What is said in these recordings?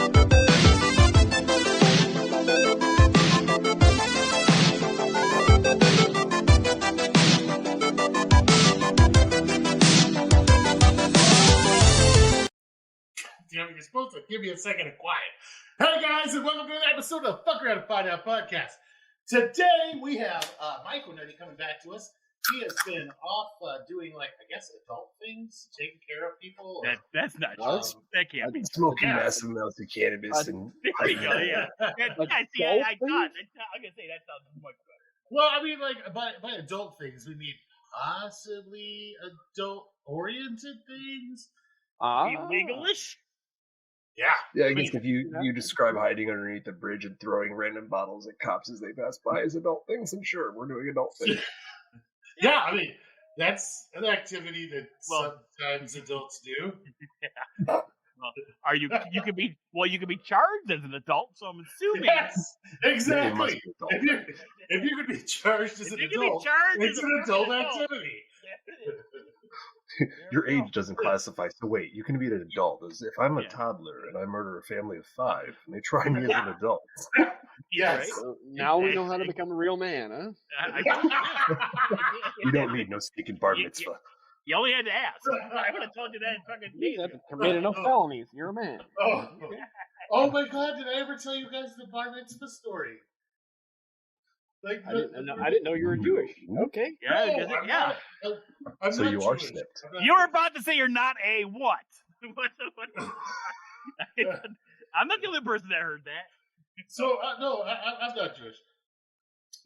You're supposed to give me a second of quiet. Hey guys, and welcome to an episode of Fuck Around and Find Out podcast. Today we have Michael Nutty coming back to us. He has been off doing, like, I guess, adult things, taking care of people. Or, that's not true. That can't be smoking massive amounts of cannabis and. There we go. Yeah. I thought. I'm gonna say that sounds much better. Well, I mean, like by adult things, we mean possibly adult-oriented things. Illegalish. Yeah. I guess if you describe hiding underneath a bridge and throwing random bottles at cops as they pass by as adult things, then sure, we're doing adult things. Yeah, I mean, that's an activity that sometimes adults do. Well, you could be charged as an adult, so I'm assuming. Yes, exactly. If you could be charged as an adult, it's an adult activity. Your age doesn't classify. So wait, you can be an adult. As if I'm a toddler and I murder a family of 5, and they try me as an adult. Yes. Right? So now we know how to become a real man, huh? You don't need no stinking bar mitzvah. You only had to ask. I would have told you that in fucking days. You haven't committed enough felonies. You're a man. Oh my God! Did I ever tell you guys the bar mitzvah story? Like I didn't know you were Jewish. Okay. Yeah. I'm so not you Jewish. are snipped. You were about to say you're not a what? I'm not the only person that heard that. So no, I'm not Jewish.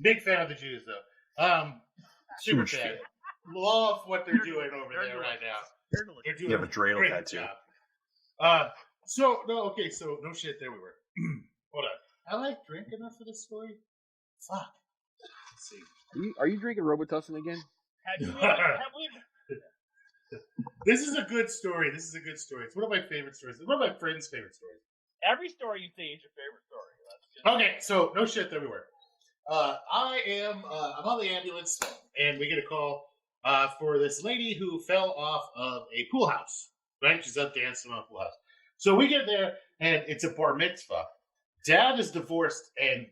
Big fan of the Jews, though. Super fan. Love what they're doing over there right now. They're doing You have a dreidel tattoo. So no shit. There we were. Hold on. I like drink enough for this story. Fuck. Let's see. Are you drinking Robitussin again? This is a good story. It's one of my favorite stories. It's one of my friends' favorite stories. Every story you say is your favorite story. Okay, so no shit. There we were. I'm on the ambulance, and we get a call for this lady who fell off of a pool house. Right? She's up dancing on a pool house. So we get there, and it's a bar mitzvah. Dad is divorced and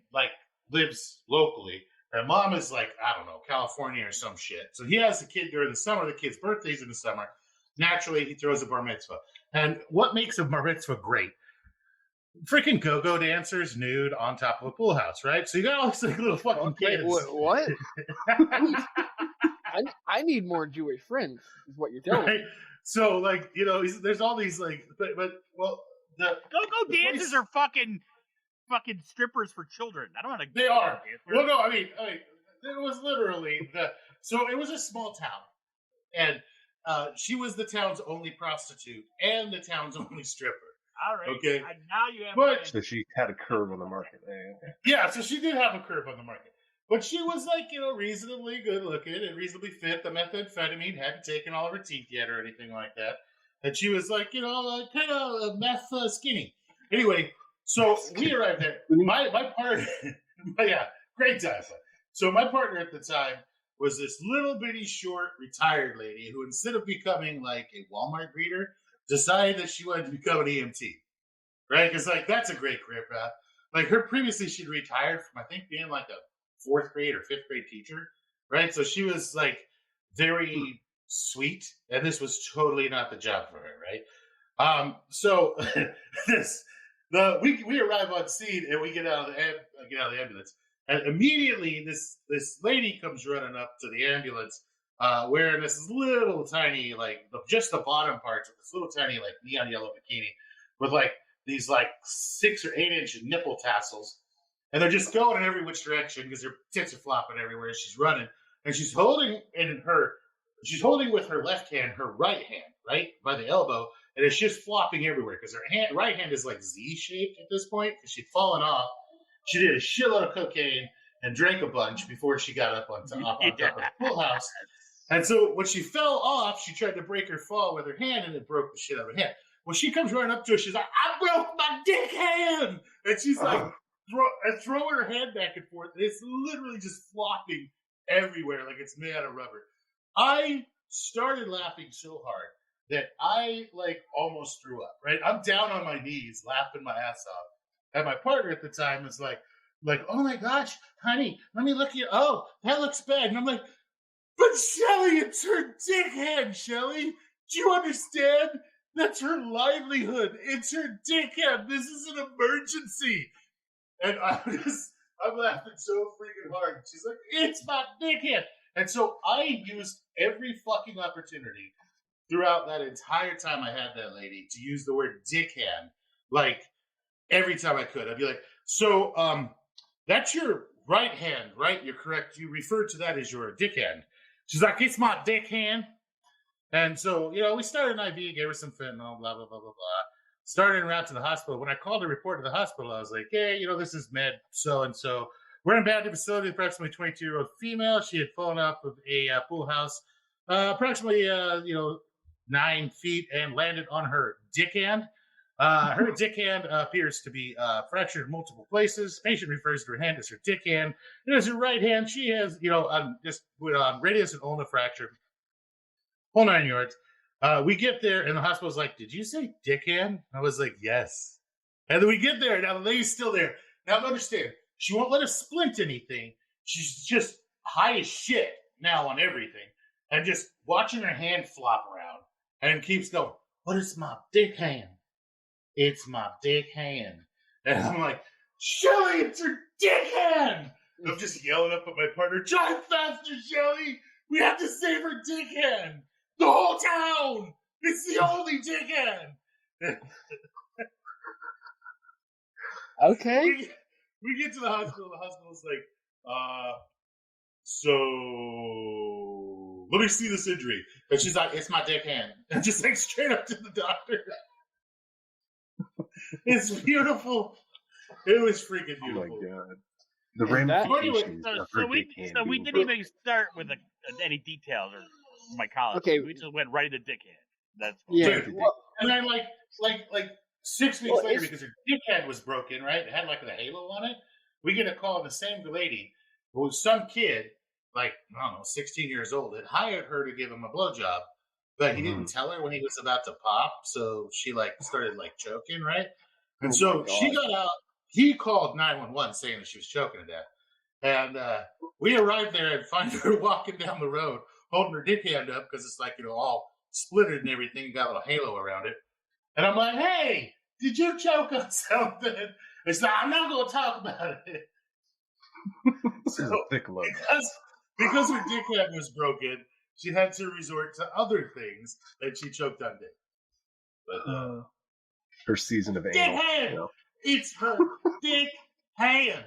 lives locally. And mom is I don't know, California or some shit. So he has a kid during the summer. The kid's birthday's in the summer. Naturally, he throws a bar mitzvah. And what makes a bar mitzvah great? Freaking go-go dancers nude on top of a pool house, right? So you got all these little fucking kids. What? I need more Jewish friends, is what you're telling me. So, there's all these, the go-go dancers are fucking strippers for children. I don't want to. They are. Well, no, I mean, it was literally so it was a small town, and she was the town's only prostitute and the town's only stripper. All right. Okay. Now you have. So she had a curve on the market. Yeah, so she did have a curve on the market, but she was reasonably good looking and reasonably fit. The methamphetamine hadn't taken all of her teeth yet or anything like that, and she was kind of meth skinny. Anyway. So we arrived there. My partner, great time. So my partner at the time was this little bitty short retired lady who, instead of becoming a Walmart greeter, decided that she wanted to become an EMT, right? Because that's a great career path. Her previously, she'd retired from I think being a 4th grade or 5th grade teacher, right? So she was very sweet, and this was totally not the job for her, right? So we arrive on scene and we get out of the ambulance, and immediately this lady comes running up to the ambulance, wearing this little tiny just the bottom parts of this little tiny neon yellow bikini with these 6 or 8 inch nipple tassels, and they're just going in every which direction because her tits are flopping everywhere. She's running, and she's holding with her left hand her right hand right by the elbow. And it's just flopping everywhere because her right hand is Z-shaped at this point because she'd fallen off. She did a shitload of cocaine and drank a bunch before she got up on top of the pool house. And so when she fell off, she tried to break her fall with her hand, and it broke the shit out of her hand. Well, she comes running up to her. She's like, "I broke my dick hand!" And she's throwing her hand back and forth. And it's literally just flopping everywhere like it's made out of rubber. I started laughing so hard that I almost threw up. Right, I'm down on my knees, laughing my ass off, and my partner at the time is like, oh my gosh, honey, let me look at you. Oh, that looks bad, and I'm like, but Shelly, it's her dickhead, Shelly. Do you understand? That's her livelihood. It's her dickhead. This is an emergency. And I'm laughing so freaking hard. She's like, it's my dickhead. And so I used every fucking opportunity throughout that entire time I had that lady to use the word dickhand. Every time I could. I'd be like, so that's your right hand, right? You're correct. You referred to that as your dickhand. She's like, it's my dickhand. And so, we started an IV, gave her some fentanyl, blah, blah, blah, blah, blah. Started en route to the hospital. When I called to report to the hospital, I was like, hey, this is med so-and-so. We're in abandoned facility, approximately 22-year-old female. She had fallen off of a pool house, approximately, 9 feet and landed on her dickhand. Her dickhand appears to be fractured in multiple places. Patient refers to her hand as her dickhand. And as her right hand, she has, just radius and ulna fracture. Whole 9 yards. We get there, and the hospital's like, did you say dickhand? I was like, yes. And then we get there. Now, the lady's still there. Now, understand, she won't let us splint anything. She's just high as shit now on everything. And just watching her hand flop around. And keeps going, but it's my dickhand. It's my dickhand. And I'm like, Shelly, it's your dickhand. I'm just yelling up at my partner, drive faster, Shelly. We have to save her dickhand. The whole town. It's the only dickhand. Okay. We get to the hospital. The hospital's like, so let me see this injury. And she's like, it's my dickhand. And just straight up to the doctor. It's beautiful. It was freaking beautiful. Oh my god. The ramifications of her dickhand. So we didn't even start with any details or mycology. Okay. We just went right into dickhand. That's Dude, and then like 6 weeks later, because her dickhead was broken, right? It had the halo on it. We get a call, and the same lady, who was some kid, I don't know, 16 years old, had hired her to give him a blowjob, but he didn't tell her when he was about to pop, so she started choking, right? And so she got out. He called 911 saying that she was choking to death. And we arrived there and find her walking down the road, holding her dickhand up because it's all splittered and everything, got a little halo around it. And I'm like, hey, did you choke on something? It's like, I'm not going to talk about it. This is a thick load. Because her dickhead was broken, she had to resort to other things that she choked on dick. But, her season of anal. Dickhead! It's her dick hand.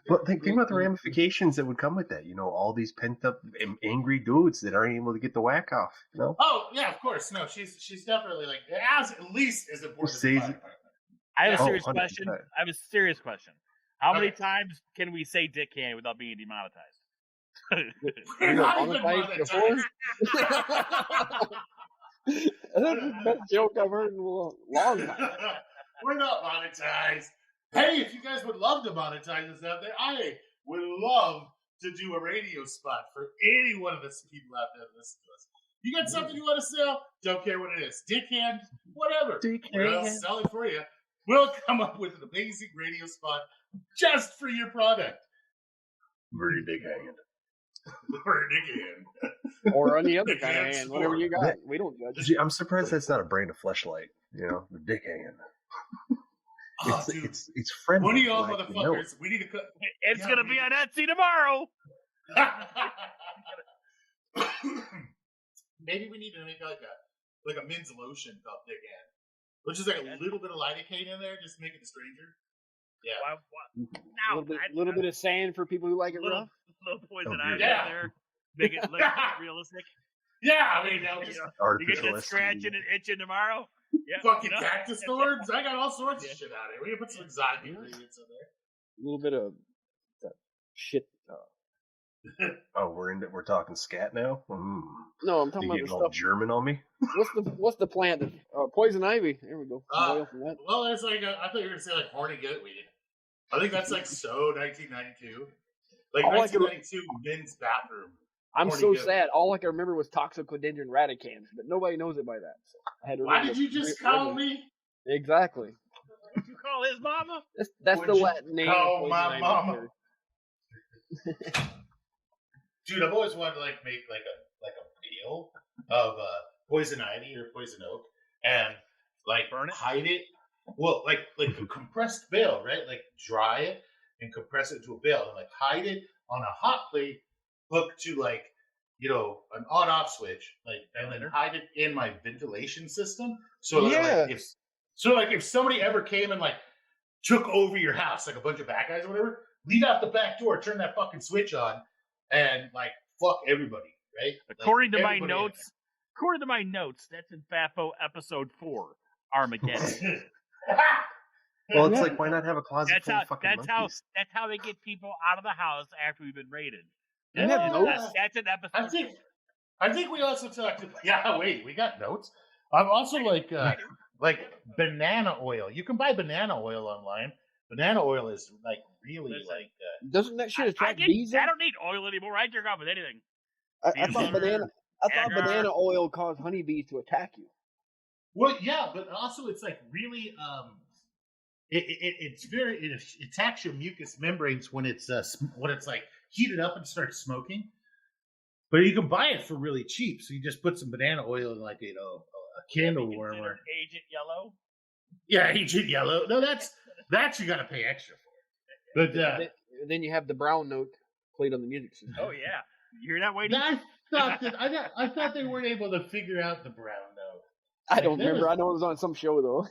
But think about the ramifications that would come with that. All these pent up angry dudes that aren't able to get the whack off. Oh yeah, of course. No, she's definitely at least as important as the fire department. I have a serious question. How many times can we say dickhand without being demonetized? We're not even monetized. That's the best joke I've heard in a long time. We're not monetized. Hey, if you guys would love to monetize us out there, I would love to do a radio spot for any one of the people out there that listen to us. You got something you want to sell? Don't care what it is. Dickhand, whatever. We'll sell it for you. We'll come up with an amazing radio spot just for your product. Very big hand. Or a dickhand. Or any other kind of hand, whatever you got. We don't judge. Gee, I'm surprised that's not a brand of Fleshlight. The dick hand. It's friendly. One of y'all motherfuckers, we need to cut. It's going to be on Etsy tomorrow. Maybe we need to make a men's lotion called Dick Hand. Which is a little bit of lidocaine in there, just to make it a stranger. Yeah. A little bit of sand for people who like it rough. Little poison ivy in there. Make it look realistic. Yeah, I mean, just you get that scratching and itching tomorrow. Yeah, fucking cactus thorns. I got all sorts of shit out of here. We can put some exotic ingredients in there. A little bit of that shit. We're talking scat now. No, I'm talking about the all stuff. German on me. What's the plant? Poison ivy. There we go. Well, it's I thought you were gonna say horny goat weed. I think that's so 1992. 1992 men's bathroom I'm so sad. All I can remember was toxicodendron radicans, but nobody knows it by that. So I had to Why did you just call me? Exactly. Did you call his mama? That's the Latin name. Call my mama. Dude, I've always wanted to make like a bale of poison ivy or poison oak and burn it, hide it. Well, like a compressed bale, right? Like dry it and compress it into a bale and hide it on a hot plate hooked to an on-off switch, and then hide it in my ventilation system. So if somebody ever came and took over your house, like a bunch of bad guys or whatever, leave out the back door, turn that fucking switch on, and fuck everybody, right? According to my notes, that's in FaFo episode 4, Armageddon. Well, it's why not have a closet full of fucking monkeys? That's how they get people out of the house after we've been raided. That's an episode. I think we also talked about. Yeah, wait, we got notes. I'm also like banana oil. You can buy banana oil online. Banana oil is really Doesn't that shit attract bees? I don't need oil anymore. I jerk off with anything. I thought banana oil caused honeybees to attack you. Well, yeah, but also it's really it attacks your mucous membranes when it's heated up and starts smoking. But you can buy it for really cheap. So you just put some banana oil in a candle warmer. Agent Yellow. Yeah, Agent Yellow. No, that's you got to pay extra for. But then you have the brown note played on the music system. Oh yeah, you hear that, Wade? I thought they weren't able to figure out the brown note. I don't remember. I know it was on some show though.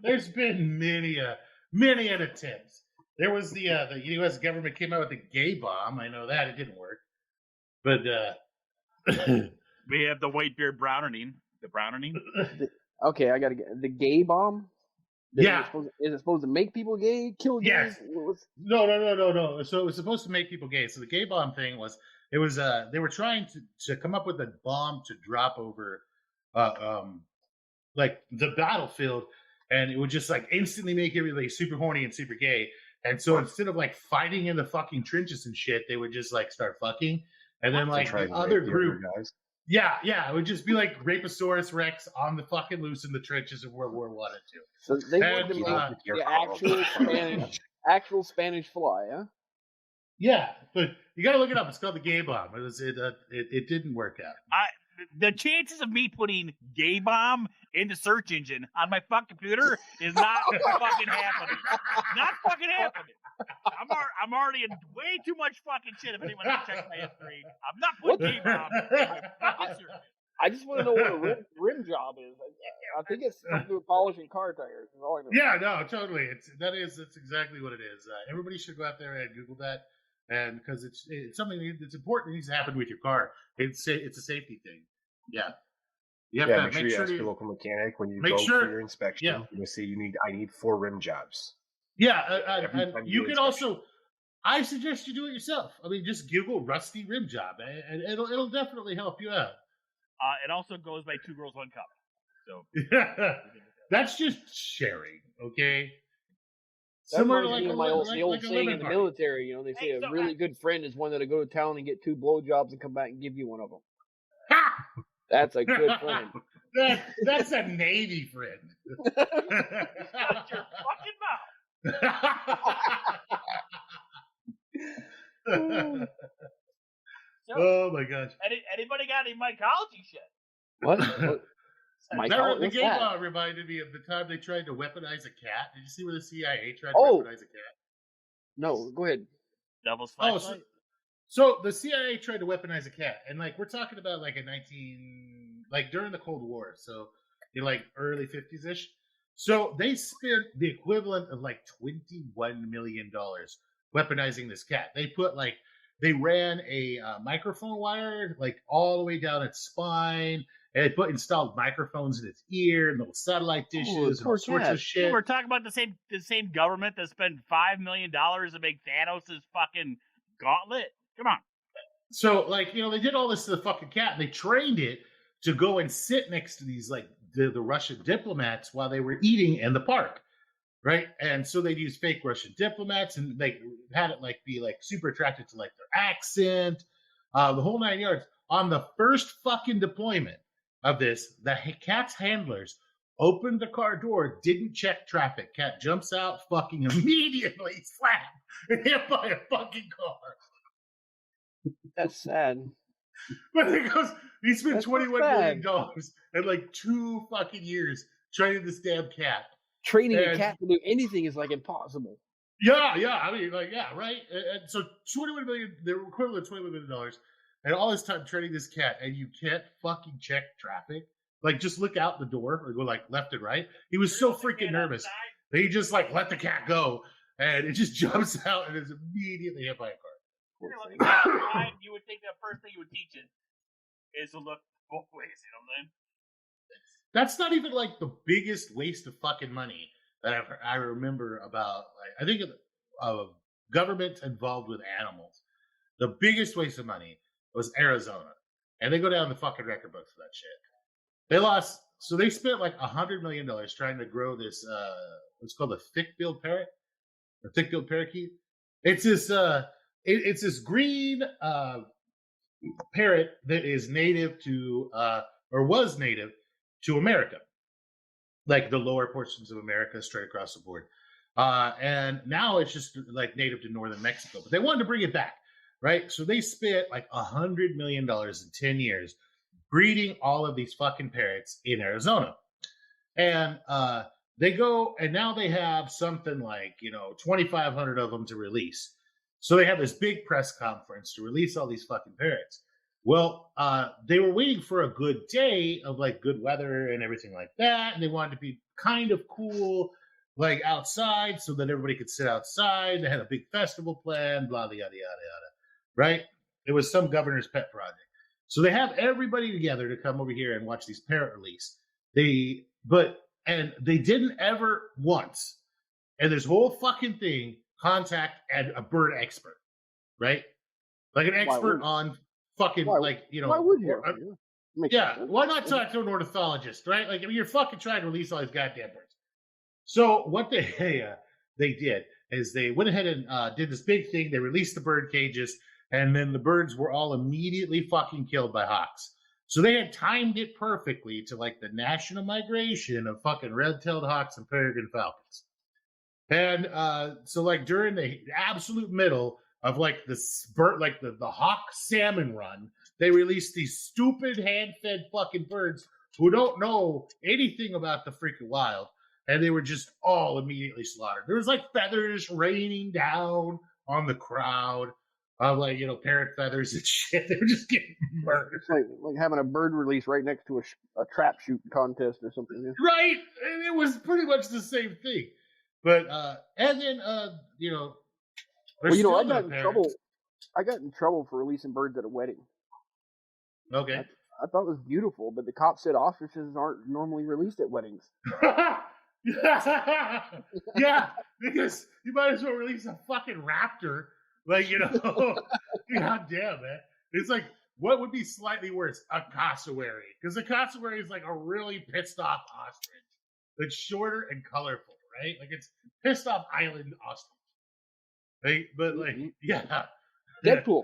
There's been many an attempts. There was the U.S. government came out with the gay bomb. I know that it didn't work, but we have the white beard browning. The browning. Okay, I gotta get the gay bomb. Is it supposed to make people gay? Kill gays? Yes. No. So it was supposed to make people gay. So the gay bomb thing was they were trying to come up with a bomb to drop over the battlefield, and it would just instantly make everybody super horny and super gay. And so instead of fighting in the fucking trenches and shit, they would just start fucking, and then the other group guys. Yeah, it would just be Raposaurus Rex on the fucking loose in the trenches of World War I and II. So they wanted to make the actual Spanish fly, huh? Yeah, but you got to look it up. It's called the gay bomb. It didn't work out. The chances of me putting gay bomb in the search engine on my fucking computer is not fucking happening. Not fucking happening. I'm already in way too much fucking shit if anyone checks my history. I'm not putting gay bomb in my fucking search engine. I just want to know what a rim job is. I think it's something to do with polishing car tires. Is all I know. Yeah, no, totally. That's exactly what it is. Everybody should go out there and Google that, and because it's something that's important. It needs to happen with your car. It's a safety thing. Yeah. You have to make sure you ask your local mechanic when you go for your inspection. Yeah. You say I need 4 rim jobs. Yeah, and you can also. I suggest you do it yourself. I mean, just Google rusty rim job, and it'll definitely help you out. It also goes by 2 girls, 1 cup. So that's just sharing, okay? Similar to the old saying in the military, they say a really good friend is one that'll go to town and get 2 blowjobs and come back and give you one of them. That's a good friend. That's a Navy friend. Shut your fucking mouth. Oh my gosh! Anybody got any mycology shit? What? The game bomb reminded me of the time they tried to weaponize a cat. Did you see where the CIA tried to weaponize a cat? No, go ahead. Devil's flashlight. So the CIA tried to weaponize a cat, and we're talking about during the Cold War, so in early 50s ish. So they spent the equivalent of $21 million weaponizing this cat. They put they ran a microphone wire all the way down its spine, and they installed microphones in its ear and little satellite dishes and all sorts of shit. We're talking about the same government that spent $5 million to make Thanos' fucking gauntlet. Come on. So they did all this to the fucking cat, and they trained it to go and sit next to these the Russian diplomats while they were eating in the park. Right, and so they'd use fake Russian diplomats, and they had it be super attracted to their accent. the whole 9 yards. On the first fucking deployment of this, the cat's handlers opened the car door, didn't check traffic. Cat jumps out, fucking immediately slap and hit by a fucking car. That's sad. But it goes, he spent $21 million in like 2 fucking years training this damn cat. Training a cat to do anything is like impossible. Yeah. I mean, like, yeah, right. And so $21 million, they're equivalent to $21 million, and all this time training this cat, and you can't fucking check traffic. Like, just look out the door or go like left and right. He was so freaking nervous that he just like let the cat go, and it just jumps out and is immediately hit by a car. You would think the first thing you would teach it is to look both ways. You know what I mean? That's not even like the biggest waste of fucking money that I remember about. Like, I think of government involved with animals. The biggest waste of money was Arizona, and they go down the fucking record books for that shit. They lost, so they spent like $100 million trying to grow this. What's called a thick-billed parrot, or thick-billed parakeet. It's this. It's this green parrot that is native to, or was native to America, like the lower portions of America, straight across the board. And now it's just like native to northern Mexico. But they wanted to bring it back, right? So they spent like $100 million in 10 years breeding all of these fucking parrots in Arizona. And they go, and now they have something like, 2,500 of them to release. So they have this big press conference to release all these fucking parrots. Well, they were waiting for a good day of like good weather and everything like that. And they wanted to be kind of cool, like outside, so that everybody could sit outside. They had a big festival planned, blah, yada, yada, yada. Right? It was some governor's pet project. So they have everybody together to come over here and watch these parrot release. And they didn't ever once, and this whole fucking thing, contact a bird expert, right? Like an expert on fucking, why would you? Why not talk to an ornithologist, right? Like, I mean, you're fucking trying to release all these goddamn birds. So what they did is they went ahead and did this big thing. They released the bird cages, and then the birds were all immediately fucking killed by hawks. So they had timed it perfectly to like the national migration of fucking red-tailed hawks and peregrine falcons. And so like during the absolute middle of like the hawk salmon run, they released these stupid hand-fed fucking birds who don't know anything about the freaking wild, and they were just all immediately slaughtered. There was like feathers raining down on the crowd of like, parrot feathers and shit. They were just getting murdered. It's like having a bird release right next to a trap shoot contest or something. Yeah. Right, and it was pretty much the same thing. But and then I got in trouble. I got in trouble for releasing birds at a wedding. Okay. I thought it was beautiful, but the cop said ostriches aren't normally released at weddings. Yeah, because you might as well release a fucking raptor. Like, god damn, man. It's like, what would be slightly worse? A cassowary. Because a cassowary is like a really pissed off ostrich that's shorter and colorful, right? Like, it's pissed off island ostrich. Right? But, like, yeah. Deadpool.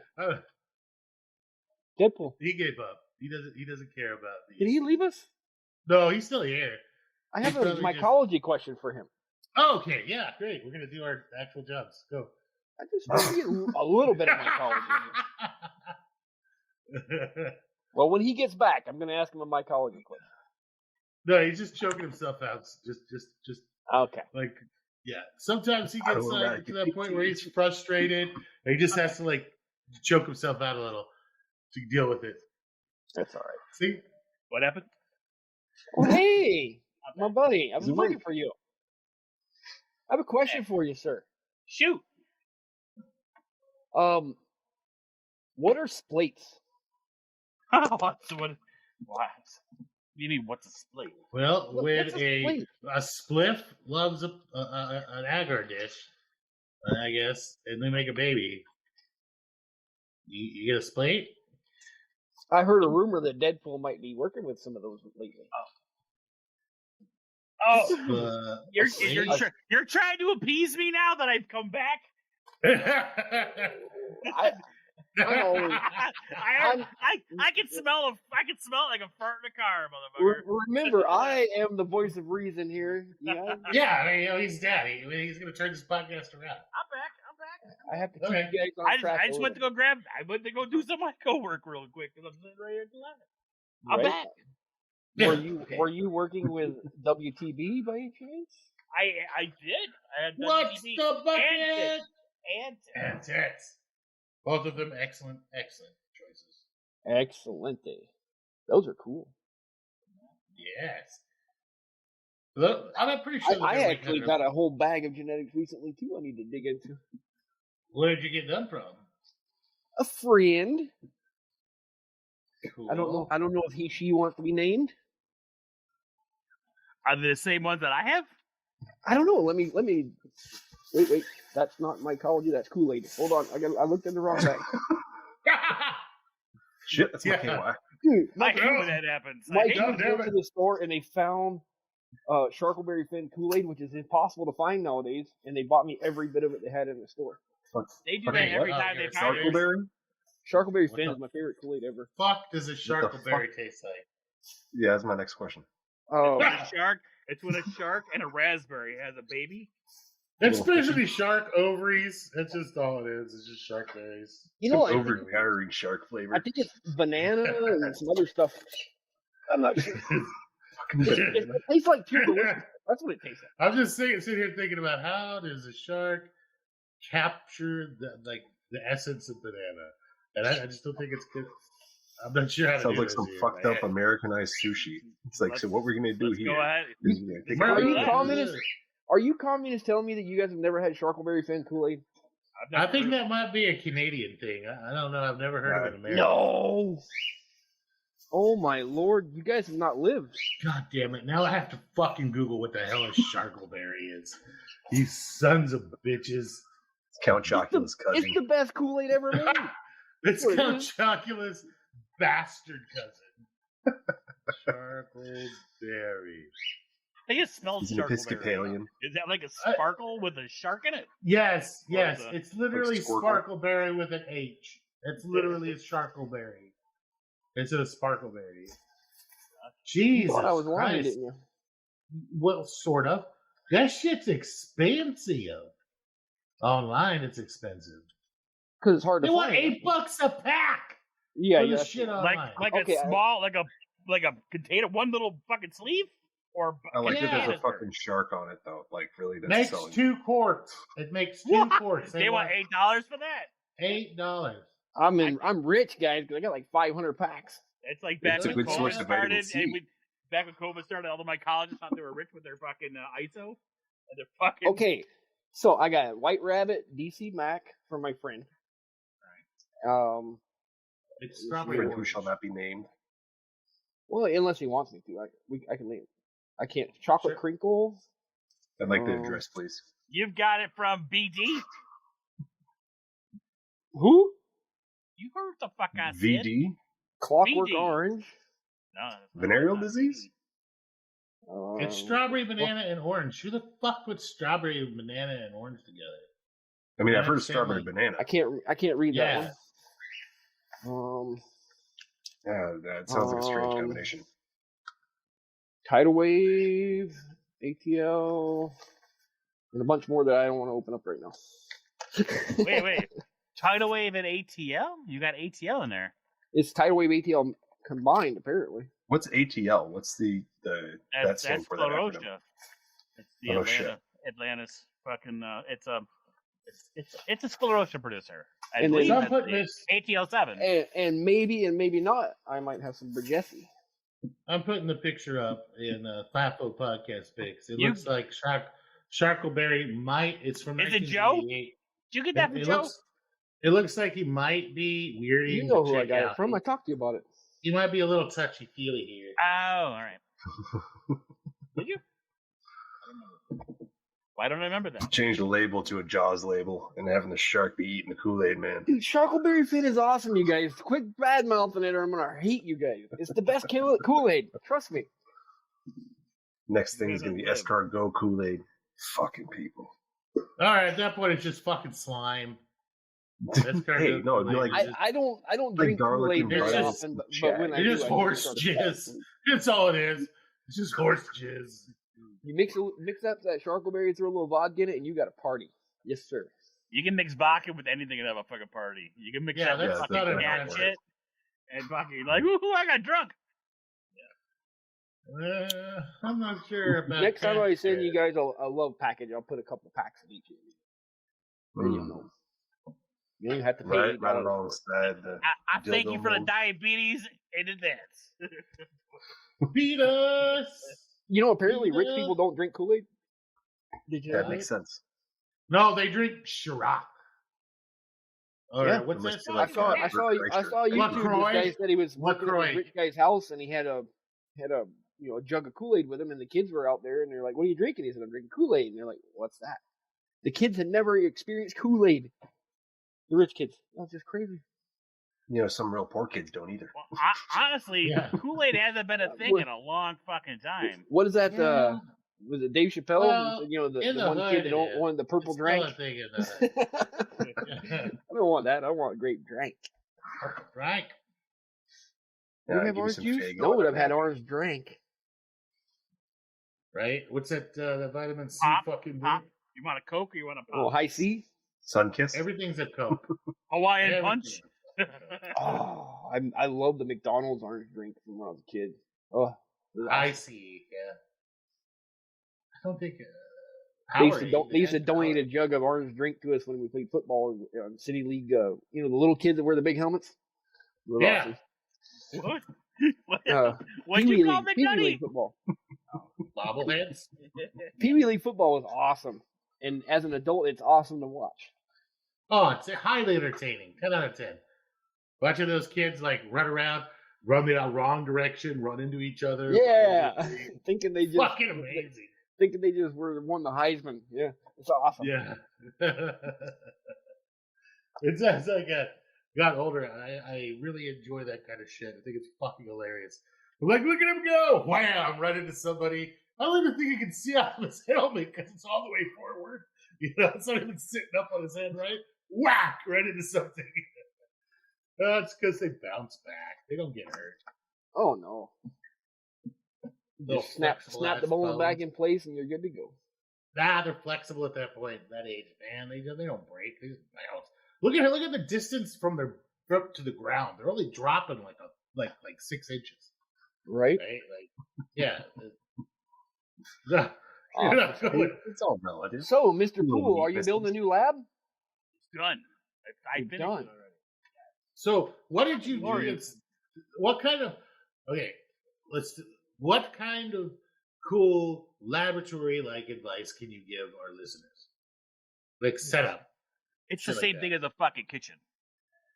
Deadpool. He gave up. He doesn't care about these. Did he leave us? No, he's still here. I have a mycology question for him. Oh, okay, yeah, great. We're going to do our actual jobs. Go. I just want to get a little bit of mycology. Well, when he gets back, I'm going to ask him a mycology question. No, he's just choking himself out. Just. Okay. Like, yeah. Sometimes he gets to that point where he's frustrated, and he just has to like choke himself out a little to deal with it. That's all right. See what happened? Oh, hey, my buddy, I've been looking for you. I have a question for you, sir. Shoot. What are splates? What? You mean what's a splate? Well, when a spliff loves an agar dish, I guess, and they make a baby, you get a splate. I heard a rumor that Deadpool might be working with some of those lately. You're trying to appease me now that I've come back? I can smell it like a fart in a car, motherfucker. Remember, I am the voice of reason here. Yeah. Yeah, I mean, he's daddy. I mean, he's gonna turn this podcast around. I'm back. I have to keep you guys on track. I just went to go do some of my co-work real quick because I'm sitting right here at the line. I'm back. Yeah. Were you working with WTB by any chance? I did. I had What's WTB the bucket? and tits. Both of them excellent choices. Excellente. Those are cool. Yes. Look, I'm pretty sure. I actually got a whole bag of genetics recently too. I need to dig into. Where did you get them from? A friend. Cool. I don't know if she wants to be named. Are they the same ones that I have? I don't know. Let me. Wait. That's not mycology. That's Koolaid. Hold on. I looked in the wrong bag. Shit, that's my KY. Dude, I hate when that happens. my kids went to the store and they found Sharkleberry Fin Koolaid, which is impossible to find nowadays, and they bought me every bit of it they had in the store. They do that every time they find it. Sharkleberry? Sharkleberry Fin is my favorite Koolaid ever. Fuck does a Sharkleberry taste like? Yeah, that's my next question. Oh, It's when a shark and a raspberry has a baby. It's basically shark ovaries. That's just all it is. It's just shark berries. you know, Overpowering shark flavor. I think it's banana and some other stuff. I'm not sure. It tastes like pure delicious. That's what it tastes like. I'm just sitting here thinking about how does a shark capture the essence of banana, and I just don't think it's good. I'm not sure how to Sounds do like this some here, fucked man. up Americanized sushi. It's like, so what we're gonna do here? Go ahead. is we're gonna take Are a you bite. communist? Are you communists telling me that you guys have never had Sharkleberry Fin Koolaid? I think that might be a Canadian thing. I don't know. I've never heard of it in America. No. Oh my lord, you guys have not lived. God damn it! Now I have to fucking Google what the hell a Sharkleberry is. You sons of bitches! It's Count Chocula's cousin. It's the best Kool-Aid ever made. It's What Count is it? Chocula's bastard cousin. Sharkleberry. I think it smells He's an Sharkleberry. Episcopalian. Is that like a sparkle with a shark in it? Yes, Or yes. is it- It's literally Like Squirtle? Sparkleberry with an H. It's literally a Sharkleberry. Instead of Sparkleberry. You Jesus thought I was lying, Christ. didn't you? Well, sort of. That shit's expensive. Online, it's expensive. Because it's hard They to want find. $8 a pack Yeah, for yeah. the shit online. Like Okay, a small, like a container, one little fucking sleeve, or I like that there's a canister? fucking shark on it though. Like really, that's Makes selling. 2 quarts. It makes 2 What? quarts. They want $8 for that. $8. I'm rich, guys, because I got like 500 packs. It's like back It's a when good COVID source of vitamin started, C. and back when COVID started, all of my colleges thought they were rich with their fucking ISO and their fucking. Okay, so I got White Rabbit DC Mac from my friend. It's strawberry Friend who orange. shall not be named. Well, unless he wants me to, I can name. I can't. Chocolate Sure. Crinkle. I'd like the address, please. You've got it from BD. Who? You heard the fuck I said. VD, Clockwork BD. Orange. No, that's not venereal BD. disease. It's strawberry, banana, and orange. Who the fuck puts strawberry, banana, and orange together? I mean, I've Yeah, heard of family. strawberry banana. I can't read Yeah. that one. Yeah, that sounds like a strange Um, combination. Tidal Wave, ATL, and a bunch more that I don't want to open up right now. Wait. Tidal Wave and ATL? You got ATL in there. It's Tidal Wave ATL combined, apparently. What's ATL? What's the that That's stand for that acronym? Sclerotia. It's the Oh, shit. Atlantis fucking. It's a Sclerotia producer. I And believe then- I'm that's putting the this. ATL7. And maybe not. I might have some Brigessi. I'm putting the picture up in FaFo podcast pics. It You- looks like Sharkleberry might. It's from. Is it Joe? 1988. Did you get that from It Joe? looks like he might be weird. You know who I got it from. I talked to you about it. He might be a little touchy feely here. Oh, all right. Did you? Why don't I remember that? Change the label to a Jaws label and having the shark be eating the Kool-Aid man. Dude, Sharkleberry Fin is awesome, you guys. Quit bad mouthing it or I'm gonna hate you guys. It's the best Kool-Aid. Trust me. Next thing is gonna be escargot Kool-Aid. Fucking people. All right, at that point, it's just fucking slime. That's Hey, no, it'd be like I don't like drink garlic Kool-Aid and very butter often, but chat. when I It's do, just I horse start jizz. to- That's all it is. It's just horse jizz. You mix up that charcoal throw a little vodka in it, and you got a party. Yes, sir. You can mix vodka with anything and have a fucking party. You can mix that with that's fucking not cat offensive. shit and fucking like, ooh, I got drunk. I'm not sure about Next time I send that. you guys a love package, I'll put a couple packs in each of you. Then you'll know. You don't even have to pay Right $8. alongside the I thank you for the dildo diabetes in advance. Beat us. You know, apparently rich people don't drink Kool-Aid. Did you know that makes sense. No, they drink Ciroc. All Yeah. right, what's that? It must be I saw YouTube. LaCroix? This guy said he was working at LaCroix. this rich guy's house, and he had a a jug of Kool-Aid with him, and the kids were out there, and they're like, "What are you drinking?" He said, "I'm drinking Kool-Aid," and they're like, "What's that?" The kids had never experienced Kool-Aid. The rich kids. That's just crazy. You know, some real poor kids don't either. Well, honestly, Yeah. Kool-Aid hasn't been a thing in a long fucking time. What is that? Yeah. Was it Dave Chappelle? Well, He said, in the the one hood kid that it don't is. want the purple It's still drink. a thing in the I don't want that. I want grape drink. Frank. Do Yeah, we have give me orange some juice? Faygo No, in would a have had bag. orange drink. Right? What's that? The vitamin C Pop, fucking pop. drink? You want a Coke or you want a Oh, pop? high C. Sunkiss. Everything's a Coke. Hawaiian Everything. Punch? Oh, I love the McDonald's orange drink from when I was a kid. Oh, I see. Yeah. I don't think. they used to donate a jug of orange drink to us when we played football in City League. The little kids that wear the big helmets. They were Yeah. What? awesome. What'd you call Pee Wee McNutty? League football. Bobbleheads. Pee Wee League football was awesome, and as an adult, it's awesome to watch. Oh, it's highly entertaining. 10 out of 10. Bunch of those kids like run around, run the wrong direction, run into each other. Yeah, thinking they just Fucking amazing. Thinking they just won the Heisman. Yeah, it's awesome. Yeah. It's as I got older, I really enjoy that kind of shit. I think it's fucking hilarious. I'm like, look at him go! Wham! Right into somebody. I don't even think he can see out of his helmet because it's all the way forward. It's not even sitting up on his head, right? Whack! Right into something. That's because they bounce back. They don't get hurt. Oh no! They'll Just snap the bone back in place, and you're good to go. Nah, they're flexible at that point, that age, man. They don't break. They just bounce. Look at the distance from their foot to the ground. They're only dropping like 6 inches. Right? Right? Like, yeah. You're not going. It's all relative. So, Mr. Poole, are you Distance. building a new lab? It's done. I It's finished done. it already. So, what did you do? Glorious. What kind of what kind of cool laboratory-like advice can you give our listeners? Like setup. It's the Shit like same that. thing as a fucking kitchen.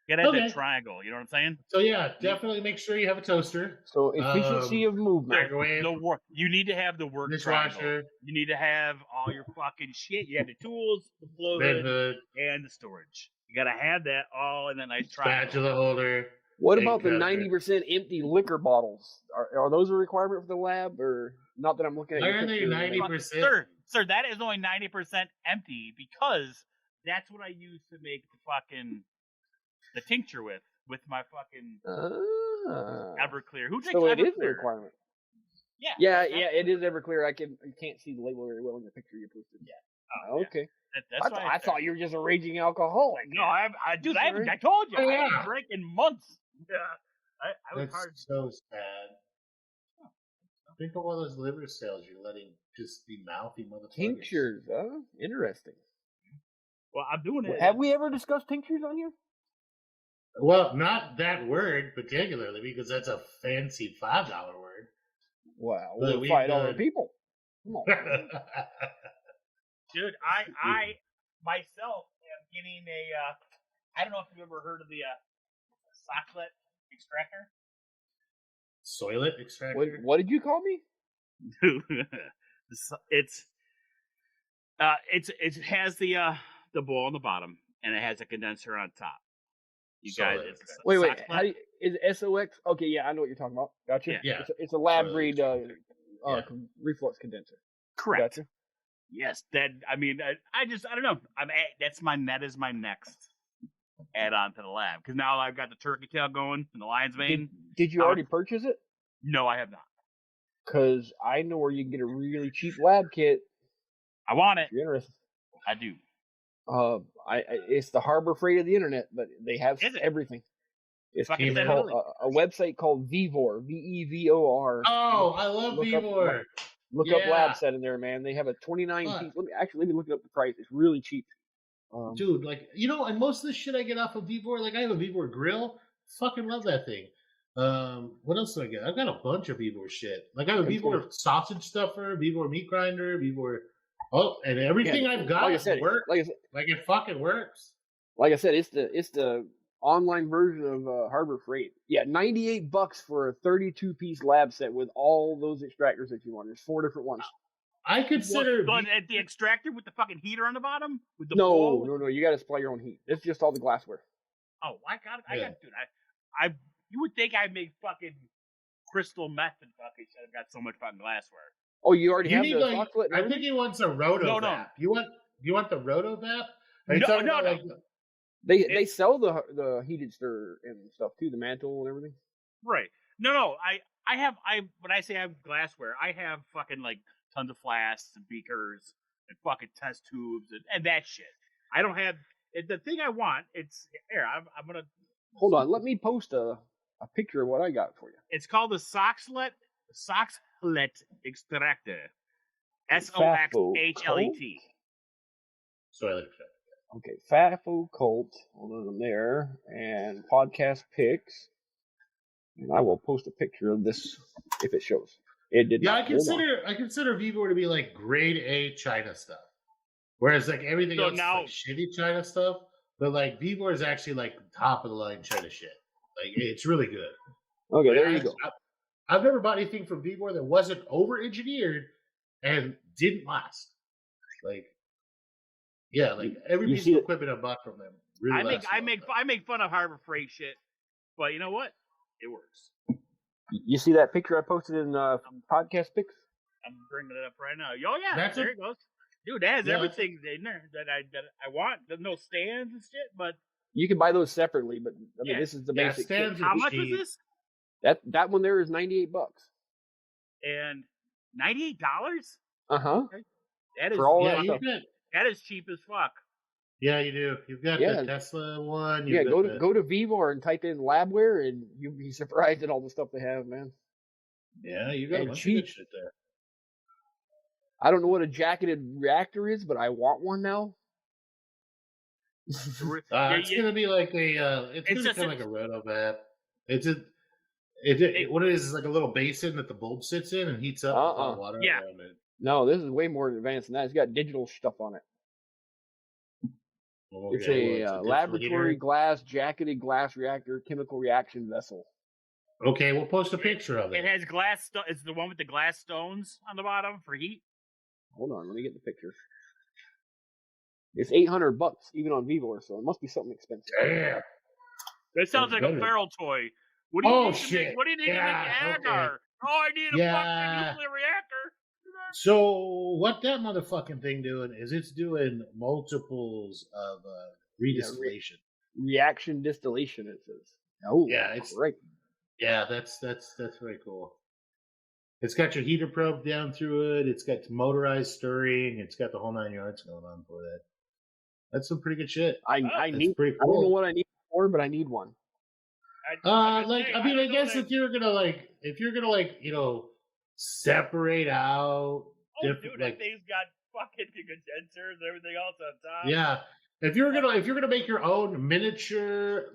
You gotta have Okay. that triangle, you know what I'm saying? So yeah, definitely make sure you have a toaster, So, efficiency of movement. microwave, You need to have the work triangle. dishwasher, You need to have all your fucking shit. You have the tools, the flow bed hood, hood, and the storage. You gotta have that all in that nice triangle. spatula holder. What Egg about the cutter. 90% empty liquor bottles? Are those a requirement for the lab, or not that I'm looking at? Why your are they picture? 90%? Sir, that is only 90% empty because that's what I use to make the tincture with my fucking Everclear. Who drinks So it is a Everclear? requirement. Yeah. Yeah, it is Everclear. I can't see the label very well in the picture you posted. Yeah. Oh, okay. That's why I thought you were just a raging alcoholic. No, I Sorry. told you. Oh, I yeah. haven't drank in months. Yeah. I was That's hard. so sad. Think of all those liver cells you're letting just be mouthy motherfuckers. Tinctures, interesting. Well, I'm doing it. Have we ever discussed tinctures on here? Well, not that word particularly because that's a fancy $5 word. Wow, But we're we've $5 done- people. Come on. Dude, I myself am getting I don't know if you've ever heard of the socklet extractor. Soilet extractor. What did you call me? It has the bowl on the bottom and it has a condenser on top. You guys, Solid. it's a Wait. socklet. How do you, is it SOX? Okay, yeah, I know what you're talking about. Gotcha. Yeah. It's a lab Solid breed extractor. Correct. reflux condenser. Gotcha. Yes, that. I mean, I don't know. That is my next. add on to the lab because now I've got the turkey tail going and the lion's mane. Did you already purchase it? No, I have not. Because I know where you can get a really cheap lab kit. I want it. If you're interested. I do. It's the Harbor Freight of the internet, but they have everything. It's called, a website called Vevor, VEVOR. Oh, I love Vevor. Look up lab set in there, man. They have a 29 piece. Let me look up the price. It's really cheap. Dude, like, you know, and most of the shit I get off of Vevor, like I have a Vevor grill. Fucking love that thing. What else do I get? I've got a bunch of Vevor shit. Like I have a Vevor sausage stuffer, Vevor meat grinder, Vevor. Oh, and everything I've got works. Like it fucking works. Like I said, it's the online version of Harbor Freight. Yeah, $98 for a 32-piece lab set with all those extractors that you want. There's 4 different ones. I consider the extractor with the fucking heater on the bottom with the no. You got to supply your own heat. It's just all the glassware. Oh, I got it, dude. I you would think I'd make fucking crystal meth and fucking shit. I've got so much fucking glassware. Oh, you already have the sock slit? I think he wants a roto vap. You want the roto vap? No. They sell the heated stir and stuff too, the mantle and everything. Right. No. When I say I have glassware, I have fucking like tons of flasks and beakers and fucking test tubes and that shit. I don't have the thing I want. It's here. I'm gonna hold on. Let me post a picture of what I got for you. It's called the Soxhlet extractor. SOXHLET. So I like that. Okay, FaFoCult. Hold on there, and podcast pics. And I will post a picture of this if it shows. It did. Yeah, I consider Vevor to be like grade A China stuff, whereas like everything else is like shitty China stuff. But like Vevor is actually like top of the line China shit. Like it's really good. Okay, there you go. I've never bought anything from Vevor that wasn't over engineered and didn't last. Like, yeah, like every piece of equipment I bought from them. Really I make fun of Harbor Freight shit, but you know what? It works. You see that picture I posted in podcast pics? I'm bringing it up right now. Oh yeah, there it goes. Dude, that has everything in there that I want. There's no stands and shit, but you can buy those separately. But I mean, this is the basic. Stands. How much was this? That one there is $98. And $98? That is for all that is cheap as fuck. Yeah, you do. You've got the Tesla one. Go to Vevor and type in labware, and you'll be surprised at all the stuff they have, man. Yeah, you got a bunch of good shit there. I don't know what a jacketed reactor is, but I want one now. It's gonna be like it's gonna become like a rotovap. What it is like a little basin that the bulb sits in and heats up with hot water around it. No, this is way more advanced than that. It's got digital stuff on it. It's a laboratory glass, jacketed glass reactor, chemical reaction vessel. Okay, we'll post a picture of it. It has glass. It's the one with the glass stones on the bottom for heat. Hold on, let me get the picture. It's $800 even on Vevor, so it must be something expensive. Damn. That sounds like a feral toy. What do you need to make an agar? Oh, I need a fucking nuclear reactor. So what that motherfucking thing doing is it's doing multiples of redistillation. Reaction distillation, it says. Oh, yeah, it's right. Yeah, that's very cool. It's got your heater probe down through it. It's got motorized stirring. It's got the whole 9 yards going on for that. That's some pretty good shit. I need. Pretty cool. I don't know what I need for, but I need one. I guess if you're gonna separate out. That thing's got fucking condensers and everything else on top. Yeah, if you're gonna make your own miniature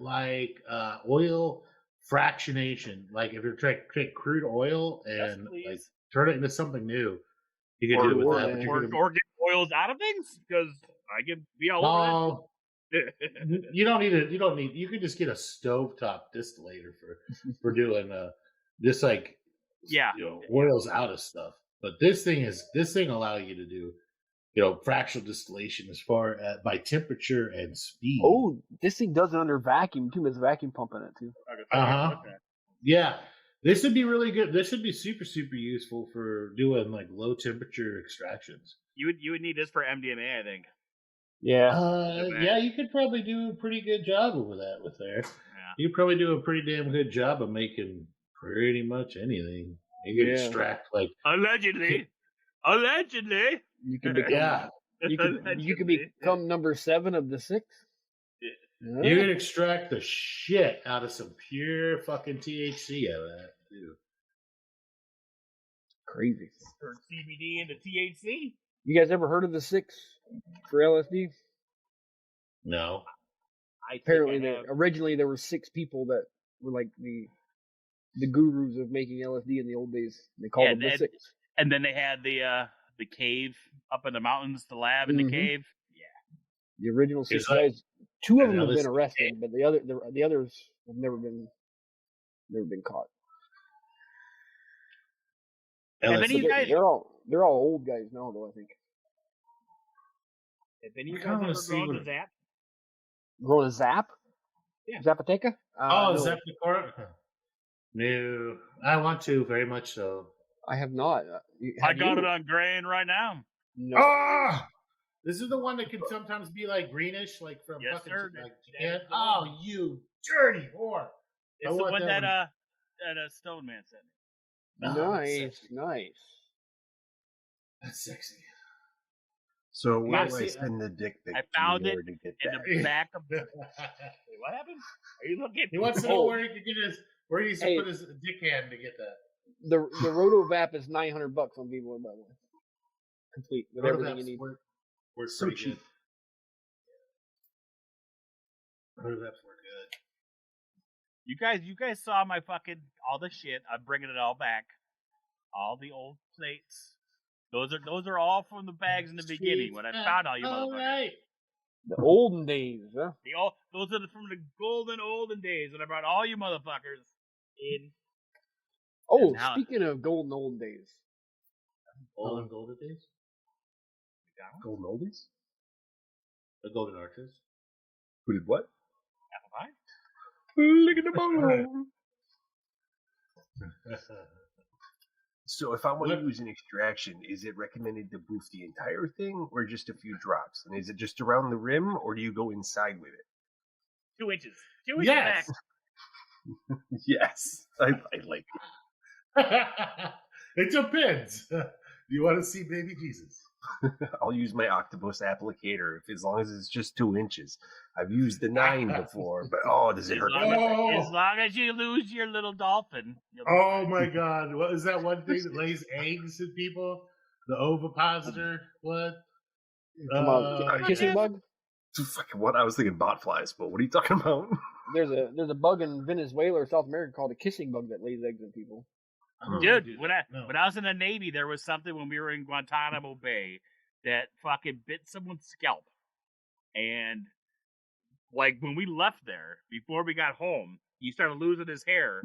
oil fractionation, like if you're trying to create crude oil and turn it into something new, you can do it with that. Or get oils out of things because I can be all over that. You don't need. You can just get a stovetop distillator for doing this oils out of stuff. But this thing allow you to do fractional distillation as far as by temperature and speed. Oh, this thing does it under vacuum too. There's a vacuum pump in it too. Yeah, this would be really good. This would be super super useful for doing like low temperature extractions. You would need this for MDMA, I think. Yeah. Yeah, you could probably do a pretty good job over that with there. Yeah. You probably do a pretty damn good job of making pretty much anything. You could Yeah. extract like Allegedly. You can become. yeah, You could Allegedly. become number 7 of the 6. Yeah. you could extract the shit out of some pure fucking THC out of that too. Crazy. Turn CBD into THC. You guys ever heard of the 6 for LSD? No, Apparently, originally there were 6 people that were like the gurus of making LSD in the old days. They called them the 6. And then they had the cave up in the mountains, the lab in the cave. Yeah. The original 6 Is that- guys. 2 of them now have this- been arrested, but the others have never been caught. And then LSD. you guys, They're all old guys now, though. I think. have any of you I kinda guys wanna ever see grown what- to Zap? Grown a Zap? Yeah. Zapoteca? Oh, no, is that the core? No, I want to very much so. I have not. I got it on grain right now. No. Ah, this is the one that can sometimes be like greenish, like from Yes, fucking sir. like That Japan. is the Oh, one. you dirty whore! It's I the want one that that Stone Man sent me. Oh, that's Nice, sexy. nice. That's sexy. So where Yeah, do I see, send the dick pic I found it to get In that? the back of. Wait, what happened? Are you looking? He wants to know Oh. where he could get his, where he used to Hey. put his dick hand to get that. The Rotovap is $900 on Vivo, by the way. Complete with everything you need. Work So pretty cheap. good. Rotovap's work good. You guys saw my fucking all the shit. I'm bringing it all back. All the old plates. Those are all from the bags in the beginning when I found all you motherfuckers. Right. The olden days, huh? Those are from the olden days when I brought all you motherfuckers in. Oh, And how- speaking of olden days. Olden golden days. Golden oldies? The golden arches. Who did what? Apple pie? Look at the bone. So if I want to What- use an extraction, is it recommended to boost the entire thing or just a few drops? And is it just around the rim or do you go inside with it? 2 inches. 2 inches Yes. back. Yes. I like it. It depends. Do you want to see baby Jesus? I'll use my octopus applicator as long as it's just 2 inches. I've used the 9 before, but does it hurt? As long as you lose your little dolphin. you'll be Oh fine. my God! What is that one thing that lays eggs in people? The ovipositor? What? Come on, kissing bug. Fucking what? I was thinking bot flies, but what are you talking about? There's a bug in Venezuela or South America called a kissing bug that lays eggs in people. Dude, when I No. was in the Navy, there was something when we were in Guantanamo Bay that fucking bit someone's scalp. And like when we left there, before we got home, he started losing his hair,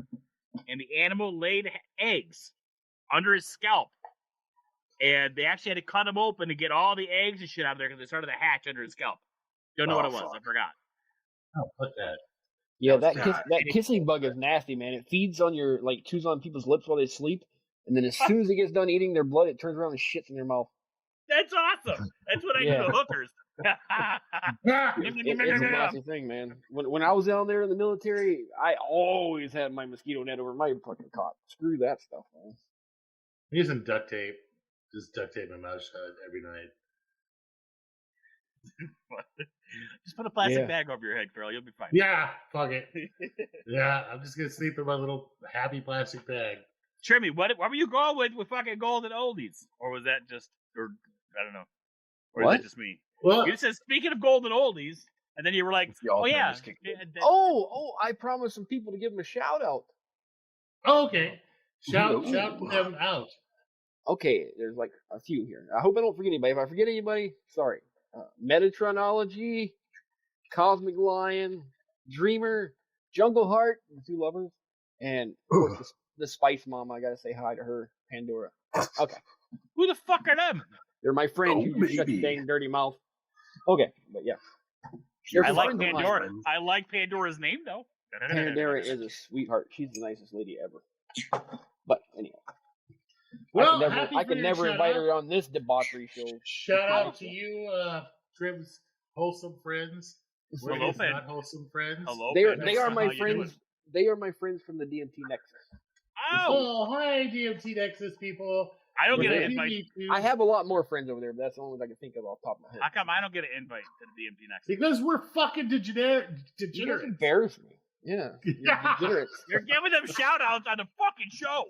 and the animal laid eggs under his scalp. And they actually had to cut him open to get all the eggs and shit out of there because they started to hatch under his scalp. Don't know what it was. fuck. I forgot. Oh, put that. Yeah, That that was that kissing bug is nasty, man. It feeds on your chews on people's lips while they sleep, and then as soon as it gets done eating their blood, it turns around and shits in their mouth. That's awesome. That's what I Yeah. do to hookers. It's a nasty thing, man. When I was down there in the military, I always had my mosquito net over my fucking cot. Screw that stuff, man. I'm using duct tape. Just duct tape my mouth shut every night. Just put a plastic Yeah. bag over your head, girl. You'll be fine. Yeah, fuck it. Yeah, I'm just gonna sleep in my little happy plastic bag. Trimmy, what were you going with fucking golden oldies? Or was that just, or I don't know. Or is What? that just me? Well, You just said, speaking of golden oldies, and then you were like, The oh yeah. Alzheimer's kicked in. Oh, I promised some people to give them a shout out. okay. Shout Ooh. them out. Okay, there's like a few here. I hope I don't forget anybody. If I forget anybody, sorry. Metatronology, Cosmic Lion, Dreamer, Jungle Heart, the 2 lovers, and of course the Spice Mom. I gotta say hi to her, Pandora. Okay, Who the fuck are them? they're my friends. Oh, You just shut your baby. dang dirty mouth. Okay, but yeah, They're I like friends of mine. Pandora. I like Pandora's name though. Pandora is a sweetheart. She's the nicest lady ever. But anyhow, Well, I could never invite her on this debauchery show. Shout out to you, Trims wholesome friends. We're Hello, his Finn. not wholesome friends. Hello, They Finn. are How my you doing? friends. They are my friends from the DMT Nexus. Oh, Oh, hi, DMT Nexus people. I don't We're get an happy to invite. meet you. I have a lot more friends over there, but that's the only ones I can think of off the top of my head. How come I don't get an invite to the DMT next? Because we're fucking You guys degenerates. embarrass me. Yeah, you're degenerates. You're giving them shout outs on the fucking show.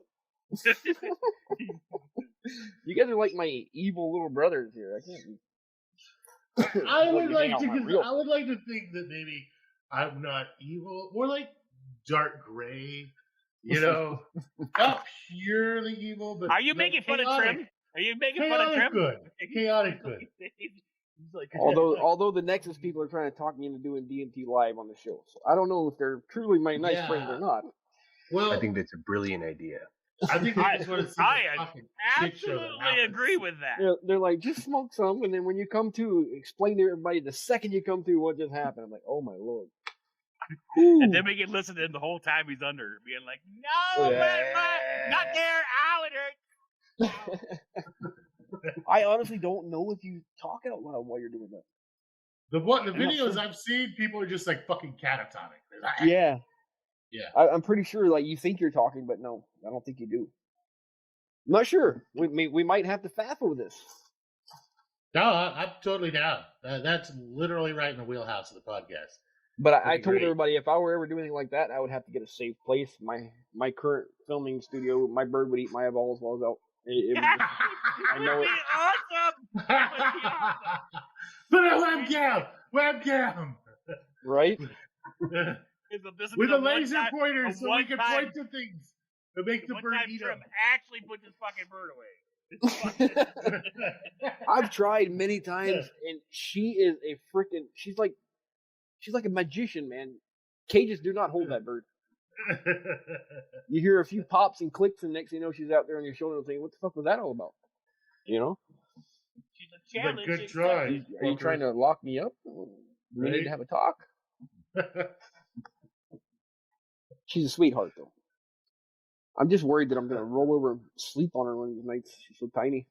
You guys are like my evil little brothers here. I can't. I would Let me like hang out to. my real I would like to think that maybe I'm not evil. More like dark gray. You know, not purely evil, but Are you like making fun of chaotic. Trim? Are you making fun of Chaotic Trim? good. Chaotic good. He's like, Although the Nexus people are trying to talk me into doing DMT live on the show, so I don't know if they're truly my nice Yeah. friends or not. Well, I think that's a brilliant idea. I think that's what it's. I fucking shit show that absolutely happens. agree with that. They're like, just smoke some, and then when you come to, explain to everybody the second you come through what just happened. I'm like, oh my lord. And then we can listen to him the whole time he's under, being like, "No, Yeah. not there. Ow, it hurts." I honestly don't know if you talk out loud while you're doing that. The not videos sure. I've seen, people are just like fucking catatonic. They're like, Yeah. Yeah. I'm pretty sure, like, you think you're talking, but no, I don't think you do. I'm not sure. We might have to FaFo this. No, I'm totally down. That's literally right in the wheelhouse of the podcast. But I That'd be told great. everybody if I were ever doing anything like that, I would have to get a safe place. My current filming studio, my bird would eat my eyeballs while I was out. It would just, I know it. Awesome. Put a webcam, Right? with a laser pointer, a so we can one-time- point to things to make the One bird time eat Trim them. actually put this fucking bird away. I've tried many times, and she is a freaking. She's like a magician, man. Cages do not hold that bird. You hear a few pops and clicks, and next thing you know, she's out there on your shoulder thinking, "What the fuck was that all about?" You know? She's a It's a challenge. good try. Are you trying to lock me up? We need to have a talk. She's a sweetheart, though. I'm just worried that I'm gonna roll over and sleep on her one of these nights. She's so tiny.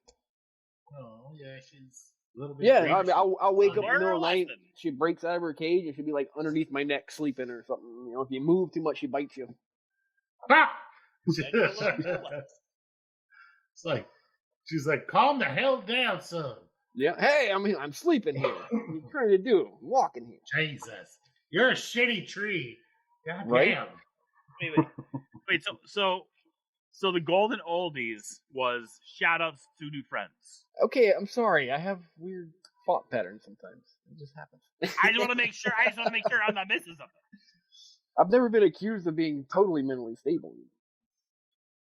Oh yeah, she's a little bit. Yeah, green. I mean, I'll wake up in the Learn her middle of the night. lesson. She breaks out of her cage, and she'll be like underneath my neck sleeping or something. You know, if you move too much, she bites you. Ah! That's a little bit. It's like she's like, calm the hell down, son. Yeah. Hey, I'm sleeping here. What are you trying to do? I'm walking here. Jesus, you're a shitty tree. God Right? damn. Wait, so the golden oldies was shout outs to new friends. Okay, I'm sorry. I have weird thought patterns sometimes. It just happens. I just want to make sure. I'm not missing something. I've never been accused of being totally mentally stable.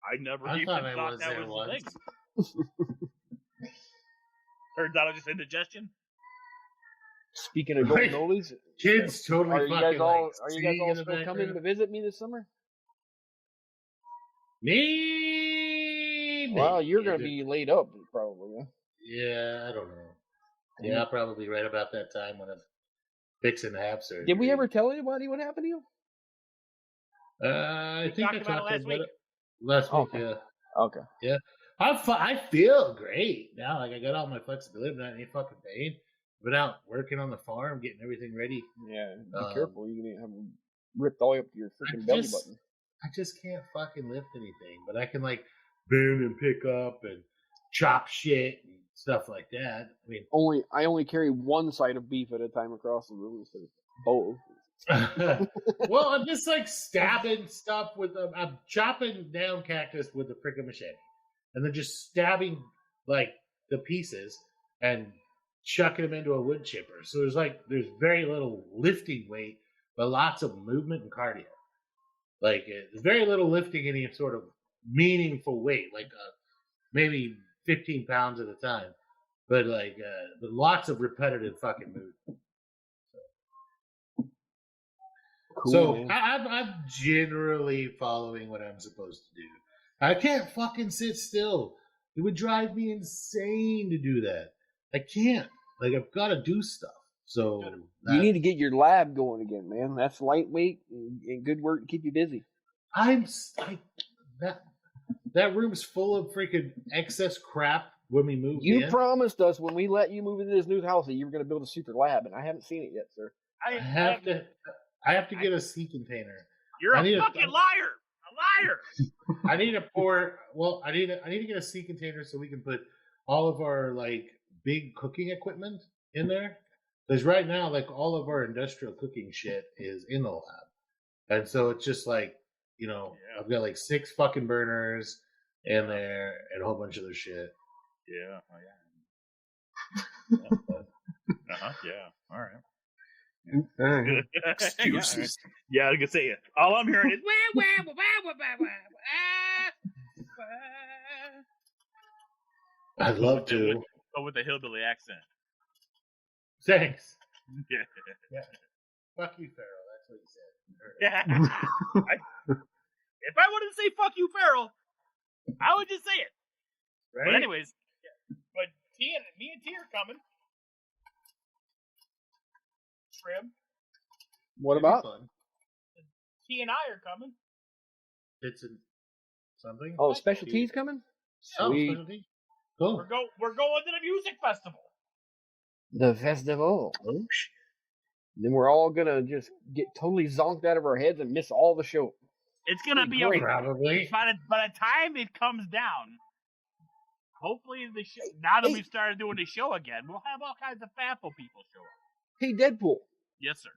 I never I even thought I thought was that there was the once. thing. Turns out I was just indigestion. Speaking of golden oldies, Kids totally are you fucking guys all like are you guys singing all in the still coming to background. visit me this summer? Me? Well, you're gonna maybe. be laid up probably. Yeah? Yeah, I don't know. Yeah, probably right about that time when I'm fixing to have surgery. Did we ever tell anybody what happened to you? I We think I talked about it talked last about week. it last week. Okay. Yeah. Okay. I feel great now. Like I got all my flexibility. I'm not in any fucking pain. Been out working on the farm, getting everything ready. Yeah. Be Um, careful. You're gonna have them ripped all the way up to your freaking belly button. I just can't fucking lift anything, but I can like bend and pick up and chop shit and stuff like that. I mean, I only carry one side of beef at a time across the room instead of both. well, I'm just like stabbing stuff with I'm chopping down cactus with a freaking machete, and then just stabbing like the pieces and chucking them into a wood chipper. So there's very little lifting weight, but lots of movement and cardio. Like very little lifting any sort of meaningful weight, like maybe 15 pounds at a time, but but lots of repetitive fucking movement. Cool. So I'm generally following what I'm supposed to do. I can't fucking sit still. It would drive me insane to do that. I can't. Like I've got to do stuff. So you need to get your lab going again, man. That's lightweight and good work to keep you busy. that room's full of freaking excess crap when we moved You in. promised us when we let you move into this new house that you were going to build a super lab, and I haven't seen it yet, sir. I have to get a sea container. You're a fucking liar. A liar. I need to pour. Well, I need to get a sea container so we can put all of our like big cooking equipment in there. Because right now, like all of our industrial cooking shit is in the lab, and so it's just like I've got like 6 fucking burners in there and a whole bunch of other shit. Yeah. Oh, yeah. Yeah. All right. Excuses. Yeah, I was gonna say it. All I'm hearing is I'd love to. Go with the hillbilly accent. Thanks. Yeah. Fuck you, Farrell. That's what he said. Yeah. If I wanted to say "fuck you, Farrell," I would just say it. Right? But anyways, but me and T are coming. Trim. What about? T and I are coming. It's something. Oh, special teas coming? Sweet. Specialty. Cool. We're going to the music festival. The festival. Oh, then we're all gonna just get totally zonked out of our heads and miss all the show. It's gonna be probably by the time it comes down. Hopefully, the show. Now that we've started doing the show again, we'll have all kinds of FaFo people show up. Hey, Deadpool. Yes, sir.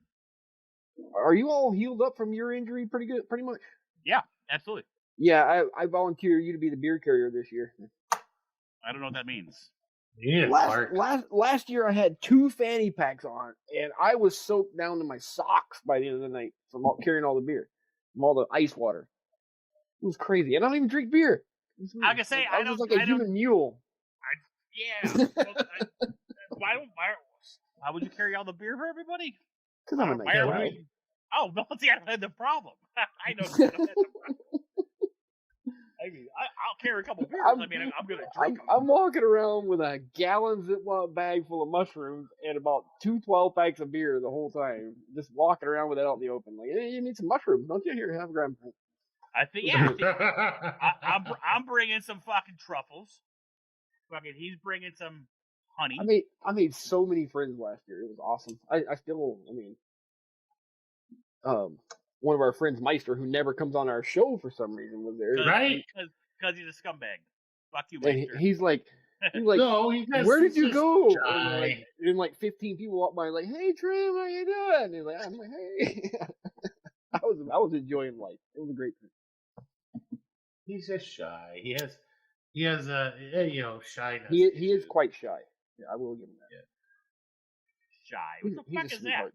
Are you all healed up from your injury? Pretty much. Yeah, absolutely. Yeah, I volunteer you to be the beer carrier this year. I don't know what that means. Yeah. Last year I had 2 fanny packs on, and I was soaked down to my socks by the end of the night from carrying all the beer, from all the ice water. It was crazy, and I don't even drink beer. I can say I was like a human mule. Why would you carry all the beer for everybody? Because I'm a nice guy. Oh no, see, I don't have the problem. I know. I don't have the problem. I mean, I'll carry a couple beers. I'm gonna drink them. I'm walking around with a gallon Ziploc bag full of mushrooms and about 2 12-packs of beer the whole time. Just walking around with it out in the open. Like, hey, you need some mushrooms, don't you? Here, have a gram. I think I'm bringing some fucking truffles. Fucking, he's bringing some honey. I made so many friends last year. It was awesome. One of our friends, Meister, who never comes on our show for some reason, was there. Right? Because he's a scumbag. Fuck you, Meister. And he's like, no, where did you go? And like 15 people walk by, like, hey, Trim, how you doing? And I'm like, hey. I was enjoying life. It was a great thing. He's just shy. He has shyness. He is quite shy. Yeah, I will give him that. Yeah. Shy. What the fuck is that?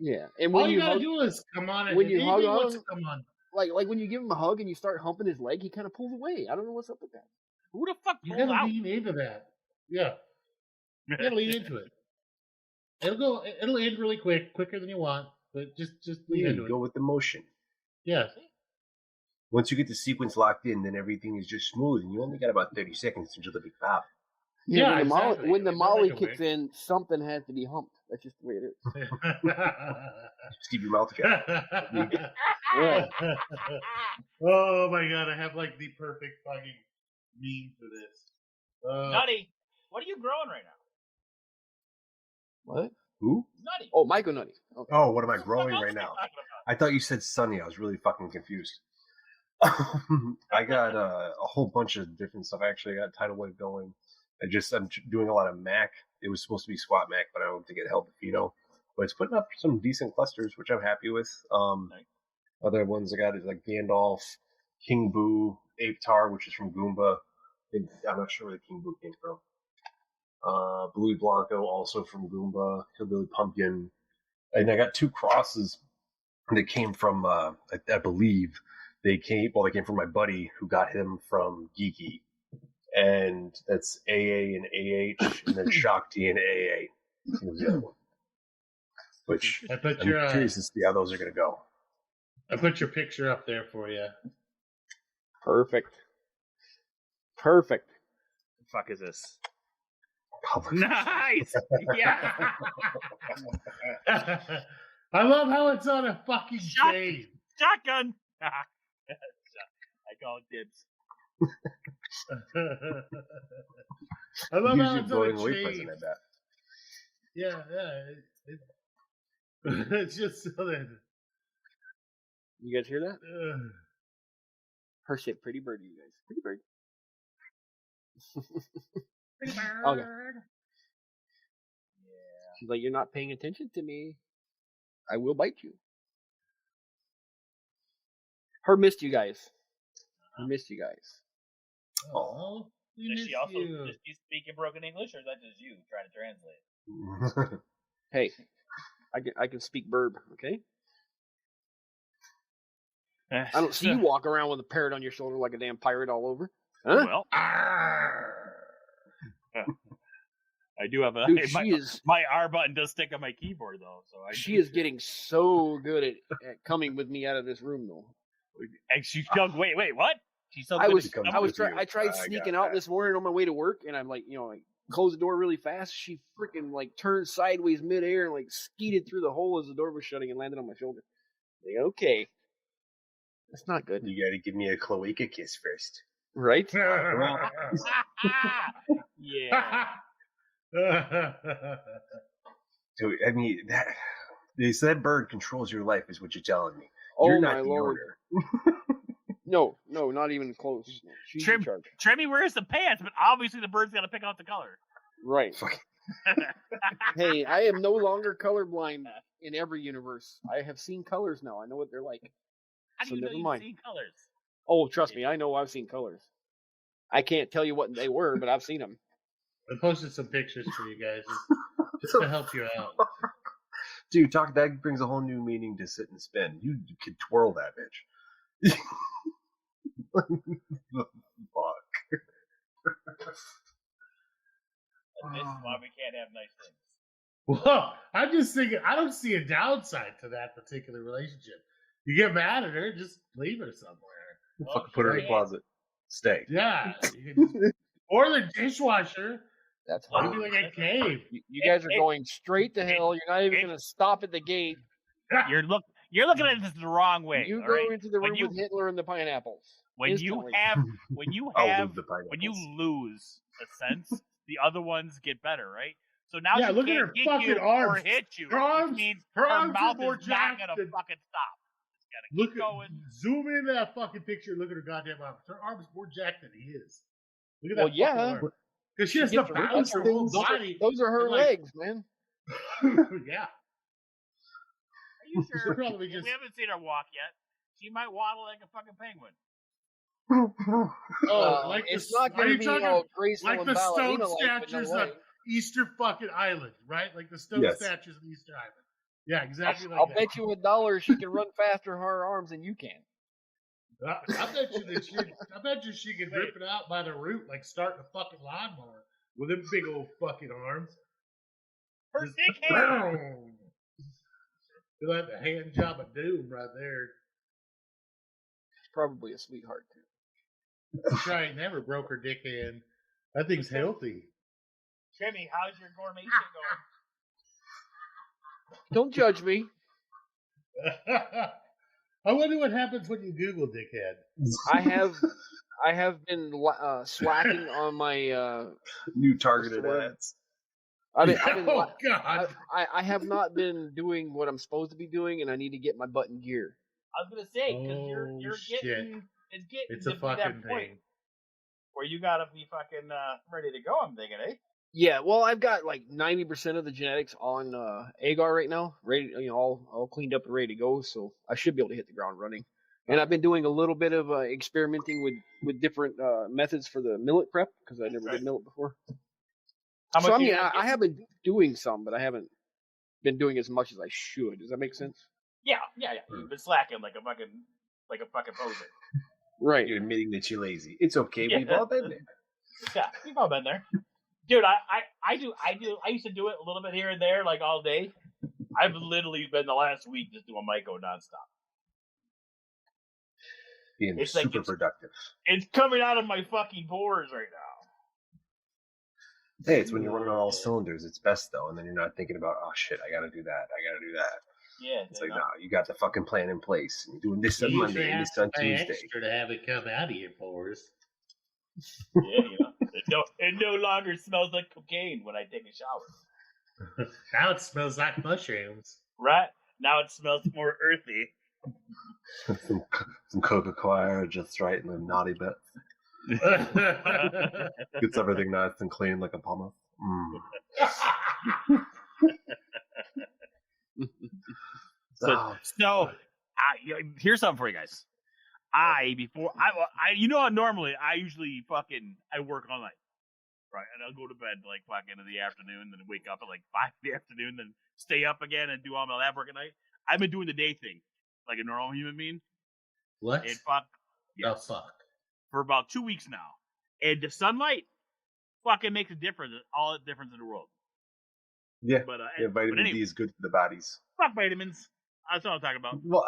Yeah, and when all you gotta do is come on. And when you hug on, come on, like when you give him a hug and you start humping his leg, he kind of pulls away. I don't know what's up with that. Who the fuck you pulled gotta out? lean into that. Yeah, you gotta lean into it. It'll end really quicker than you want, but just lean into it. Go with the motion. Yeah. Once you get the sequence locked in, then everything is just smooth, and you only got about 30 seconds until the big pop. Yeah, when the Molly kicks in, something has to be humped. That's just the way it is. Just keep your mouth shut. Yeah. Oh my god, I have like the perfect fucking meme for this. Nutty, what are you growing right now? What? Who? Nutty. Oh, Michael Nutty. Okay. Oh, what am I growing right now? I thought you said Sunny. I was really fucking confused. I got a whole bunch of different stuff. I actually got tidal wave going. I'm doing a lot of Mac. It was supposed to be squat Mac, but I don't think it held the pheno. But it's putting up some decent clusters, which I'm happy with. Other ones I got is like Gandalf, King Boo, Ape Tar, which is from Goomba. I'm not sure where the King Boo came from. Bluey Blanco, also from Goomba. Hillbilly Pumpkin. And I got 2 crosses that came from, I believe, they came from my buddy who got him from Geeky. And that's AA and AH, and then Shakti and AA. Was the other one. Which I'm curious to see how those are going to go. I put your picture up there for you. Perfect. The fuck is this? Nice. Yeah. I love how it's on a fucking chain. Shotgun. I call it dibs. I love how Usually it's blowing on a away chain. present, I bet. Yeah. It's just so that. You guys hear that? Her said, "Pretty bird, you guys. Pretty bird." Pretty bird. Okay. Yeah. She's like, "You're not paying attention to me. I will bite you." Her missed you guys. Her missed you guys. Oh, Does she also does she speak in broken English, or is that just you trying to translate? Hey, I can speak burb, okay? I don't see you walk around with a parrot on your shoulder like a damn pirate all over. Huh? Well, I do have a. Dude, my R button does stick on my keyboard though, so she is getting so good at coming with me out of this room though. And she's so wait, what? She's so good. I tried sneaking out this morning on my way to work, and I'm like, close the door really fast. She freaking turned sideways midair and skeeted through the hole as the door was shutting and landed on my shoulder. Like, okay, that's not good. You got to give me a cloaca kiss first, right? Yeah. So I mean that bird controls your life is what you're telling me. Oh You're not my the lord! No, not even close. She's in charge. Trimmy wears the pants, but obviously the bird's got to pick out the color. Right. Hey, I am no longer colorblind in every universe. I have seen colors now. I know what they're like. How do you know you've seen colors? Oh, trust me, I know I've seen colors. I can't tell you what they were, but I've seen them. I posted some pictures for you guys just to help you out. Dude, that brings a whole new meaning to sit and spin. You could twirl that bitch. Fuck. And this is why we can't have nice things. Well, I'm just thinking, I don't see a downside to that particular relationship. You get mad at her, just leave her somewhere. Fucking put her in the closet. Stay. Yeah. Or the dishwasher. That's Maybe like a cave. You guys are going straight to hell. You're not even going to stop at the gate. You're looking at this the wrong way. You go into the room with Hitler and the pineapples. When you lose a sense, the other ones get better, right? So now she look can't at her kick fucking you arms. or hit you. Her arms, which means her her arms mouth are more is not jacked gonna fucking stop. It's gotta keep going. Zoom into that fucking picture. Look at her goddamn arms. Her arms more jacked than he is. Look at that. Yeah. Because she has to balance her whole body. Those are her legs, man. Yeah. Are you sure? We haven't seen her walk yet. She might waddle like a fucking penguin. It's not going to be all graceful like and the stone ballerina-like, statues on Easter fucking Island, right? Like the stone statues on Easter Island. Yeah, exactly. I'll bet you $1 she can run faster her arms than you can. I bet you she could rip it out by the root, like starting a fucking lawnmower with them big old fucking arms. Her dick hand. Feel like the hand job of doom right there. She's probably a sweetheart too. She ain't never broke her dick hand. That thing's healthy. Jimmy, how's your gourmet going? Don't judge me. I wonder what happens when you Google dickhead. I have been slacking on my new targeted ads. I have not been doing what I'm supposed to be doing, and I need to get my butt in gear. I was gonna say because you're getting it's a fucking thing where you gotta be fucking ready to go. I'm thinking, eh? Yeah, well, I've got like 90% of the genetics on agar right now, ready, all cleaned up and ready to go. So I should be able to hit the ground running. And I've been doing a little bit of experimenting with different methods for the millet prep because I never did millet before. I have been doing some, but I haven't been doing as much as I should. Does that make sense? Yeah. You've been slacking like a fucking poser. Right. You're admitting that you're lazy. It's okay. Yeah. We've all been there. Yeah, we've all been there. Dude, I used to do it a little bit here and there, like all day. I've literally been the last week just doing Myco nonstop. Being super productive. It's coming out of my fucking pores right now. Hey, it's when you're running on all cylinders. It's best though, and then you're not thinking about, oh shit, I gotta do that. Yeah, it's like, no, you got the fucking plan in place. You're doing this on Monday and this on Tuesday. Extra to have it come out of your pores. It no longer smells like cocaine when I take a shower. Now it smells like mushrooms. Right? Now it smells more earthy. some Coca-Cola just right in the naughty bit. Gets everything nice and clean like a pumice. Here's something for you guys. Normally I usually I work all night, right? And I'll go to bed like fucking in the afternoon, then wake up at like 5 in the afternoon, then stay up again and do all my lab work at night. I've been doing the day thing, like a normal human being. What? And Yes. Oh, fuck. For about 2 weeks now. And the sunlight fucking makes a difference, all the difference in the world. Yeah, but vitamin D is good for the bodies. Fuck vitamins. That's what I'm talking about. Well,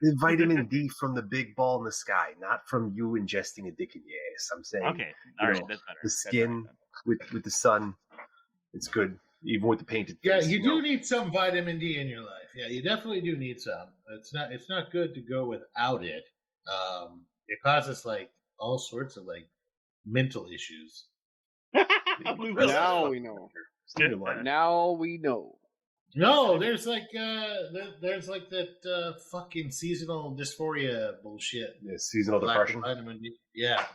the vitamin D from the big ball in the sky, not from you ingesting a dick in your ass. I'm saying, okay, all right, that's better. The skin with the sun, it's good. Even with the painted face. Yeah, you do need some vitamin D in your life. Yeah, you definitely do need some. It's not good to go without it. It causes like all sorts of like mental issues. Now we know. Now we know. No, there's like that fucking seasonal dysphoria bullshit. Yeah, seasonal depression. Vitamin D. Yeah.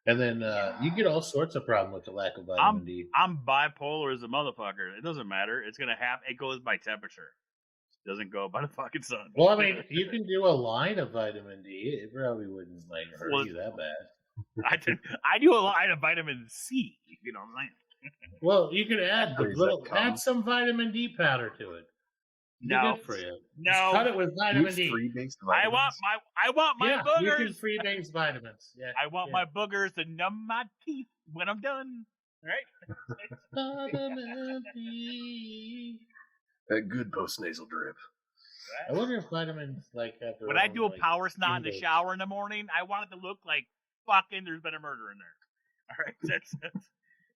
And then you get all sorts of problem with the lack of vitamin D. I'm bipolar as a motherfucker. It doesn't matter. It's gonna happen. It goes by temperature. It doesn't go by the fucking sun. Well, I mean, you can do a line of vitamin D. It probably wouldn't like hurt you that bad. I do a line of vitamin C. You know what I'm saying? Well, you could add some vitamin D powder to it. No, good for you. No, just cut it with vitamin D. I want my boogers. You can free-based vitamins. Yeah, I want my boogers to numb my teeth when I'm done. Right? Vitamin D. That good post-nasal drip. I wonder if vitamins like have their when own, I do a power snot in the shower in the morning, I want it to look like fucking there's been a murder in there. All right, that's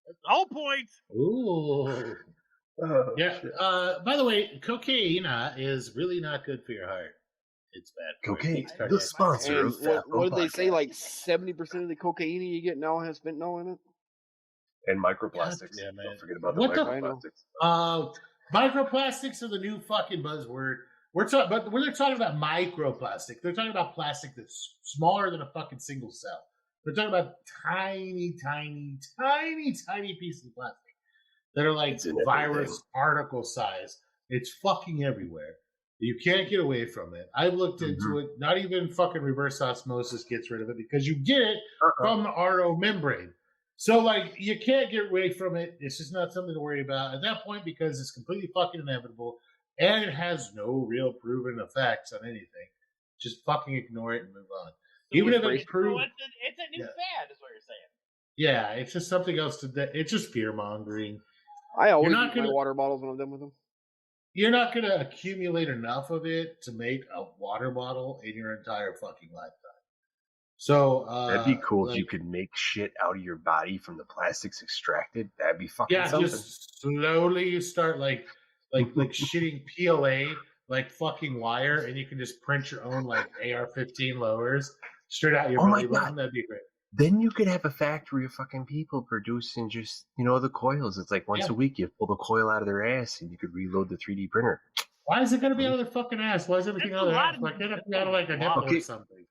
the whole point. Ooh. Yeah. By the way, cocaine is really not good for your heart. It's bad. Cocaine, the sponsor of what did they say? Like 70% of the cocaine you get now has fentanyl in it. And microplastics. Yeah, man. Don't forget about the microplastics. Microplastics are the new fucking buzzword. But when they're talking about microplastic, they're talking about plastic that's smaller than a fucking single cell. They're talking about tiny pieces of plastic that are like virus particle size. It's fucking everywhere. You can't get away from it. I've looked into it. Not even fucking reverse osmosis gets rid of it because you get it from the RO membrane. So, like, you can't get away from it. It's just not something to worry about at that point because it's completely fucking inevitable and it has no real proven effects on anything. Just fucking ignore it and move on. So even if it's proven. It's a new fad, is what you're saying. Yeah, it's just something else it's just fear mongering. I always use my water bottles when I'm done with them. You're not going to accumulate enough of it to make a water bottle in your entire fucking lifetime. So that'd be cool if you could make shit out of your body from the plastics extracted. That'd be fucking something. Just slowly you start like shitting PLA like fucking wire, and you can just print your own like AR-15 lowers straight out your belly button. That'd be great. Then you could have a factory of fucking people producing just, the coils. It's like once a week you pull the coil out of their ass and you could reload the 3D printer. Why is it going to be out of their fucking ass? Why is everything out of their ass? Like, they have to be out of like a nipple or something.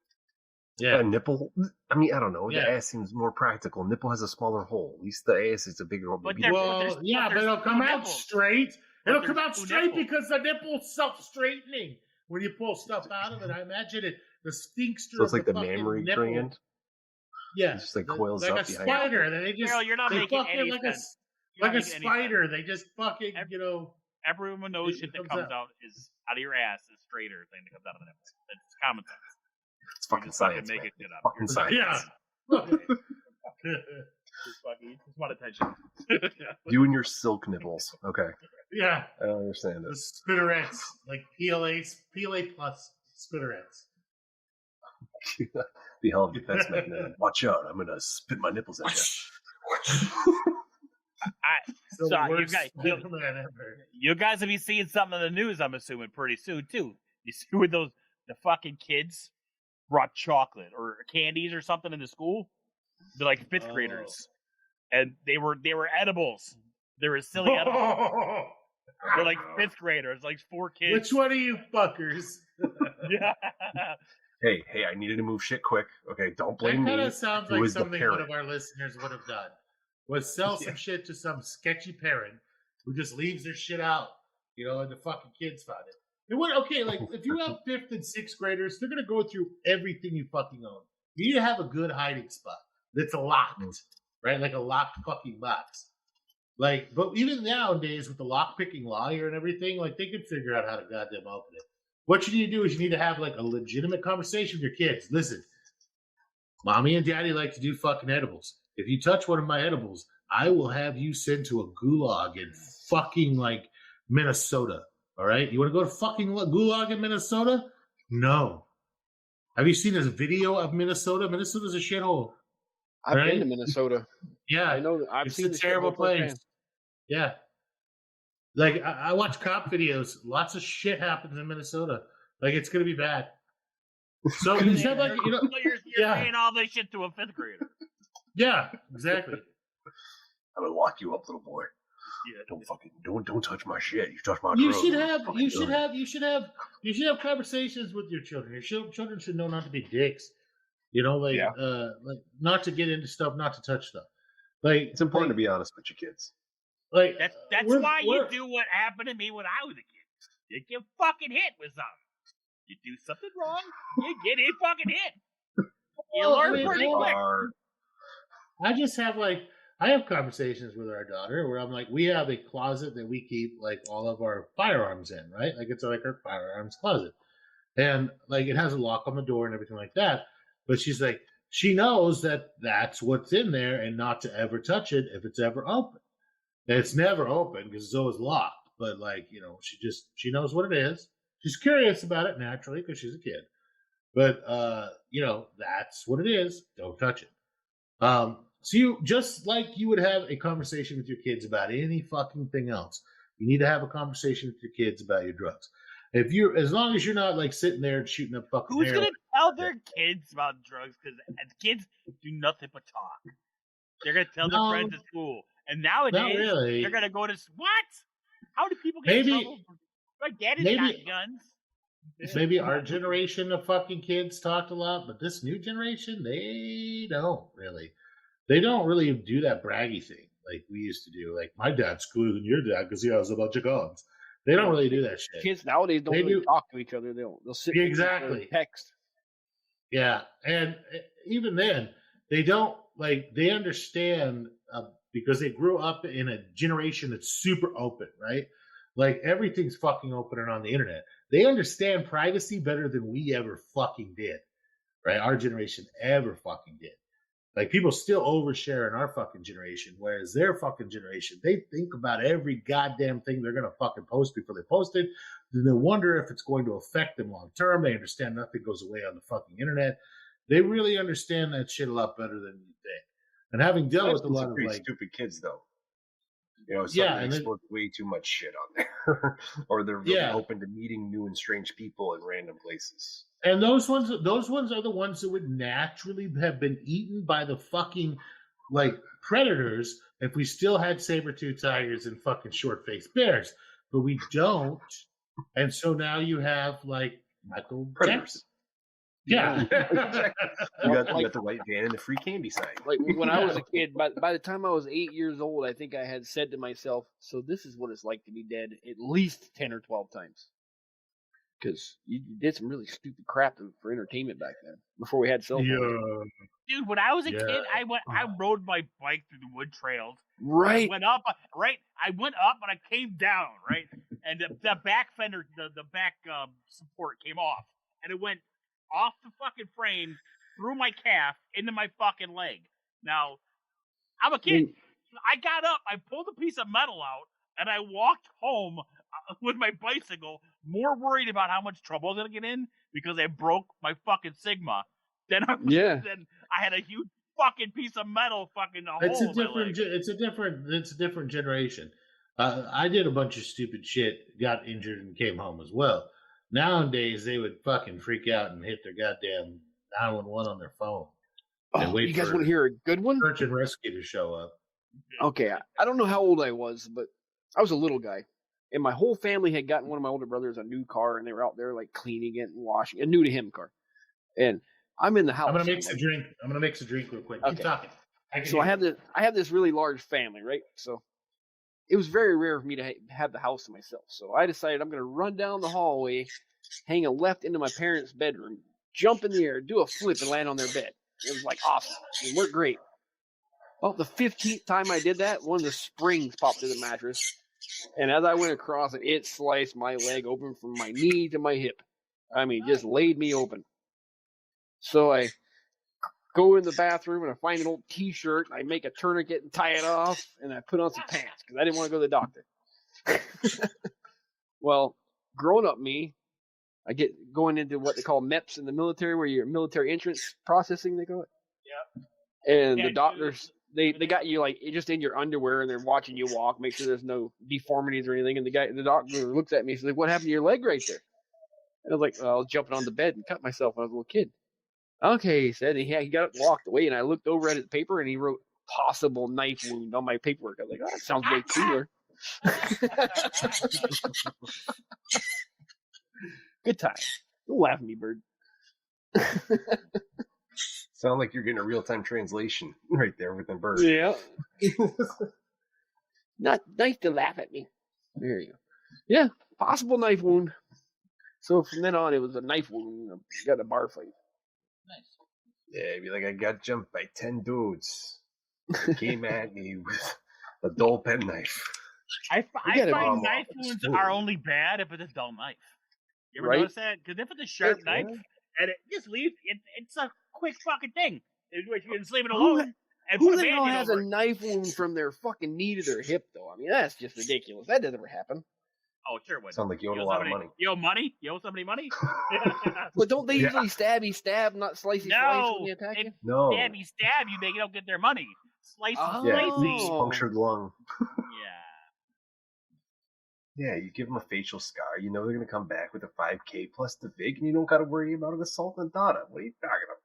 Yeah. A nipple? I mean, I don't know. The ass seems more practical. Nipple has a smaller hole. At least the ass is a bigger hole. But it'll come out straight. It'll come out straight because the nipple's self-straightening. When you pull stuff out of it, I imagine the sphincter. So it's like the mammary gland? Yeah, it just like coils like up a spider. They just you're not making any sense. Like a spider. They just fucking Everyone knows shit that comes out is out of your ass is straighter than that comes out of the nipple. It's common sense. It's fucking science. Make it shit up. Fucking science. Yeah. Just want attention. You and your silk nipples. Okay. Yeah. I don't understand it. The spitterettes, like PLA plus spitterettes. The hell of a defense mechanism. Watch out! I'm gonna spit my nipples at you. You guys will be seeing something in the news. I'm assuming pretty soon too. You see with the fucking kids brought chocolate or candies or something into school. They're like fifth graders, and they were edibles. They were silly edibles. They're like fifth graders, like 4 kids. Which one of you fuckers? Yeah. Hey, I needed to move shit quick. Okay, don't blame me. That kind of sounds Who like is the something one parent? of our listeners would have done. Was sell some shit to some sketchy parent who just leaves their shit out, and the fucking kids found it. And like if you have 5th and 6th graders, they're gonna go through everything you fucking own. You need to have a good hiding spot that's locked, right? Like a locked fucking box. Like, but even nowadays with the lock picking law here and everything, like they could figure out how to goddamn open it. What you need to do is you need to have like a legitimate conversation with your kids. Listen, mommy and daddy like to do fucking edibles. If you touch one of my edibles, I will have you sent to a gulag in fucking like Minnesota. All right? You want to go to fucking gulag in Minnesota? No. Have you seen this video of Minnesota? Minnesota's a shithole. I've been to Minnesota. Yeah. I know. I've seen a terrible place. Yeah. Like, I watch cop videos. Lots of shit happens in Minnesota. Like, it's going to be bad. So instead, like, you're saying all this shit to a 5th grader. Yeah, exactly. I'm gonna lock you up, little boy. Yeah, don't touch my shit. You touch my You drugs. should have conversations with your children. Your children should know not to be dicks. Like not to get into stuff, not to touch stuff. Like, it's important to be honest with your kids. Like that's why you do what happened to me when I was a kid. You get fucking hit with something. You do something wrong, you get fucking hit. You learn pretty quick. I have conversations with our daughter where I'm like, we have a closet that we keep like all of our firearms in, right? Like it's like our firearms closet. And like it has a lock on the door and everything like that. But she's like, she knows that that's what's in there and not to ever touch it if it's ever open. And it's never open because it's always locked. But like, she knows what it is. She's curious about it naturally because she's a kid. But, that's what it is. Don't touch it. So you just like you would have a conversation with your kids about any fucking thing else. You need to have a conversation with your kids about your drugs. As long as you're not like sitting there and shooting up fucking. Who's gonna tell their kids about drugs? Because kids do nothing but talk. They're gonna tell their friends at school, and nowadays they're gonna go to what? How do people get in trouble? My dad has got guns. Maybe our generation of fucking kids talked a lot, but this new generation, they don't really. They don't really do that braggy thing like we used to do. Like, my dad's cooler than your dad because he has a bunch of guns. They don't really do that shit. Kids nowadays don't really talk to each other. They'll sit exactly text. Yeah, and even then, they don't they understand because they grew up in a generation that's super open, right? Like everything's fucking open and on the internet. They understand privacy better than we ever fucking did, right? Our generation ever fucking did. Like, people still overshare in our fucking generation, whereas their fucking generation, they think about every goddamn thing they're going to fucking post before they post it. Then they wonder if it's going to affect them long term. They understand nothing goes away on the fucking internet. They really understand that shit a lot better than you think. And having dealt with a lot of stupid kids, though. And they expose way too much shit on there, or they're really open to meeting new and strange people in random places. And those ones are the ones that would naturally have been eaten by the fucking predators if we still had saber-toothed tigers and fucking short-faced bears. But we don't, and so now you have Michael Jackson. Yeah. You got the white van and the free candy sign. Like when I was a kid, by the time I was 8 years old, I think I had said to myself, so this is what it's like to be dead at least 10 or 12 times. Because you did some really stupid crap for entertainment back then, before we had cell phones. Yeah. Dude, when I was a kid, I rode my bike through the wood trails. Right. I went up, and I came down, right? And the back fender, the back support came off. And it went off the fucking frame, through my calf, into my fucking leg. Now, I'm a kid. I got up, I pulled a piece of metal out, and I walked home with my bicycle, more worried about how much trouble I was going to get in because I broke my fucking Sigma. Then I had a huge fucking piece of metal fucking It's a different generation. I did a bunch of stupid shit, got injured, and came home as well. Nowadays, they would fucking freak out and hit their goddamn 911 on their phone. And wait you guys for want to hear a good one? search and rescue to show up. Okay, I don't know how old I was, but I was a little guy. And my whole family had gotten one of my older brothers a new car, and they were out there like cleaning it and washing a new to him car. And I'm in the house. I'm gonna mix a drink. I'm gonna mix a drink real quick. Keep talking. So I have this really large family, right? So it was very rare for me to have the house to myself. So I decided I'm gonna run down the hallway, hang a left into my parents' bedroom, jump in the air, do a flip, and land on their bed. It was like awesome. It worked great. About the 15th time I did that, one of the springs popped through the mattress. And as I went across it, it sliced my leg open from my knee to my hip. I mean, just laid me open. So I go in the bathroom and I find an old T-shirt. I make a tourniquet and tie it off, and I put on some pants because I didn't want to go to the doctor. Well, grown up me, I get going into what they call MEPS in the military, where you're military entrance processing, they call it. Yeah. And the doctors, they got you like just in your underwear, and they're watching you walk, make sure there's no deformities or anything. And the doctor looks at me and says, like, "What happened to your leg right there?" And I was like, "Well, I was jumping on the bed and cut myself when I was a little kid." Okay, he said. And he got up and walked away, and I looked over at his paper, and he wrote possible knife wound on my paperwork. I was like, "Oh, that sounds way cooler." Good time. Don't laugh at me, bird. Sound like you're getting a real-time translation right there with the bird. Yeah. Not nice to laugh at me. There you go. Yeah, possible knife wound. So from then on, it was a knife wound. Got a bar fight. Nice. Yeah, be like, I got jumped by 10 dudes. Came at me with a dull penknife. I find knife wounds are only bad if it's a dull knife. You ever notice that? Because if it's a sharp knife and it just leaves, it's a quick fucking thing. You can just leave it alone. Who the hell has a knife wound from their fucking knee to their hip, though? I mean, that's just ridiculous. That doesn't ever happen. Oh, sure would. Sounds like you owe a lot of money. You owe money? You owe somebody money? But don't they usually stab, not slicey slice when they attack you? No. Stabby stab you, they don't get their money. Slicey slicey. Punctured lung. Yeah. Yeah, you give them a facial scar. You know they're going to come back with a 5K plus the VIG, and you don't got to worry about an assault and data. What are you talking about?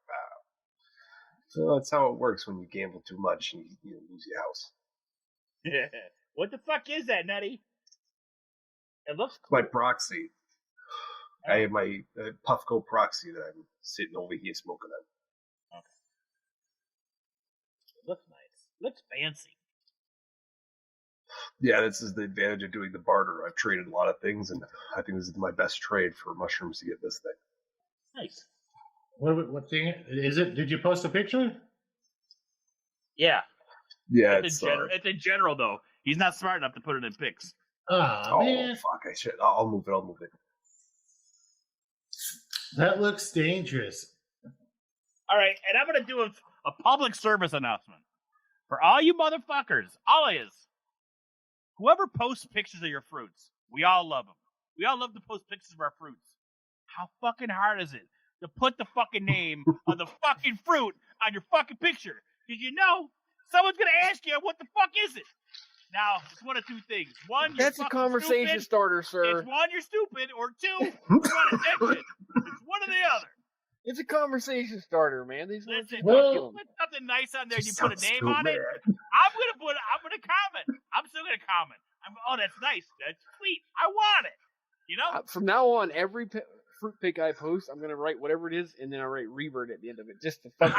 So that's how it works when you gamble too much and you lose your house. Yeah. What the fuck is that, Nutty? It looks cool. My proxy. I have my Puffco proxy that I'm sitting over here smoking on. Okay. It looks nice. Looks fancy. Yeah, this is the advantage of doing the barter. I've traded a lot of things, and I think this is my best trade for mushrooms to get this thing. Nice. What thing is it? Did you post a picture? Yeah. Yeah, it's in general, though. He's not smart enough to put it in pics. Oh, man. Fuck! I should. I'll move it. That looks dangerous. All right, and I'm gonna do a public service announcement for all you motherfuckers. All it is. Whoever posts pictures of your fruits, we all love them. We all love to post pictures of our fruits. How fucking hard is it to put the fucking name of the fucking fruit on your fucking picture? Because you know, someone's going to ask you, what the fuck is it? Now, it's one of two things. One, you're That's a conversation stupid. starter, sir. It's one, you're stupid, or two, you want attention. It's one or the other. It's a conversation starter, man. Listen, well, put something nice on there. You put a name on it. I'm gonna comment. I'm still gonna comment. Oh, that's nice. That's sweet. I want it. You know. From now on, every fruit pic I post, I'm gonna write whatever it is, and then I write revert at the end of it, just to fucking.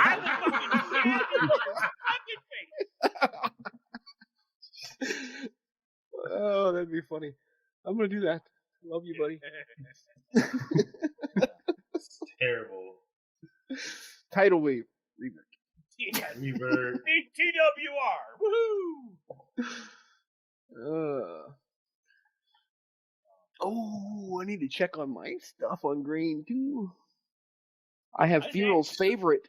Oh, that'd be funny. I'm gonna do that. Love you, buddy. It's terrible. Tidal wave. Revert. Yeah. Revert. TWR. Woohoo! I need to check on my stuff on Green too. I have Funeral's favorite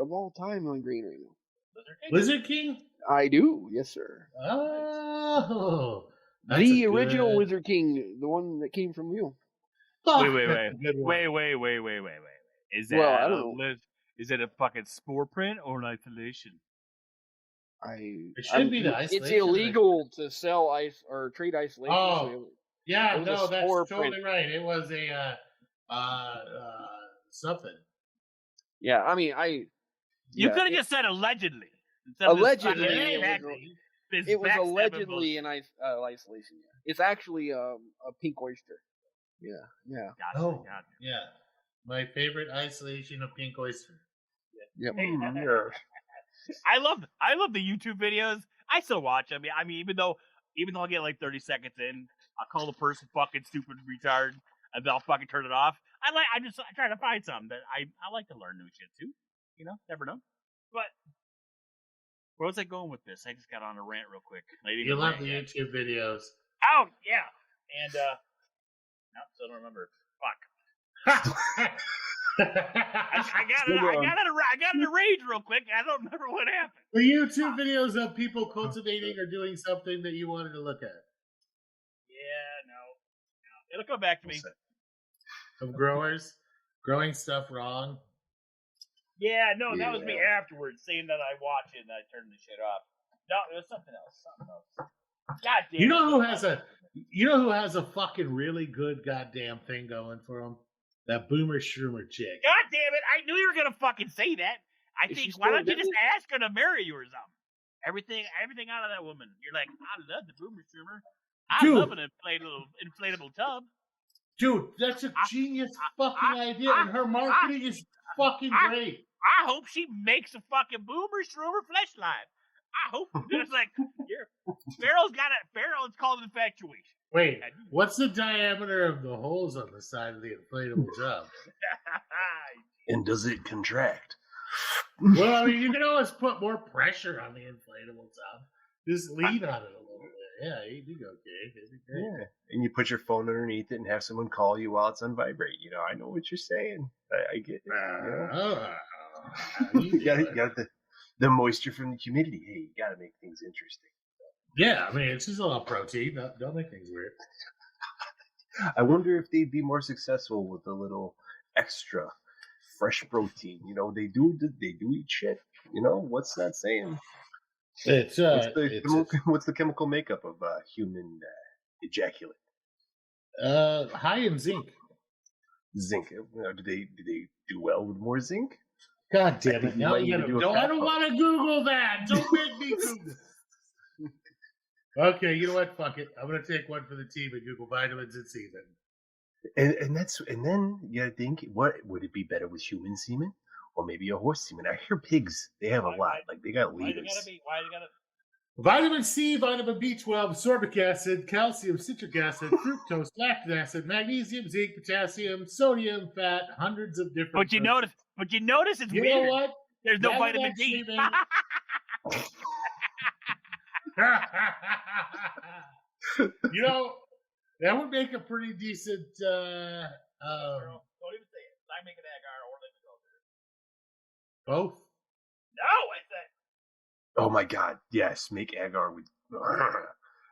of all time on Green right now. Lizard King? I do, yes, sir. Oh, the original Lizard King, the one that came from you. Wait. Is that I don't know. Is it a fucking spore print or an isolation? It should be the isolation. It's illegal to sell ice or trade isolation. Oh, yeah, no, that's totally print. right. It was a something. Yeah, I mean, You Yeah, could have just said allegedly. Instead of this Allegedly, fucking it was- backstabbing- this it was backstabbing allegedly bullshit. an isolation. Yeah. It's actually a pink oyster. Yeah, yeah. Gotcha, Oh. gotcha. Yeah. My favorite isolation of pink oyster. Yep. Yeah. I love the YouTube videos. I still watch them. I mean, even though I get like 30 seconds in, I'll call the person fucking stupid retard, and they'll fucking turn it off. I try to find something that I like to learn new shit too. You know, never know. But where was I going with this? I just got on a rant real quick. You love the YouTube videos. Oh yeah, and no, still don't remember. Fuck. I got in a rage real quick. I don't remember what happened. The YouTube videos of people cultivating or doing something that you wanted to look at. Yeah, no. It'll come back to me. Of growers growing stuff wrong. Yeah, no, that was me afterwards saying that I watch it and I turned the shit off. No, it was something else. God damn. You know who has a fucking really good goddamn thing going for him? That Boomer Shroomer chick. God damn it! I knew you were gonna fucking say that. I Is she think why still don't you just addicted? ask her to marry you or something? Everything out of that woman. You're like, I love the Boomer Shroomer. I Dude. love an inflatable tub. Dude, that's a genius fucking idea, and her marketing is fucking great. I hope she makes a fucking Boomer Shroomer fleshlight. I hope it's like Farrell's got it. Farrell, it's called infatuation. Wait, what's the diameter of the holes on the side of the inflatable tub? And does it contract? Well, I mean, you can always put more pressure on the inflatable tub. Just lean on it a little bit. Yeah, you'd be okay. It'd be great. Yeah. And you put your phone underneath it and have someone call you while it's on vibrate. You know, I know what you're saying. I get it. You know? You got the moisture from the humidity. Hey, you got to make things interesting. Yeah, I mean, it's just a little protein. Don't make things weird. I wonder if they'd be more successful with a little extra fresh protein. You know, they do eat shit. You know, what's that saying? It's what's the chemical makeup of human ejaculate? High in zinc. Zinc. You know, do they do well with more zinc? God damn it! Now you do I don't want to Google that. Don't make me Google. Okay, you know what? Fuck it. I'm gonna take one for the team and Google vitamins and semen. And then you gotta think, what would it be better with human semen or maybe a horse semen? I hear pigs, they have a lot. Like they got Why liters. you gotta? Vitamin C, vitamin B12, ascorbic acid, calcium, citric acid, fructose, lactic acid, magnesium, zinc, potassium, sodium, fat, hundreds of different. But you notice it's You weird. know what? There's no That would vitamin D. actually You know, that would make a pretty decent. Don't even say it. I make an agar or let me go there. Both. No, I said. Oh my god, yes, make agar with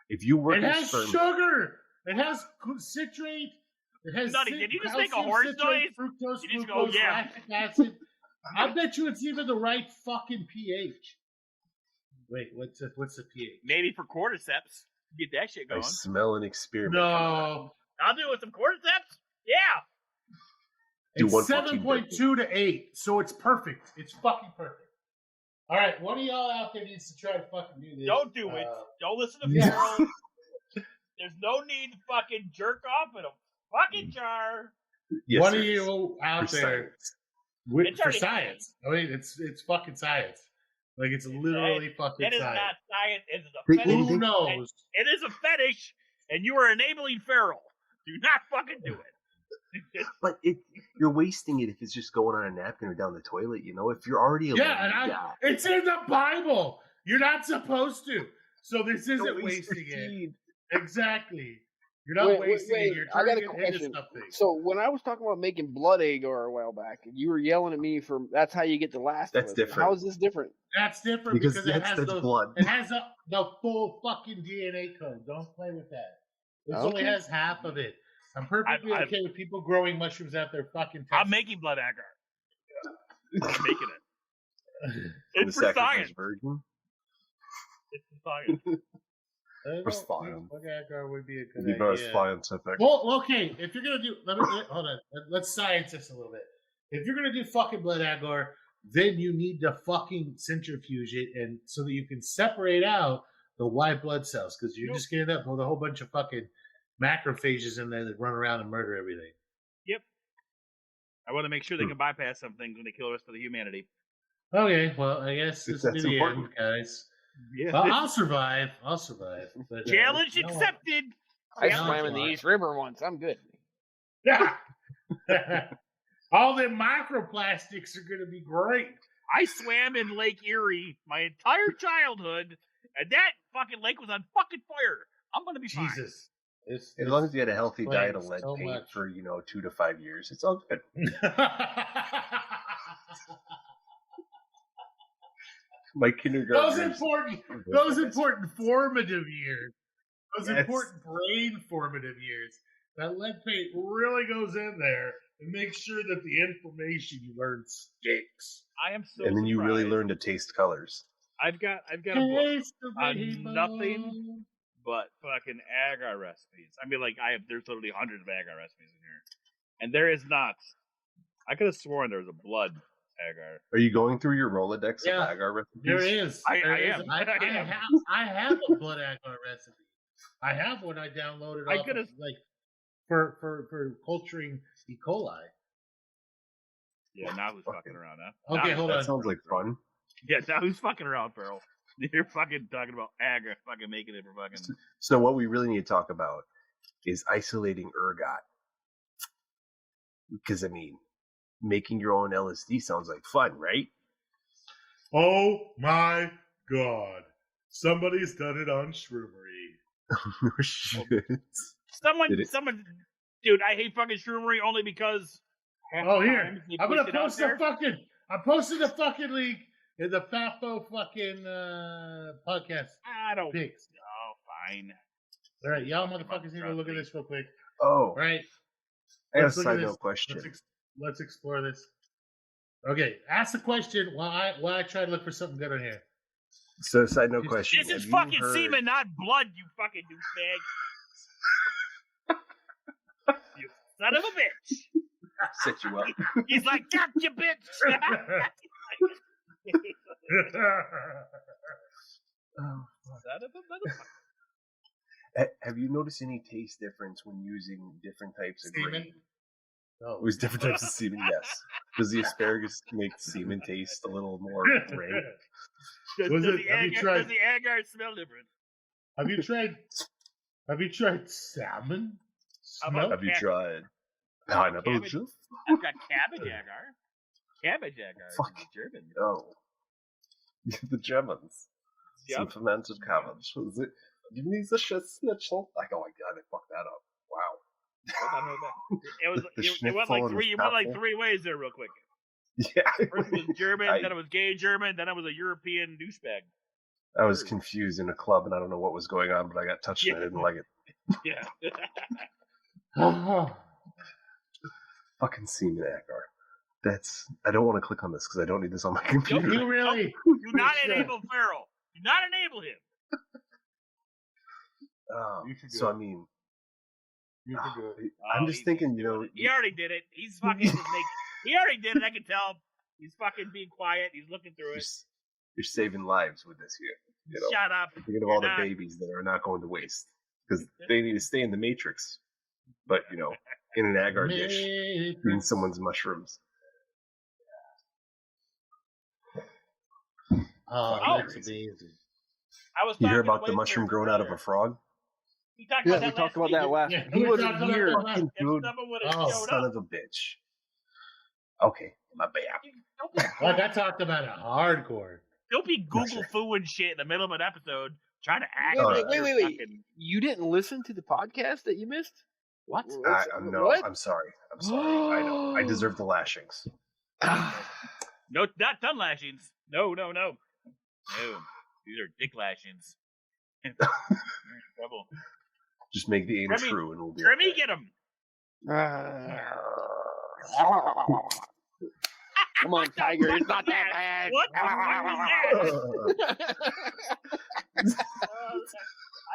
if you work It in has sperm. sugar. It has citrate. It has. Nutty, did you just make a calcium, horse citrate, noise? Fructose, You just glucose, go, yeah. lactic acid. I bet you it's even the right fucking pH. Wait, what's the pH? Maybe for cordyceps, get that shit I going. smell an experiment. No, I'll do it with some cordyceps. Yeah. Do it's 7.2 to 8, so it's perfect. It's fucking perfect. All right, one of y'all out there needs to try to fucking do this. Don't do it. Don't listen to yeah. Farrell. There's no need to fucking jerk off in a fucking jar. Yes, One there of is. you out For there It's for already science. I mean, it's fucking science. Like it's literally fucking It is science. not science. It is a Wait, fetish. Who knows? It is a fetish, and you are enabling Farrell. Do not fucking do it. But you're wasting it if it's just going on a napkin or down the toilet. You know, if you're already a It's in the Bible. You're not supposed to. So this Don't isn't waste wasting your it. seed. Exactly. You're not wasting it. You're I got turning a it into question. something. So when I was talking about making blood agar a while back, and you were yelling at me for that's how you get the last. That's of it. different. How is this different? That's different Because it that's has blood. It has the full fucking DNA code. Don't play with that. This only has half of it. I'm perfectly okay with people growing mushrooms out their fucking. I'm making blood agar. I'm making it. It's for sacrifice science. virgin. It's for science. Blood agar would be a good Be very idea. scientific. Well, okay. If you're gonna do, hold on. Let's science this a little bit. If you're gonna do fucking blood agar, then you need to fucking centrifuge it, and so that you can separate out the white blood cells, because you're just getting up with a whole bunch of fucking macrophages in there that run around and murder everything. Yep. I want to make sure they can bypass some things when they kill the rest of the humanity. Okay, well, I guess this will be the important. end, guys. Yeah. Well, I'll survive. But, Challenge accepted. I swam in the East River once. I'm good. Yeah. All them microplastics are going to be great. I swam in Lake Erie my entire childhood, and that fucking lake was on fucking fire. I'm going to be fine. Jesus. As long as you had a healthy diet of explains lead so paint much. for 2 to 5 years, it's all good. My kindergarten. those important formative years. Those Yes. important brain formative years. That lead paint really goes in there and makes sure that the information you learn sticks. I am so And then you really surprised. learn to taste colors. I've got a book on nothing but fucking agar recipes. I mean, like, there's literally hundreds of agar recipes in here. And there is not. I could have sworn there was a blood agar. Are you going through your Rolodex Yeah, of agar recipes? There is. I There is. am. I have a blood agar recipe. I have one I downloaded off of, like for culturing E. coli. Yeah, now who's fucking around, huh? Okay, Now- hold That on. sounds like fun. Yeah, now who's fucking around, Farrell? You're fucking talking about agar, fucking making it for fucking. So what we really need to talk about is isolating ergot. Because, I mean, making your own LSD sounds like fun, right? Oh my god! Somebody's done it on Shroomery. Shit. Someone, dude, I hate fucking shroomery only because. Oh, here. times they I'm gonna push it out post there. I posted a fucking link in the FaFo fucking podcast I don't. pics. Oh, fine. All right, y'all motherfuckers need to look at this real quick. Oh, All right, I got a let's look at side this. note question. Let's explore this. Okay, ask the question while I try to look for something good on here. So, side note question. This is Have you fucking heard- semen, not blood, you fucking douchebag. You son of a bitch. Set you up. He's like, gotcha, bitch. Oh, Son of a motherfucker. have you noticed any taste difference when using different types of Semen? grain? Oh. It was different types of semen, yes. Does the asparagus make semen taste a little more rank? Does Was the it- have you agar- tried- does the agar smell different? Have you tried salmon? How about- Have you tried pineapple Cabbage. juice? I've got cabbage agar. Cabbage agar. is Fuck. German. No. The Germans. Some Yep. fermented cabbage. Is it? You need the schnitzel. Like, oh my god, I fucked that up. Wow. I don't know that. It was. The It went schnitzel like and three. the It went like schnapple. 3 ways there, real quick. Yeah. First it was German, I- then it was gay German, then it was a European douchebag. I was confused in a club and I don't know what was going on, but I got touched and I didn't like it. Yeah. Fucking semen agar. I don't want to click on this because I don't need this on my computer. You really? Do not Sure. enable Farrell. Do not enable him. You should do So, it. I mean, You can do it. I'm just thinking, you know, He already did it. He's fucking just making. He already did it. I can tell. He's fucking being quiet. He's looking through it. you're saving lives with this here. You know, Shut up. thinking of all the You're not. babies that are not going to waste because they need to stay in the matrix. But, you know, in an agar dish, eating someone's mushrooms. Oh, Oh. that's amazing. I was. You hear talking about the to mushroom Wayfair growing out of a earlier. frog? We talked Yeah, about we that talked last about that week. last. Yeah, He we wasn't talked about here. that last- Fucking If dude, someone would have Oh, showed son up. of a bitch. Okay, my bad. Don't be, Like I talked about it hardcore. don't be Google Gotcha. fooing shit in the middle of an episode trying to act. Wait, like wait, you're wait. fucking- You didn't listen to the podcast that you missed? What? What? I'm sorry. I know. I deserve the lashings. No, not tongue lashings. No. No. These are dick lashings. You're in trouble. Just make the aim Remy- true and we'll be Remy, okay. get him. Come on, Tiger. It's not that bad. What? I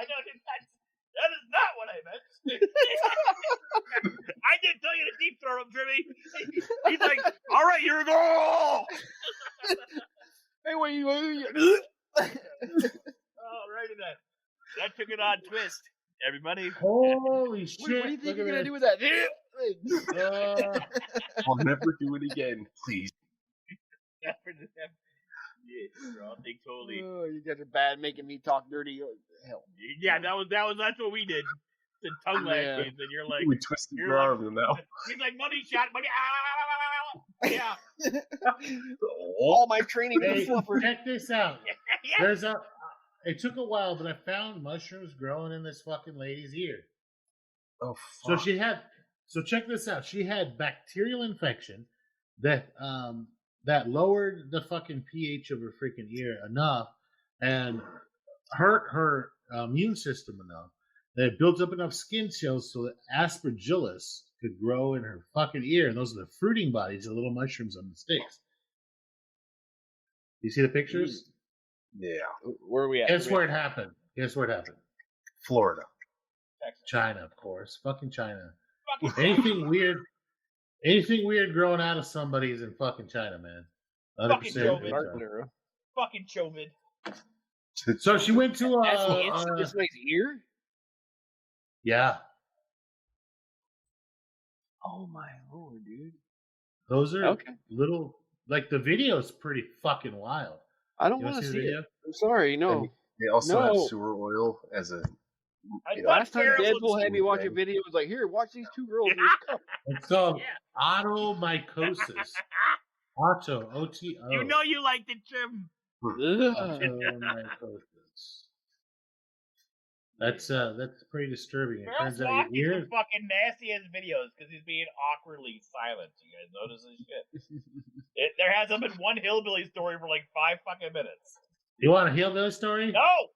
know that is not what I meant. I didn't tell you to deep throw him, Jimmy. He's like, all right, here we go. Alrighty then. That took it on twist. Everybody. Holy shit! What do you think Look you're at gonna this. do with that? I'll never do it again, please. Yeah, bro, I think totally. Oh, you guys are bad, making me talk dirty. Hell. Yeah, that's what we did. The tongue lashes, and you're like, We twisted you're your like- arm in the mouth. he's like, money shot, money. Yeah. All my training Hey, was fluffer. check this out. Yeah. There's a. It took a while, but I found mushrooms growing in this fucking lady's ear. Oh, So fuck. she had. So check this out. She had bacterial infection that that lowered the fucking pH of her freaking ear enough and hurt her immune system enough that it built up enough skin cells so that aspergillus could grow in her fucking ear. And those are the fruiting bodies, the little mushrooms on the sticks. You see the pictures? Yeah. Where are we at? Guess where it happened? Guess where it happened? Florida. China, of course. Fucking China. Fucking Anything weird growing out of somebody is in fucking China, man. 100% Fucking in COVID. China. fucking COVID. So she went to That's the answer to this lady's ear? yeah. Oh my lord, dude. Those are Okay. little, like the video's pretty fucking wild. I don't You want want to to see see the it. video? I'm sorry, no. And they also have No. sewer oil as a. I You know, thought Last time Carol Deadpool was- had me watch a thing. video, it was like, here, watch these two girls in this cup. It's called Yeah. automycosis. Auto, O-T-O. You know you liked it, Jim. Ugh. Automycosis. That's pretty disturbing. It Carol's turns out watching your some ears. fucking nasty ass videos because he's being awkwardly silent. You guys notice this shit? There hasn't been one hillbilly story for like 5 fucking minutes. You want a hillbilly story? No,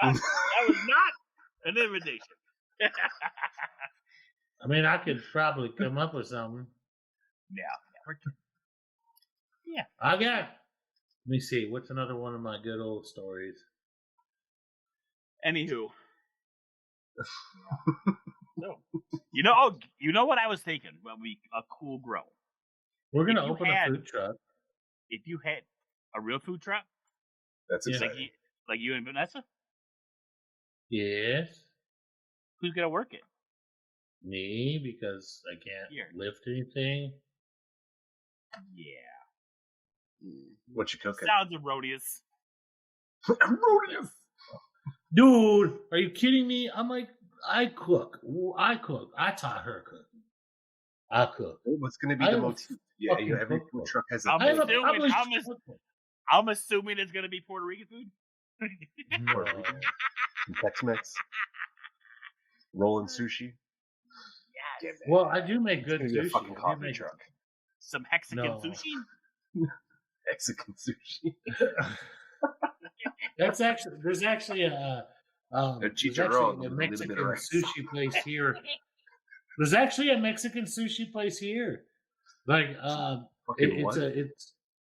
that was not an invitation. I mean, I could probably come up with something. Yeah. I got. Let me see. What's another one of my good old stories? Anywho, no. You know what I was thinking? Well, a cool grow. We're gonna If you open had- a food truck. If you had a real food truck, That's Yeah. exciting. like you and Vanessa, Yes, who's gonna work it? me, because I can't Here. lift anything. Yeah, What you cooking? sounds erroneous. Rodeo. Dude, are you kidding me? I'm like, I cook. I taught her cooking. I cook. What's going to be I the am a motif? Yeah, fucking every food cookbook. truck has a. I'm I am a assuming- published I'm cookbook. I'm assuming it's gonna be Puerto Rican food. No. Tex-Mex. Rolling sushi. Yes. Well, I do make It's good gonna be a sushi. fucking I do coffee make- truck. Some Mexican No. sushi. Mexican sushi. There's actually a chicharrón with a little bit Mexican of rice. sushi place here. There's actually a Mexican sushi place here. Like Fucking what?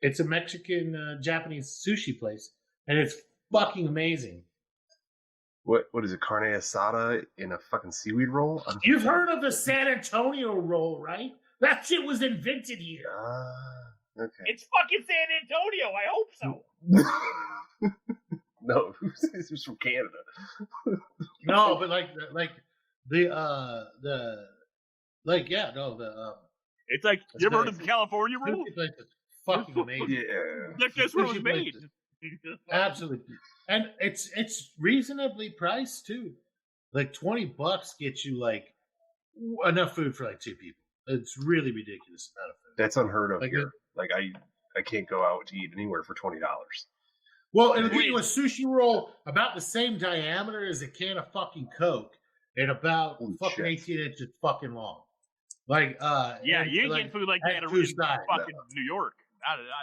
it's a Mexican Japanese sushi place, and it's fucking amazing. What is it? Carne asada in a fucking seaweed roll? You've heard of the San Antonio roll, right? That shit was invented here. Okay. It's fucking San Antonio. I hope so. No, this is from Canada. No, but It's like That's you ever heard nice. of the California roll? sushi place is fucking amazing. Yeah. That's just where it was Sushi made. places. Absolutely, and it's reasonably priced too. Like $20 gets you like enough food for like 2 people. It's really ridiculous amount of food. That's unheard of Like here. Like I can't go out to eat anywhere for $20. Well, it'll get you a sushi roll about the same diameter as a can of fucking Coke, and about Holy fucking shit. 18 inches fucking long. Like Yeah, and, you ain't like, getting food like at that in cruise size. fucking New York.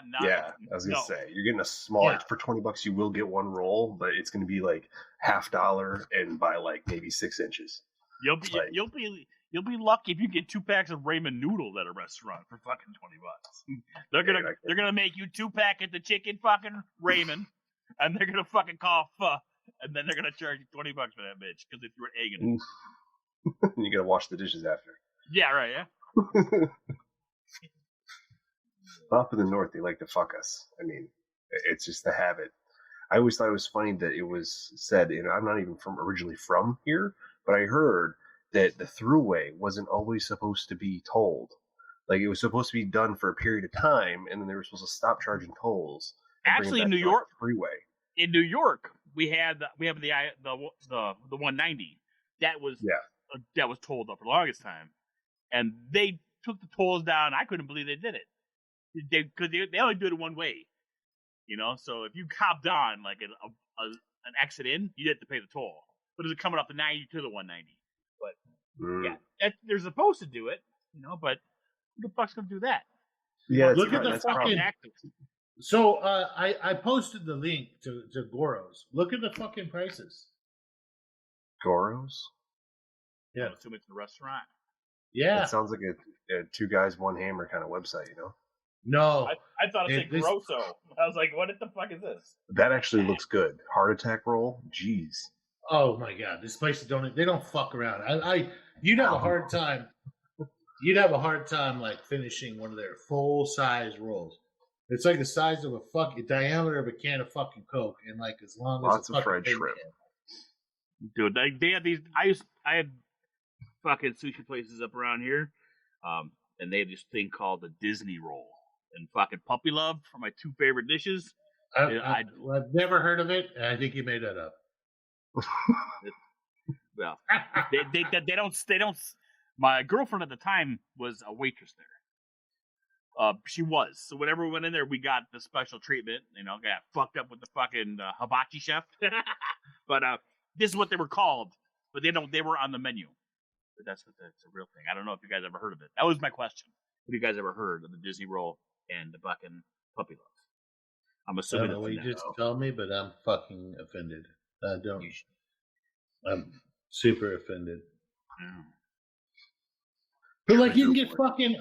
Not, Yeah, I was gonna no. say you're getting a small. Yeah. For $20, you will get one roll, but it's gonna be like $50 and by like maybe 6 inches. You'll be lucky if you get 2 packs of ramen noodles at a restaurant for fucking $20. They're gonna make you 2 packets of chicken fucking ramen, and they're gonna fucking call pho, and then they're gonna charge you $20 for that bitch because if you're egging it. You gotta wash the dishes after. Yeah, right. Yeah. Up in the north, they like to fuck us. I mean, It's just the habit. I always thought it was funny that it was said, I'm not even originally from here, but I heard that the throughway wasn't always supposed to be tolled. Like, it was supposed to be done for a period of time, and then they were supposed to stop charging tolls. Actually, in New York, freeway. In New York, we have the 190 that was tolled up for the longest time, and they took the tolls down. I couldn't believe they did it because they only do it one way. So if you copped on like an exit in, you had to pay the toll. But is it coming off the 90 to the 190? But they're supposed to do it, But who the fuck's gonna do that? Yeah, look at the fucking. So I posted the link to Goro's. Look at the fucking prices. Goro's? Yeah, I'm assuming it's a restaurant. Yeah, it sounds like a two guys one hammer kind of website, No, I thought it said Grosso. I was like, what the fuck is this? That actually looks good. Heart attack roll? Jeez. Oh my god, this place they don't fuck around. You'd have a hard time. You'd have a hard time like finishing one of their full size rolls. It's like the size of a diameter of a can of fucking Coke, and like as long as lots of fried shrimp. Dude, they have these. I had fucking sushi places up around here, and they have this thing called the Disney roll. And fucking puppy love are my two favorite dishes. I've never heard of it. And I think you made that up. Well, they don't. My girlfriend at the time was a waitress there. She was. So whenever we went in there, we got the special treatment. Got fucked up with the fucking hibachi chef. But this is what they were called. But they were on the menu. But that's a real thing. I don't know if you guys ever heard of it. That was my question. Have you guys ever heard of the Disney roll and the fucking puppy love? I'm assuming. I don't know what you just told me, but I'm fucking offended. I don't. I'm super offended. Yeah. But like, you can get fucking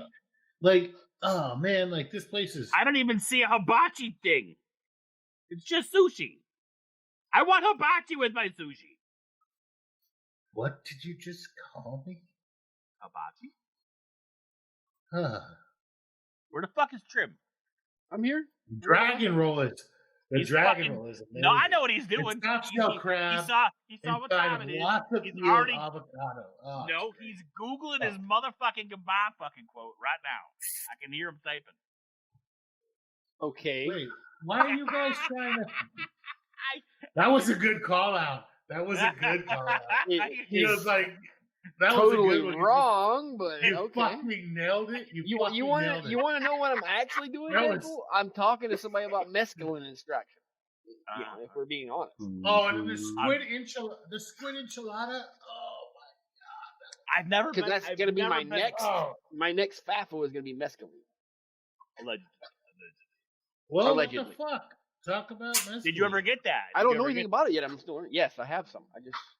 like, oh man, like this place is. I don't even see a hibachi thing. It's just sushi. I want hibachi with my sushi. What did you just call me? Hibachi? Where the fuck is Trim? I'm here. Dragon roll is. The dragon roll is amazing. No, I know what he's doing. It's not shell crab. He saw what time it is. He's already avocado. Oh, no, he's Googling his motherfucking goodbye fucking quote right now. I can hear him typing. Okay. Wait, why are you guys trying to? That was a good call out. That was a good call out. He was like, that totally was a good one. wrong, but you okay. fucking nailed it. You want to know what I'm actually doing? I'm talking to somebody about mescaline instruction. If we're being honest. Oh, and the squid enchilada. Oh my god! I've never. Because that's going to be my next. My next FaFo is going to be mescaline. Allegedly. Well, allegedly. What the fuck? Talk about mescaline. Did you ever get that? I don't know anything about it yet. I'm still learning. Yes, I have some.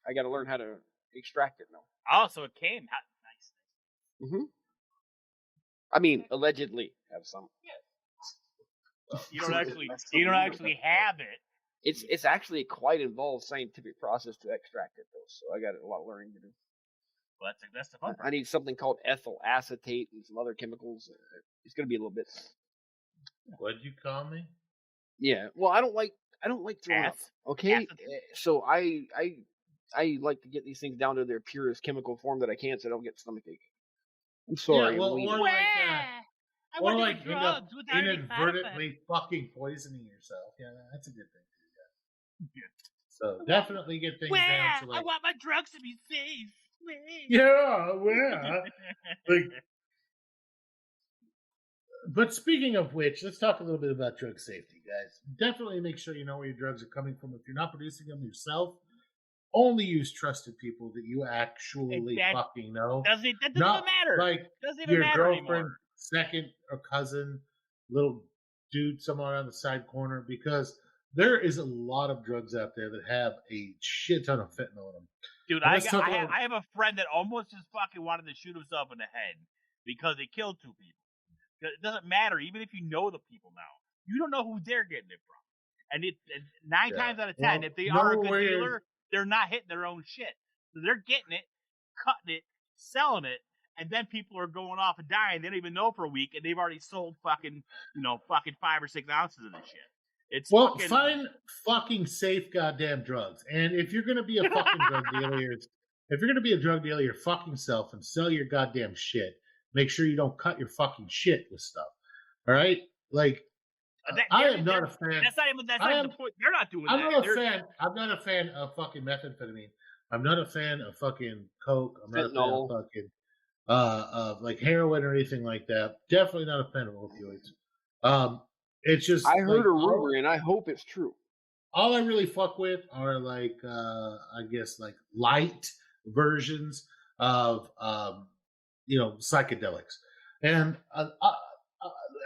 I got to learn how to extract it now. Oh, so it came. Nice. Mm-hmm. I mean, allegedly have some. Yeah. You don't actually have it. It's actually a quite involved scientific process to extract it, though. So I got a lot of learning to do. Well, that's the fun part. I need something called ethyl acetate and some other chemicals. It's going to be a little bit. What'd you call me? Yeah. Well, I don't like throwing up. Okay. Acetate. So I like to get these things down to their purest chemical form that I can, so I don't get stomachache. I'm sorry. Yeah, or like inadvertently fucking poisoning yourself. Yeah, that's a good thing to do. Yeah. So definitely get things down to like. I want my drugs to be safe. Yeah. Like, but speaking of which, let's talk a little bit about drug safety, guys. Definitely make sure you know where your drugs are coming from. If you're not producing them yourself, only use trusted people that you actually fucking know. That doesn't matter. Like doesn't even your matter girlfriend, anymore. Second or cousin, little dude somewhere on the side corner, because there is a lot of drugs out there that have a shit ton of fentanyl in them. Dude, I have a friend that almost just fucking wanted to shoot himself in the head because he killed two people. It doesn't matter, even if you know the people now. You don't know who they're getting it from. And 9 times out of 10, if they are a good dealer, they're not hitting their own shit. So they're getting it, cutting it, selling it, and then people are going off and dying. They don't even know for a week, and they've already sold fucking 5 or 6 ounces of this shit. It's Well, fucking, find fucking safe goddamn drugs. And if you're gonna be a fucking drug dealer, if you're gonna be a drug dealer, your fucking self and sell your goddamn shit, make sure you don't cut your fucking shit with stuff. All right? Like, I am not a fan. That's not even the point. They're not doing that. I'm not a fan. I'm not a fan of fucking methamphetamine. I'm not a fan of fucking coke. I'm not a fan of fucking like heroin or anything like that. Definitely not a fan of opioids. It's just I heard a rumor, and I hope it's true. All I really fuck with are like I guess like light versions of psychedelics, and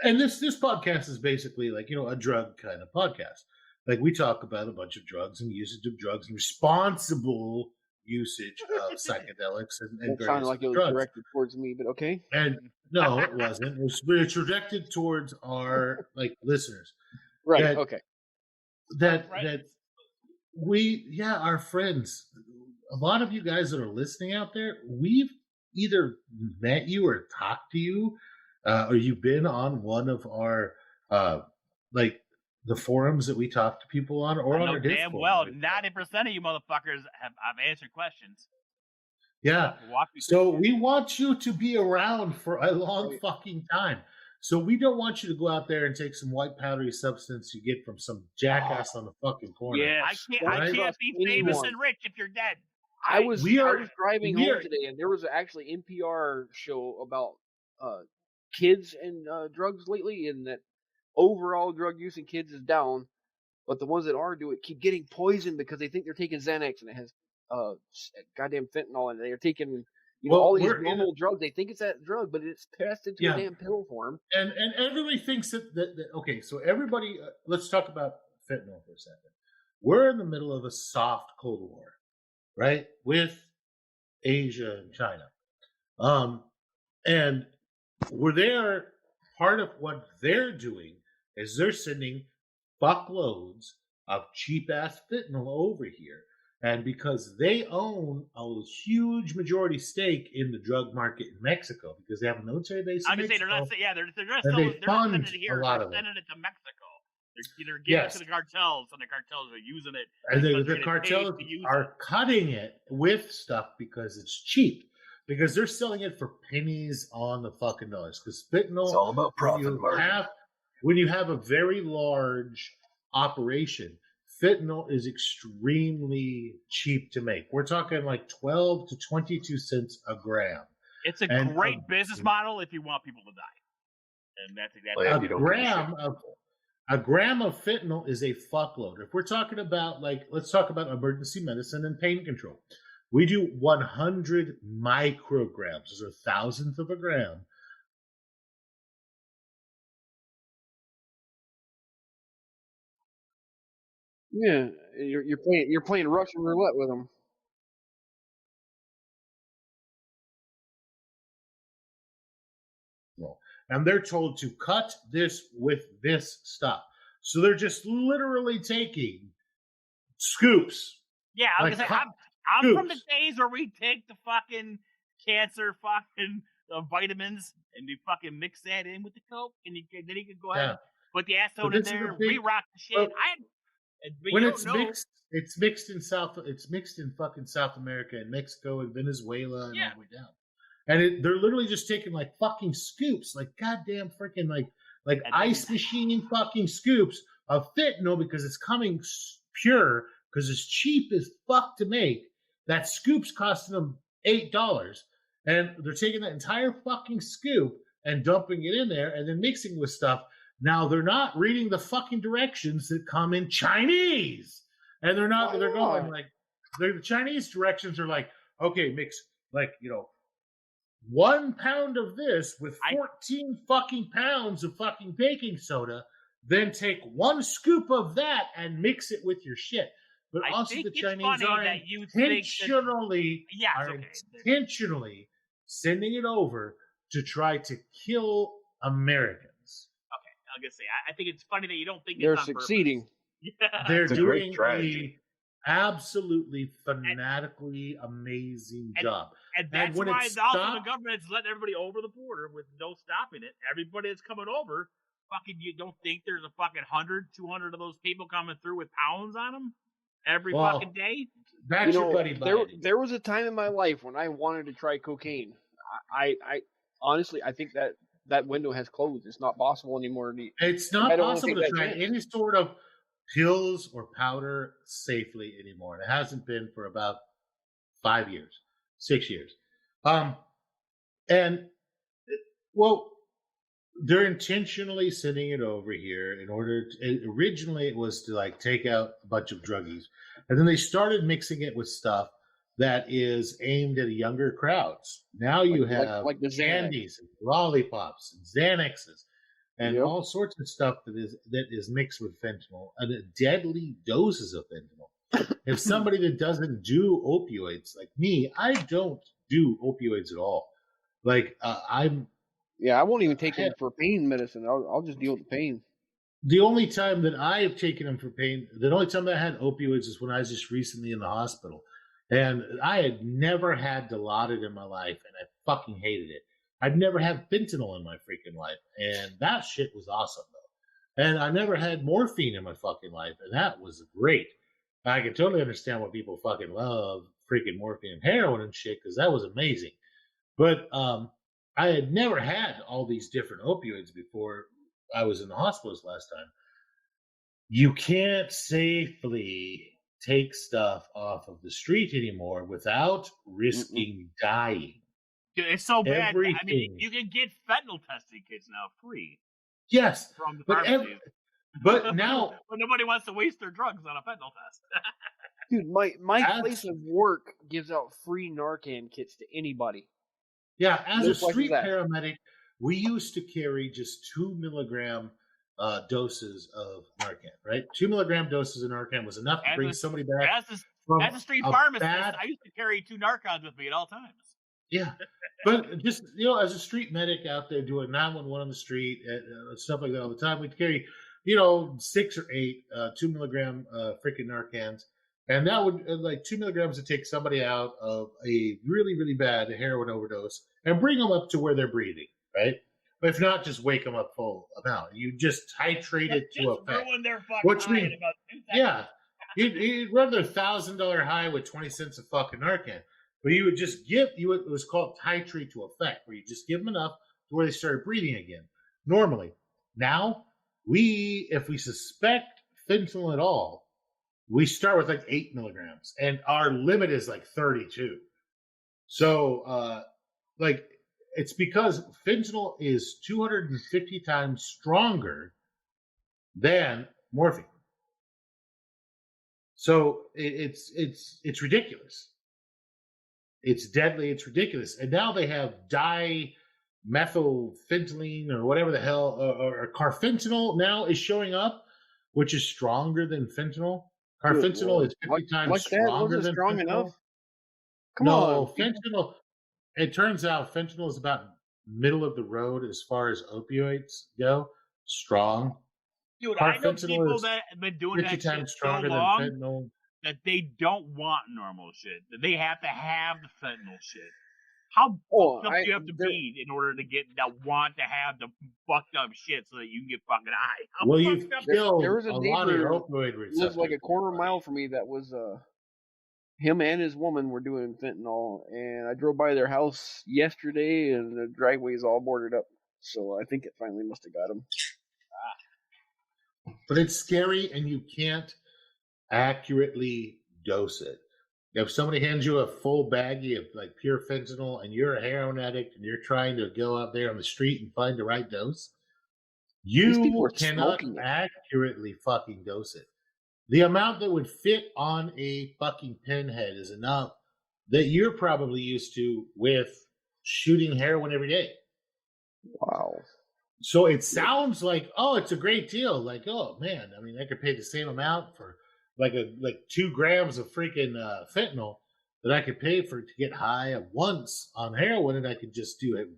this podcast is basically like a drug kind of podcast. Like we talk about a bunch of drugs and usage of drugs and responsible usage of psychedelics and it sounded like it was drugs. Directed towards me, but okay. And no, it wasn't. It was directed towards our listeners. Right. Okay. That our friends. A lot of you guys that are listening out there, we've either met you or talked to you, or you've been on one of our the forums that we talk to people on, or on our Discord. Damn well, 90% of you motherfuckers have answered questions. Yeah. So we want you to be around for a long fucking time. So we don't want you to go out there and take some white powdery substance you get from some jackass on the fucking corner. Yeah, I can't be famous and rich if you're dead. I was driving home today, and there was actually NPR show about kids and drugs lately, and that overall drug use in kids is down, but the ones that are keep getting poisoned because they think they're taking Xanax and it has goddamn fentanyl, and they're taking all these normal drugs. They think it's that drug, but it's passed into a damn pill form. And everybody thinks that okay, so everybody, let's talk about fentanyl for a second. We're in the middle of a soft Cold War, right, with Asia and China, and we're there. Part of what they're doing is they're sending fuckloads of cheap ass fentanyl over here. And because they own a huge majority stake in the drug market in Mexico, because they have a military base in Mexico. They're not sending it here. They're sending it to Mexico. They're giving it to the cartels, and the cartels are using it. And the cartels are cutting it with stuff because it's cheap. Because they're selling it for pennies on the fucking dollars. Because fentanyl, it's all about profit. When you have a very large operation, fentanyl is extremely cheap to make. We're talking like 12 to 22 cents a gram. It's a great business model if you want people to die. And that's exactly a gram of fentanyl is a fuckload. If we're talking about let's talk about emergency medicine and pain control. We do 100 micrograms. Those are thousandths of a gram. Yeah, you're playing Russian roulette with them. And they're told to cut this with this stuff. So they're just literally taking scoops. Yeah, I was gonna say, I'm from the days where we take the fucking cancer fucking vitamins and we fucking mix that in with the coke, and then you can go ahead and put the acetone in there, re-rock the shit. When it's mixed in fucking South America and Mexico and Venezuela and all the way down. And they're literally just taking fucking scoops, goddamn freaking like ice machine fucking scoops of fentanyl because it's coming pure because it's cheap as fuck to make. That scoop's costing them $8, and they're taking that entire fucking scoop and dumping it in there and then mixing with stuff. Now they're not reading the fucking directions that come in Chinese, and they're not. They're going the Chinese directions are okay, mix 1 pound of this with 14 fucking pounds of fucking baking soda, then take 1 scoop of that and mix it with your shit. But also the Chinese are intentionally sending it over to try to kill Americans. Okay, I was gonna say I think it's funny that you don't think they're succeeding. Yeah. They're doing an absolutely fanatically amazing job. And that's why the government's letting everybody over the border with no stopping it. Everybody that's coming over fucking, you don't think there's a fucking 100, 200 of those people coming through with pounds on them every fucking day? That's your buddy. There was a time in my life when I wanted to try cocaine. I honestly, I think that window has closed. It's not possible anymore. It's not possible to try any sort of pills or powder safely anymore. It hasn't been for about 5 years, 6 years. And well, they're intentionally sending it over here in order to, originally it was to like take out a bunch of druggies. And then they started mixing it with stuff that is aimed at younger crowds. Now you have like the candies and lollipops and Xanaxes and all sorts of stuff that is mixed with fentanyl and deadly doses of fentanyl. If somebody that doesn't do opioids like me, I don't do opioids at all. Like I won't even take them for pain medicine. I'll just deal with the pain. The only time that I have taken them for pain, the only time that I had opioids is when I was just recently in the hospital. And I had never had Dilaudid in my life, and I fucking hated it. I'd never had fentanyl in my freaking life, and that shit was awesome, though. And I never had morphine in my fucking life, and that was great. I can totally understand why people fucking love freaking morphine and heroin and shit, because that was amazing. But I had never had all these different opioids before I was in the hospital this last time. You can't safely take stuff off of the street anymore without risking dying. Dude, it's so bad. Everything. I mean, you can get fentanyl testing kits now free. Yes, from the pharmacies. But now, but nobody wants to waste their drugs on a fentanyl test. Dude, my place of work gives out free Narcan kits to anybody. Yeah, as a street paramedic, we used to carry just 2 milligram doses of Narcan, right? 2 milligram doses of Narcan was enough to bring somebody back. As a street pharmacist, I used to carry 2 Narcons with me at all times. Yeah, but just, as a street medic out there doing 911 on the street and stuff like that all the time, we'd carry, 6 or 8 2 milligram freaking Narcans. And that would, 2 milligrams, would take somebody out of a really, really bad heroin overdose and bring them up to where they're breathing, right? But if not, just wake them up full amount. You just titrate it to effect. Ruin their fucking high in about 2 seconds. Yeah. You'd run their $1,000 high with 20 cents of fucking Narcan. But you would just it was called titrate to effect, where you just give them enough to where they started breathing again, normally. Now, if we suspect fentanyl at all, we start with 8 milligrams, and our limit is 32. So, it's because fentanyl is 250 times stronger than morphine. So it's ridiculous. It's deadly. It's ridiculous. And now they have dimethylphentyline or whatever the hell, or carfentanil now is showing up, which is stronger than fentanyl. Carfentanil is 50 times stronger than strong fentanyl. Enough? No, fentanyl. It turns out fentanyl is about middle of the road as far as opioids go. Strong. Dude, I know people that have been doing 50 that times shit stronger so long than fentanyl. that they don't want normal shit. That they have to have the fentanyl shit. How fucked up do you have to be in order to want to have the fucked up shit so that you can get fucking high? Well, you killed there was a lot of neighbor opioid receptors. lived a quarter mile from me that was him and his woman were doing fentanyl, and I drove by their house yesterday, and the driveway is all boarded up. So I think it finally must have got him. But it's scary, and you can't accurately dose it. If somebody hands you a full baggie of pure fentanyl, and you're a heroin addict, and you're trying to go out there on the street and find the right dose, you cannot accurately fucking dose it. The amount that would fit on a fucking pinhead is enough that you're probably used to with shooting heroin every day. Wow. So it sounds like, it's a great deal. Oh man, I mean, I could pay the same amount for 2 grams of freaking fentanyl that I could pay to get high at once on heroin, and I could just do it,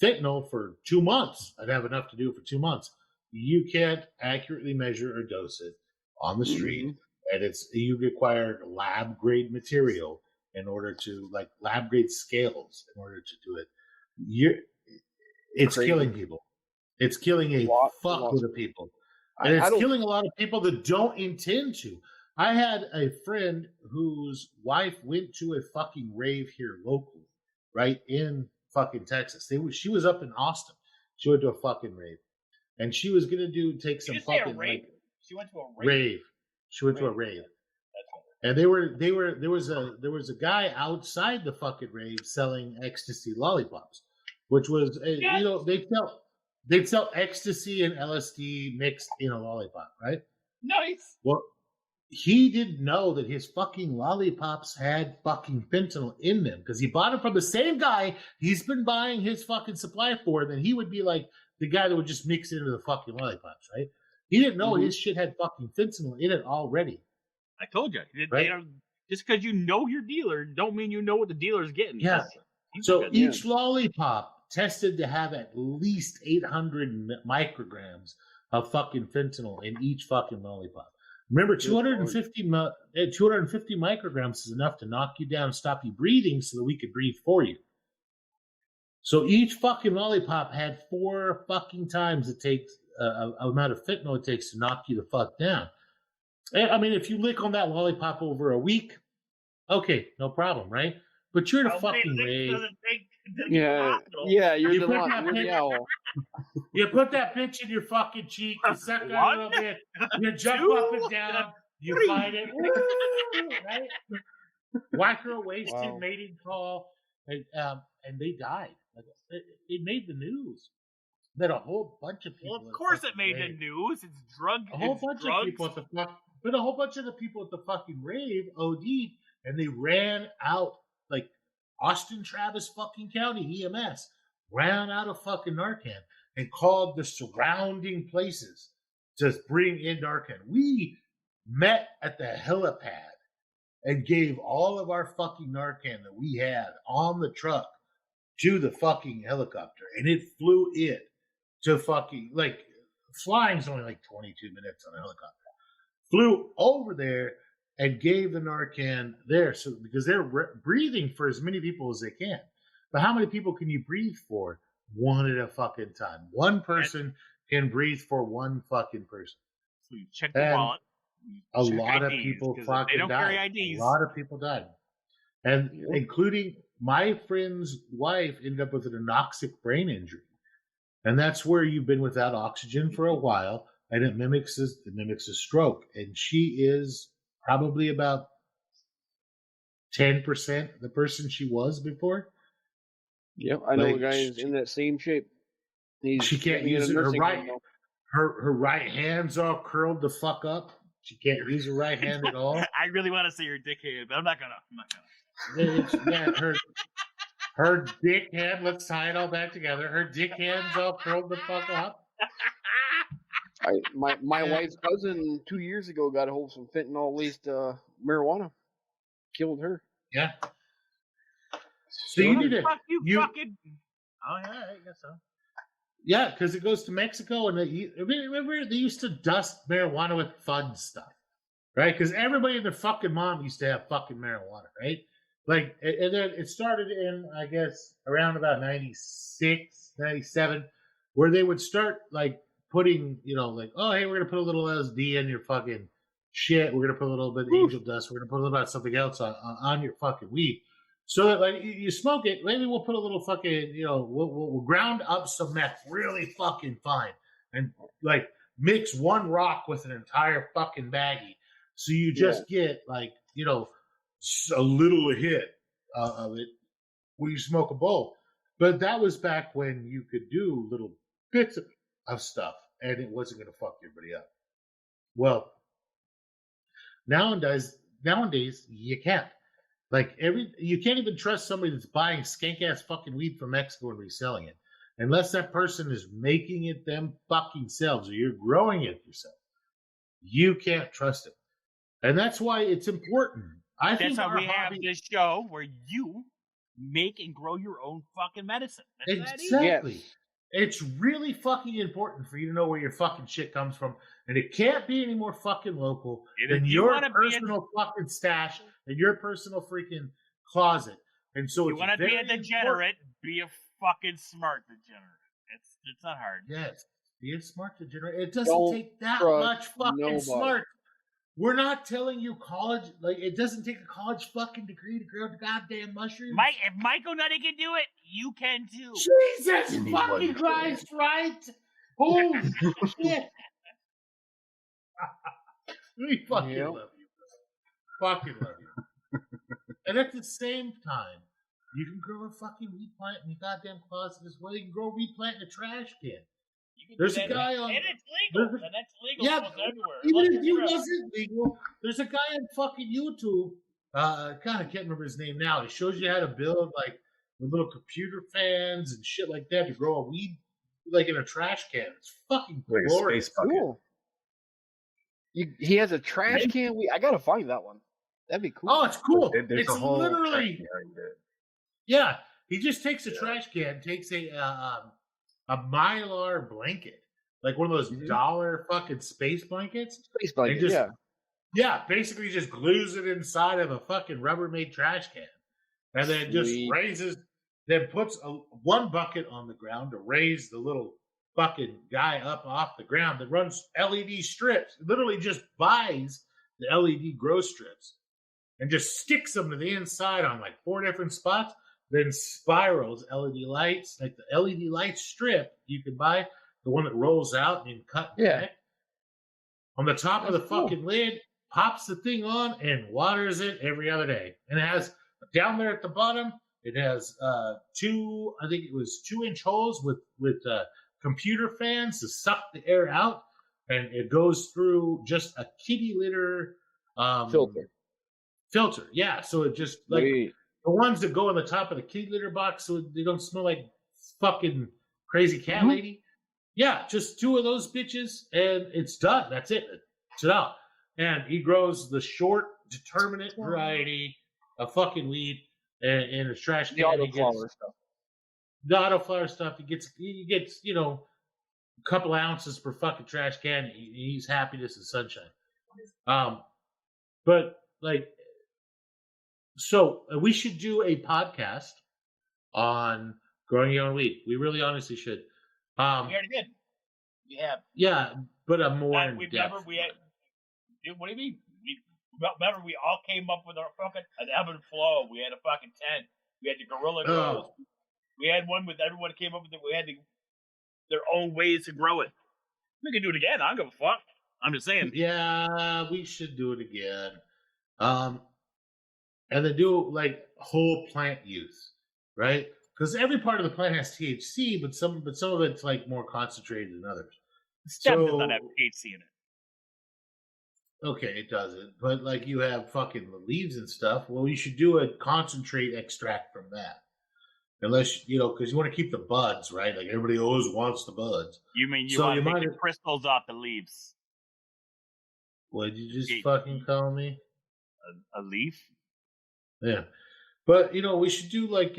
fentanyl for 2 months. I'd have enough to do it for 2 months. You can't accurately measure or dose it on the street, and you require lab grade material in order to lab grade scales in order to do it. It's killing people. It's killing a fuckload of people. And it's killing a lot of people that don't intend to. I had a friend whose wife went to a fucking rave here locally, right, in fucking Texas. She was up in Austin. She went to a fucking rave. And she was going to take some fucking... She went to a rave. She went to a rave. And there was a guy outside the fucking rave selling ecstasy lollipops, which was they'd sell ecstasy and LSD mixed in a lollipop, right? Nice. Well, he didn't know that his fucking lollipops had fucking fentanyl in them because he bought them from the same guy he's been buying his fucking supply for. Then he would be like the guy that would just mix it into the fucking lollipops, right? He didn't know his shit had fucking fentanyl in it already. I told you. Right? Just because you know your dealer, don't mean you know what the dealer's getting. Yeah. So each lollipop tested to have at least 800 micrograms of fucking fentanyl in each fucking lollipop. Remember, 250 micrograms is enough to knock you down and stop you breathing so that we could breathe for you. So each fucking lollipop had 4 fucking times it takes amount of fentanyl it takes to knock you the fuck down. I mean, if you lick on that lollipop over a week, okay, no problem, right? But you're in a fucking rave. Yeah, you're the owl. You put that bitch in your fucking cheek, you suck it a little bit, you jump up and down, you fight it, right? Whack her a wasted mating call, and they died. It made the news. That a whole bunch of people. Well, of course it made the news. It's drug. A whole bunch of people at the but a whole bunch of the people at the fucking rave OD'd, and they ran out like Austin Travis fucking County EMS ran out of fucking Narcan and called the surrounding places to bring in Narcan. We met at the helipad and gave all of our fucking Narcan that we had on the truck to the fucking helicopter, and it flew in. To fucking, like, flying's only like 22 minutes on a helicopter. Flew over there and gave the Narcan there. So, because they're breathing for as many people as they can. But how many people can you breathe for? One at a fucking time. One person can breathe for one fucking person. So you check the wallet. A lot of people fucking died. A lot of people died. And including my friend's wife ended up with an anoxic brain injury. And that's where you've been without oxygen for a while, and it mimics a stroke. And she is probably about 10% the person she was before. Yep, I know a guy is in that same shape. She can't use her right. Her right hand's all curled the fuck up. She can't use her right hand at all. I really want to see her dick hand, but I'm not gonna. Her dick hand, let's tie it all back together. Her dick hand's all curled the fuck up. My wife's cousin 2 years ago got a hold of some fentanyl-laced marijuana. Killed her. Yeah. So you need to... fucking... Oh, yeah, I guess so. Yeah, because it goes to Mexico, and remember they used to dust marijuana with fun stuff, right? Because everybody and their fucking mom used to have fucking marijuana, right? Like, and then it started in, I guess, around about 96, 97, where they would start, like, putting, like, oh, hey, we're going to put a little LSD in your fucking shit. We're going to put a little bit of angel dust. We're going to put a little bit of something else on your fucking weed. So that, like, you smoke it, maybe we'll put a little fucking, we'll ground up some meth really fucking fine and, like, mix one rock with an entire fucking baggie. So you just get, like, a little hit of it when you smoke a bowl. But that was back when you could do little bits of stuff and it wasn't going to fuck everybody up. Well, nowadays you can't. Like, you can't even trust somebody that's buying skank ass fucking weed from Mexico and reselling it unless that person is making it them fucking selves or you're growing it yourself. You can't trust it. And that's why it's important. That's why we have this show where you make and grow your own fucking medicine. Exactly. It's really fucking important for you to know where your fucking shit comes from. And it can't be any more fucking local than your personal fucking stash and your personal freaking closet. And so you want to be a degenerate, be a fucking smart degenerate. It's not hard. Yes. Be a smart degenerate. It doesn't Don't take that trust much fucking nobody. smart. We're not telling you college, like, it doesn't take a college fucking degree to grow the goddamn mushrooms. If Michael Nutty can do it, you can too. Jesus You need fucking one. Christ, right? Holy shit. We fucking Yep. love you, bro. Fucking love you. And at the same time, you can grow a fucking weed plant in your goddamn closet as well. You can grow a weed plant in a trash can. You can There's do a that, guy on. and it's legal, there's a- and that's legal Yeah, almost everywhere. even unless if you're it drunk. wasn't legal, there's a guy on fucking YouTube. God, I can't remember his name now. He shows you how to build like with little computer fans and shit like that to grow a weed like in a trash can. It's fucking Like a glorious. space bucket. Cool. He has a trash can. I gotta find that one. That'd be cool. Oh, it's cool. There's It's a whole literally tech behind it. yeah. He just takes a trash can, takes a Mylar blanket, like one of those dollar fucking space blankets. Space blanket, just- yeah. Yeah, basically just glues it inside of a fucking Rubbermaid trash can, and then just Sweet. raises, then puts one bucket on the ground to raise the little fucking guy up off the ground that runs LED strips. Literally just buys the LED grow strips and just sticks them to the inside on like 4 different spots. Then spirals LED lights, like the LED light strip you can buy, the one that rolls out and you can cut Yeah. back. On the top of the That's cool. fucking lid, pops the thing on and waters it every other day. And it has down there at the bottom, it has 2 inch holes with computer fans to suck the air out, and it goes through just a kitty litter filter. Yeah, so it just like Sweet. the ones that go on the top of the kitty litter box so they don't smell like fucking crazy cat Mhm. lady. Yeah, just 2 of those bitches and it's done. That's it. It's out. And he grows the short, determinate variety of fucking weed in a trash can. The autoflower stuff. The autoflower stuff. He gets, a couple ounces per fucking trash can. He's happiness and sunshine. But like, so we should do a podcast on growing your own weed. We really honestly should. We already did. We have. Yeah, but a more in What depth. do you mean? Remember, we all came up with our fucking an ebb and flow. We had a fucking tent. We had the gorilla grows. We had one with everyone came up with it. We had their own ways to grow it. We can do it again. I don't give a fuck. I'm just saying. Yeah, we should do it again. And then do like whole plant use, right? Because every part of the plant has THC, but some of it's like more concentrated than others. Stem does not have THC in it. Okay, it doesn't. But like you have fucking the leaves and stuff. Well, you should do a concentrate extract from that. Unless, because you want to keep the buds, right? Like everybody always wants the buds. You mean you So want you to take might- the crystals off the leaves? What did you just Yeah. fucking call me? A leaf? Yeah. But, we should do like,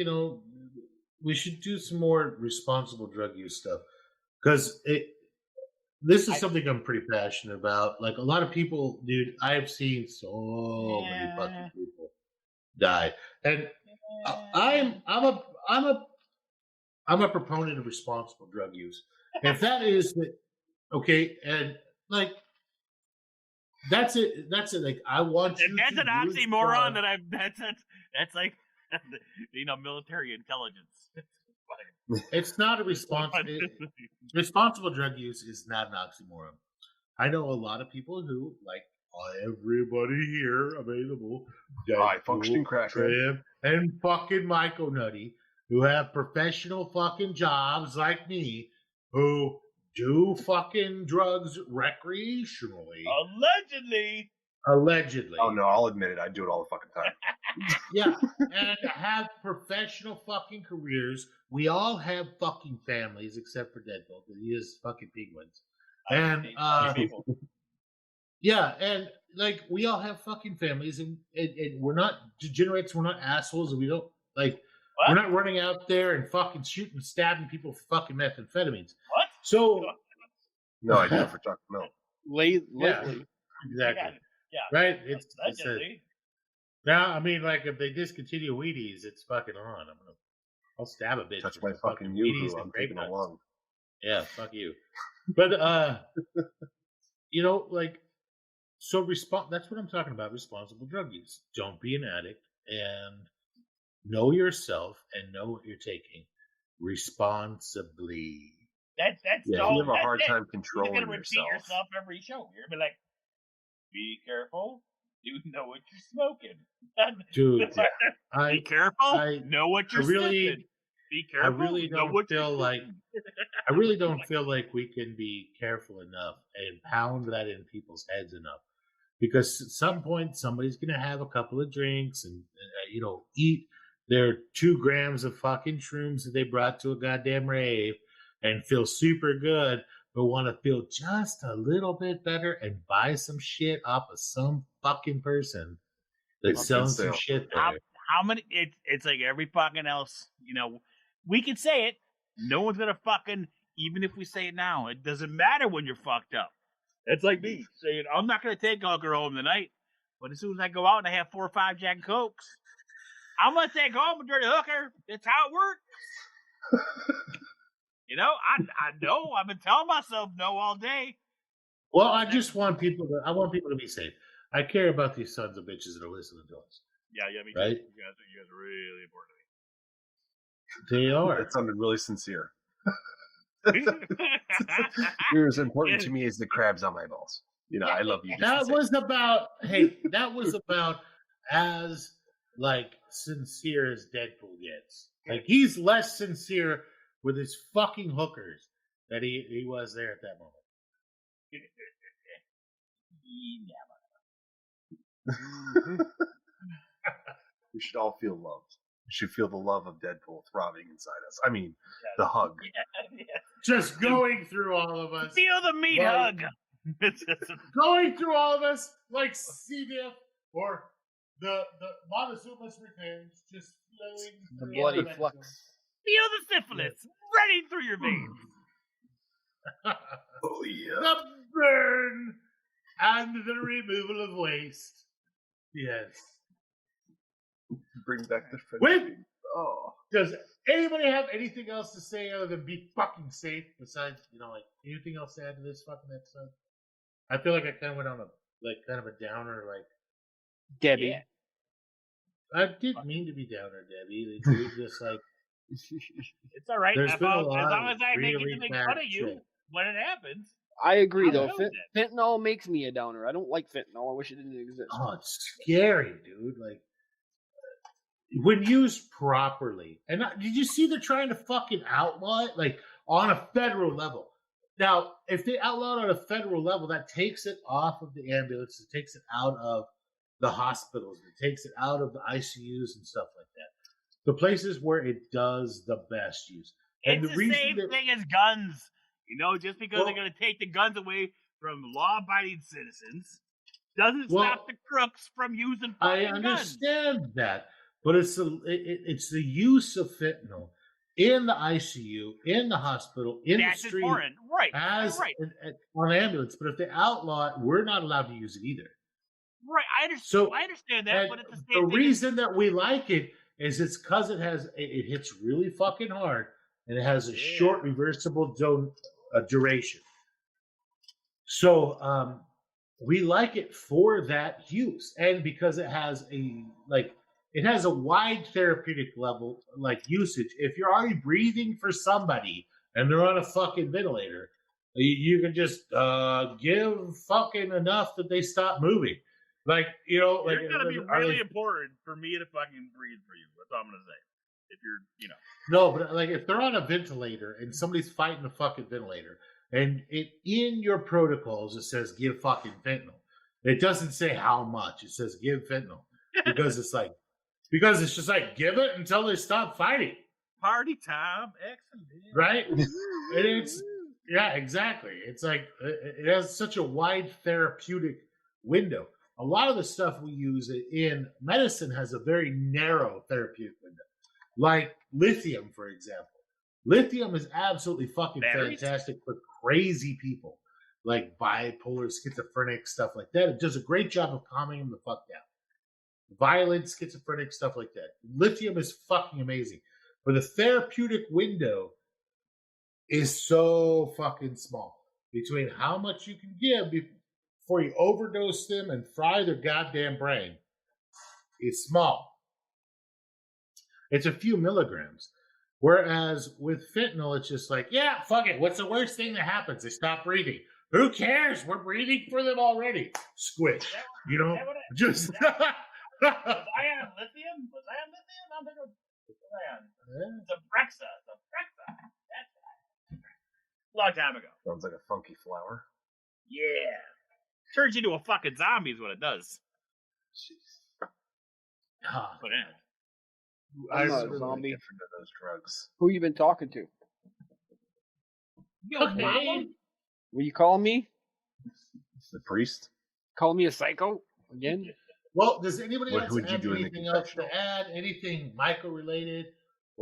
we should do some more responsible drug use stuff. Because this is something I'm pretty passionate about. Like a lot of people, dude, I have seen so many fucking people die. And I'm a proponent of responsible drug use. If that is okay, and like that's it. Like I want you. And that's to an use oxymoron drugs. that's like military intelligence. It's not a responsible drug use is not an oxymoron. I know a lot of people who, like everybody here available, High functioning crackhead. Trim, and fucking Michael Nutty, who have professional fucking jobs like me, who do fucking drugs recreationally. Allegedly. Oh no, I'll admit it. I do it all the fucking time. Yeah, and have professional fucking careers. We all have fucking families, except for Deadpool, because he is fucking penguins. And yeah, and like we all have fucking families, and we're not degenerates. We're not assholes, and we don't like. What? We're not running out there and fucking shooting, stabbing people for fucking methamphetamines. What? So No idea for chocolate milk. Lately. exactly. Yeah. Right. Allegedly. Now, I mean, like if they discontinue Wheaties, it's fucking on. I'll stab a bitch. Touch for my some fucking Wheaties yoo-hoo. and I'm grape taking nuts. along. Yeah, fuck you. But like, so that's what I'm talking about. Responsible drug use. Don't be an addict, and know yourself and know what you're taking responsibly. That's Yeah, all. you have a That's hard it. time You're controlling gonna repeat yourself. yourself every show. You're gonna be like, be careful. You know what you're smoking. Dude, be careful. Know what you're sniffing. Be careful. I really don't feel like we can be careful enough and pound that in people's heads enough, because at some point somebody's gonna have a couple of drinks and eat their 2 grams of fucking shrooms that they brought to a goddamn rave and feel super good, but want to feel just a little bit better and buy some shit off of some fucking person that's selling some shit there. How many? It's like every fucking else. We can say it. No one's gonna fucking. Even if we say it now, it doesn't matter when you're fucked up. It's like me saying, I'm not gonna take hooker home tonight, but as soon as I go out and I have 4 or 5 Jack and Cokes, I'm gonna take home a dirty hooker. That's how it works. I know. I've been telling myself no all day. Well, I want people to be safe. I care about these sons of bitches that are listening to us. Yeah, me too. Right? You guys are really important to me. They are. That sounded really sincere. You're as important to me as the crabs on my balls. I love you. That was about as like sincere as Deadpool gets. Like, he's less sincere with his fucking hookers that he was there at that moment. We should all feel loved. We should feel the love of Deadpool throbbing inside us. I mean, the hug. Just going through all of us. Feel the meat hug. Going through all of us like C. diff or the Montezuma's revenge, just flowing the bloody flux. Feel the syphilis running through your veins. Oh yeah. The burn and the removal of waste. Yes. Bring back the friendship. Does anybody have anything else to say other than be fucking safe? Besides, anything else to add to this fucking episode? I feel like I kind of went on a kind of a downer, Debbie. Yeah. I didn't mean to be downer, Debbie. They just it's all right. As long as I make it to make fun of you when it happens. I agree, though. Fentanyl makes me a downer. I don't like fentanyl. I wish it didn't exist. Oh, it's scary, dude. When used properly. And did you see they're trying to fucking outlaw it? On a federal level. Now, if they outlaw it on a federal level, that takes it off of the ambulance. It takes it out of the hospitals. It takes it out of the ICUs and stuff like that. The places where it does the best use. And it's the same thing as guns. Just because they're going to take the guns away from law-abiding citizens doesn't stop the crooks from using fucking guns. I understand that. But it's the use of fentanyl in the ICU, in the hospital, in the street, important. Right. On ambulance. But if they outlaw it, we're not allowed to use it either. Right. I understand that, but it's the same thing. The reason that we like it is it's because it hits really fucking hard, and it has a short reversible duration. So we like it for that use, and because it has it has a wide therapeutic level, usage. If you're already breathing for somebody and they're on a fucking ventilator, you can just give fucking enough that they stop moving. It's gonna be really important for me to fucking breathe for you. That's all I'm gonna say. If you're, No, but if they're on a ventilator and somebody's fighting a fucking ventilator, and in your protocols it says give fucking fentanyl. It doesn't say how much. It says give fentanyl because it's just give it until they stop fighting. Party time, excellent. Right? Exactly. It's it has such a wide therapeutic window. A lot of the stuff we use in medicine has a very narrow therapeutic window. Like lithium, for example. Lithium is absolutely fucking fantastic for crazy people. Like bipolar, schizophrenic, stuff like that. It does a great job of calming them the fuck down. Violent, schizophrenic, stuff like that. Lithium is fucking amazing. For the therapeutic window, is so fucking small between how much you can give before you overdose them and fry their goddamn brain. Is small. It's a few milligrams. Whereas with fentanyl, it's just like, yeah, fuck it. What's the worst thing that happens? They stop breathing. Who cares? We're breathing for them already. Squish. You know, just. Was I on lithium? Was I on lithium? I'm thinking, was I on? The Brexa. That's right. Long time ago. Sounds like a funky flower. Yeah. Turns you into a fucking zombie is what it does. Jeez. But I'm not a really zombie. different to those drugs. Who you been talking to? Okay. Were you calling me? The priest? Calling me a psycho again? Well, does anybody What else would you have do in the anything else to confessional? add? Anything Michael related?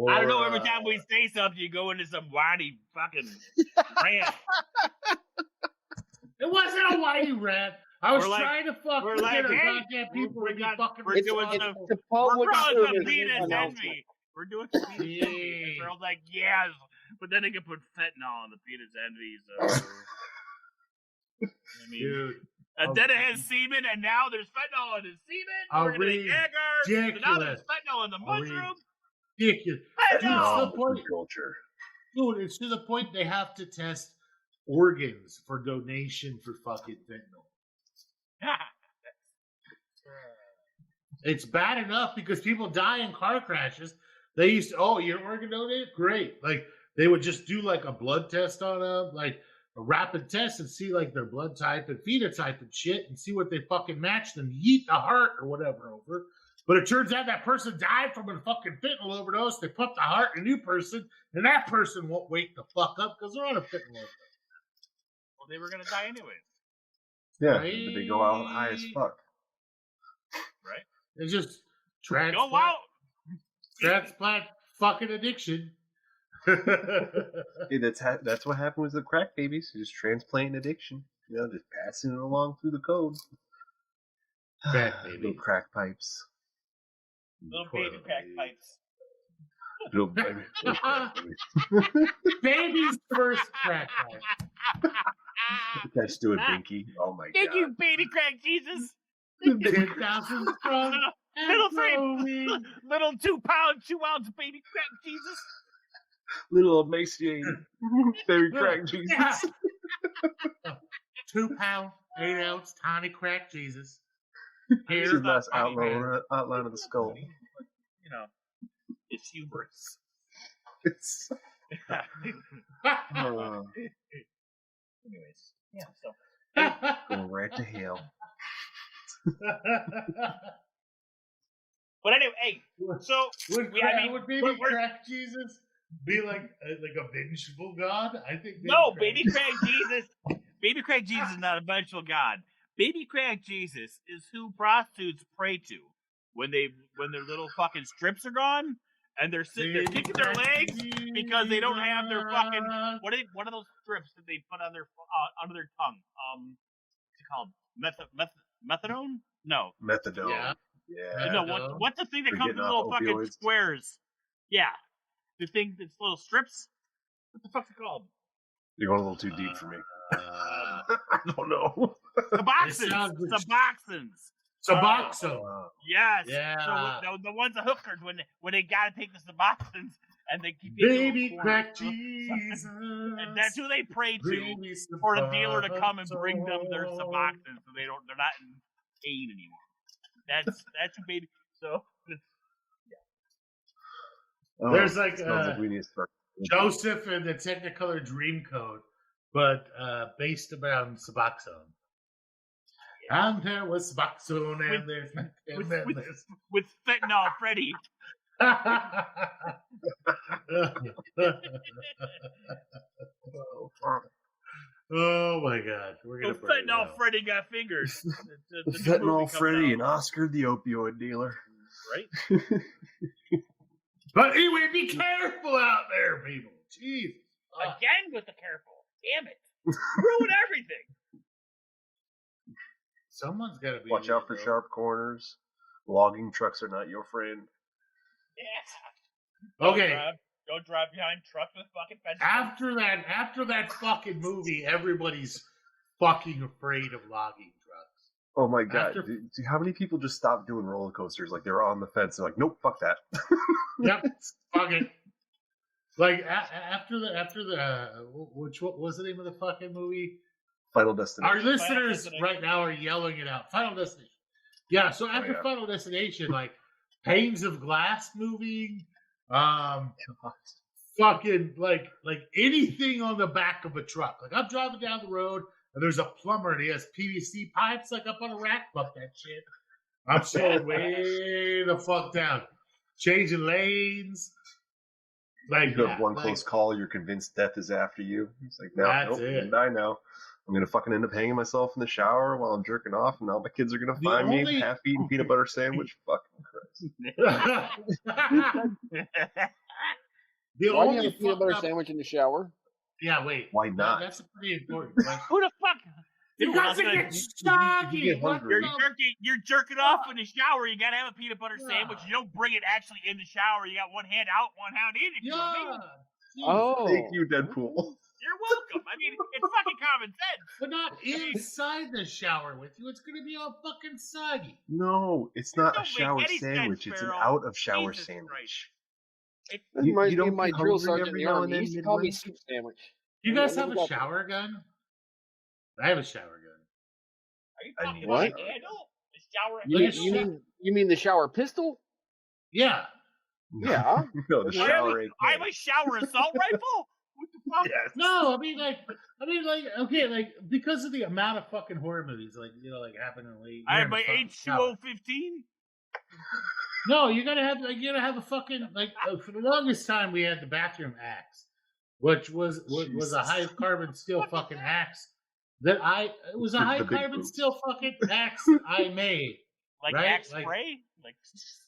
I don't know. Every time we say something, you go into some whiny fucking rant. It wasn't a whiny rant. I was We're like- trying to fuck we're with like, the hey, goddamn people we're to be got- fucking we're doing responsible. It's a public We're doing some service penis announcement. envy. We're doing some penis envy. Girls like, yes, but then they can put fentanyl in the penis envy. So, I mean, Dude, and then it has semen, and now there's fentanyl in his semen. We're gonna get Jagger. So now there's fentanyl in the mushroom. ridiculous. Fentanyl. It's the point. Culture. Dude, it's to the point they have to test organs for donation for fucking fentanyl. It's bad enough because people die in car crashes. They used to, oh, you're organ donated? Great. Like, they would just do like a blood test on them, like a rapid test, and see like their blood type and phenotype and shit, and see what they fucking matched and yeet the heart or whatever over. But it turns out that person died from a fucking fentanyl overdose. They put the heart in a new person, and that person won't wake the fuck up because they're on a fentanyl overdose. Well, they were gonna die anyways, Yeah, Right. but they go out high as fuck. right? It's just Go transplant, out. transplant fucking addiction. Hey, that's what happened with the crack babies. Just transplanting addiction. You know, just passing it along through the code. Crack Little baby. crack pipes. Little baby crack pipes. Little baby. Little crack baby. Baby's first crack pipe. Let's do it, Binky. Oh my Thank god. you, baby crack Jesus. 10,000 strong. Little and frame, growing. little 2 pound, 2 ounce baby crack Jesus. Little emaciated baby crack Jesus. Yeah. 2 pound, 8 ounce, tiny crack Jesus. It's Here, a nice funny man. outline of the skull. You know, it's humorous. It's Anyways, yeah. So going right to hell. but anyway, hey. So would baby we're- crack Jesus be like a vengeful god? I think no, baby crack Jesus. Baby crack Jesus is not a vengeful god. Baby crack Jesus is who prostitutes pray to when their little fucking strips are gone and they're kicking their legs because they don't have their fucking what are those strips that they put on their under their tongue? What's it called? Methadone? No. Methadone. Yeah. Yeah. No, what's the thing that For comes in getting little off fucking opioids? squares? Yeah. The thing that's little strips? What the fuck's it called? You're going a little too deep for me. I don't know. Suboxones. Suboxone. Yes. Yeah. So the ones the hookers when they gotta take the Suboxones and they keep Baby crack Jesus. and that's who they pray to Baby for the dealer to come and bring them their Suboxones so they're not in pain anymore. That's who baby. So Oh, There's like sounds like we need to start. Joseph and the Technicolor Dreamcoat, but based around Suboxone. And there was Suboxone, and there's with fentanyl, Freddy. Oh, Oh my God, we're gonna So burn it fentanyl, out. Freddy got fingers. the fentanyl Freddy and Oscar the opioid dealer. Right? But anyway, be careful out there, people. Jeez. Again with the careful. Damn it. Ruin everything. Someone's got to be. Watch out for though. sharp corners. Logging trucks are not your friend. Yes. Okay, Don't drive behind trucks with fucking fences. After that fucking movie, everybody's fucking afraid of logging trucks. Oh my god! How many people just stopped doing roller coasters? Like they're on the fence and like, nope, fuck that. Yep, fuck it. Like after the what was the name of the fucking movie? Final Destination. Our listeners right now are yelling it out. Final Destination. Yeah. So after Final Destination, like panes of glass moving, fucking like anything on the back of a truck. Like I'm driving down the road and there's a plumber and he has PVC pipes like up on a rack. Fuck that shit. I'm slowing way the fuck down, changing lanes. Like you have one close call, you're convinced death is after you. It's like, no, nope, I'm gonna die now. I'm gonna fucking end up hanging myself in the shower while I'm jerking off, and all my kids are gonna find me half-eaten peanut butter sandwich. Fucking Christ! Why do you have a peanut butter sandwich in the shower? Yeah, wait. Why not? That's a pretty important question. Who the fuck? You guys are getting soggy. You're jerking off in the shower. You gotta have a peanut butter sandwich. You don't bring it actually in the shower. You got one hand out, one hand in. If you know what I mean. Thank you, Deadpool. You're welcome. I mean, it's fucking common sense. But not inside the shower with you. It's gonna be all fucking soggy. No, it's not a shower sandwich. It's an out of shower sandwich. That reminds me of my drill sergeant in the army. He used to call me soup sandwich. You guys have a shower gun? I have a shower gun. Are you talking about a handle? The shower. You mean the shower pistol? Yeah. Yeah. No, the shower. I have a shower assault rifle. What the fuck? Yes. No, I mean, okay, like because of the amount of fucking horror movies, like happening lately. I have my H2O 15. No, you gotta have a fucking for the longest time we had the bathroom axe, which was a high carbon steel fucking axe. It was a high carbon steel fucking axe I made. Like right? axe spray?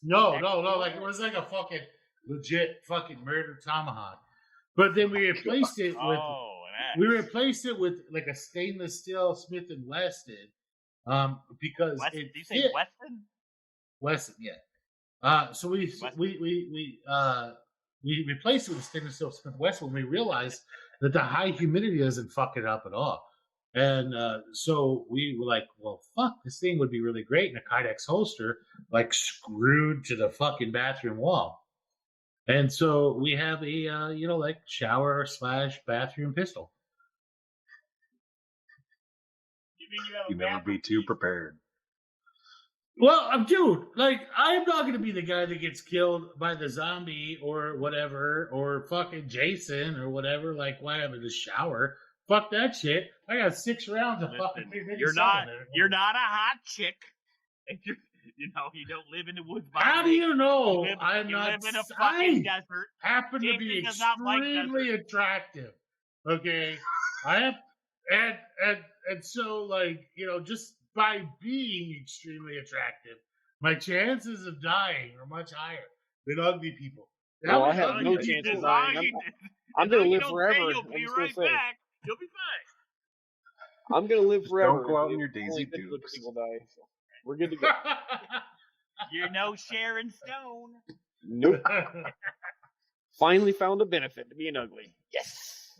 No. Like it was like a fucking legit fucking murder tomahawk. But then we replaced it with like a stainless steel Smith and Wesson, because Weston? it Did you say Weston? Wesson, yeah. So we replaced it with stainless steel Smith and Wesson when we realized that the high humidity doesn't fuck it up at all. And so we were like, well, fuck, this thing would be really great in a Kydex holster, like screwed to the fucking bathroom wall. And so we have a, shower / bathroom pistol. You never be too prepared. Well, dude, I'm not going to be the guy that gets killed by the zombie or whatever, or fucking Jason or whatever, why I'm in the shower. Fuck that shit. I got 6 rounds of fucking. You're not a hot chick. You don't live in the woods. How do you know I'm not? Live in a fucking desert. Happen to be extremely attractive. Okay, I have, and so just by being extremely attractive, my chances of dying are much higher than ugly people. No, I have no chance of dying. I'm gonna live forever. You'll be right back. You'll be fine. I'm gonna live forever. Don't go out in your Daisy Dukes. People die. So we're good to go. You're no Sharon Stone. Nope. Finally found a benefit to being ugly. Yes.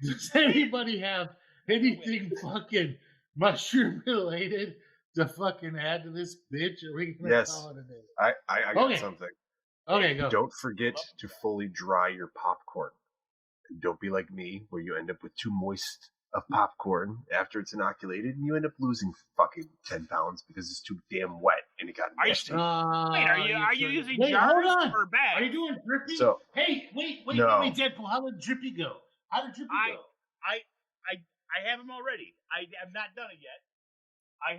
Does anybody have anything fucking mushroom related to fucking add to this bitch? Or are we gonna call it a day? I got something. Okay, go. Don't forget to fully dry your popcorn. Don't be like me, where you end up with too moist of popcorn after it's inoculated, and you end up losing fucking 10 pounds because it's too damn wet and it got nasty. Wait, are you using jars or bags? Are you doing drippy? So, wait, Deadpool. How did drippy go? How did drippy go? I have them already. I have not done it yet. I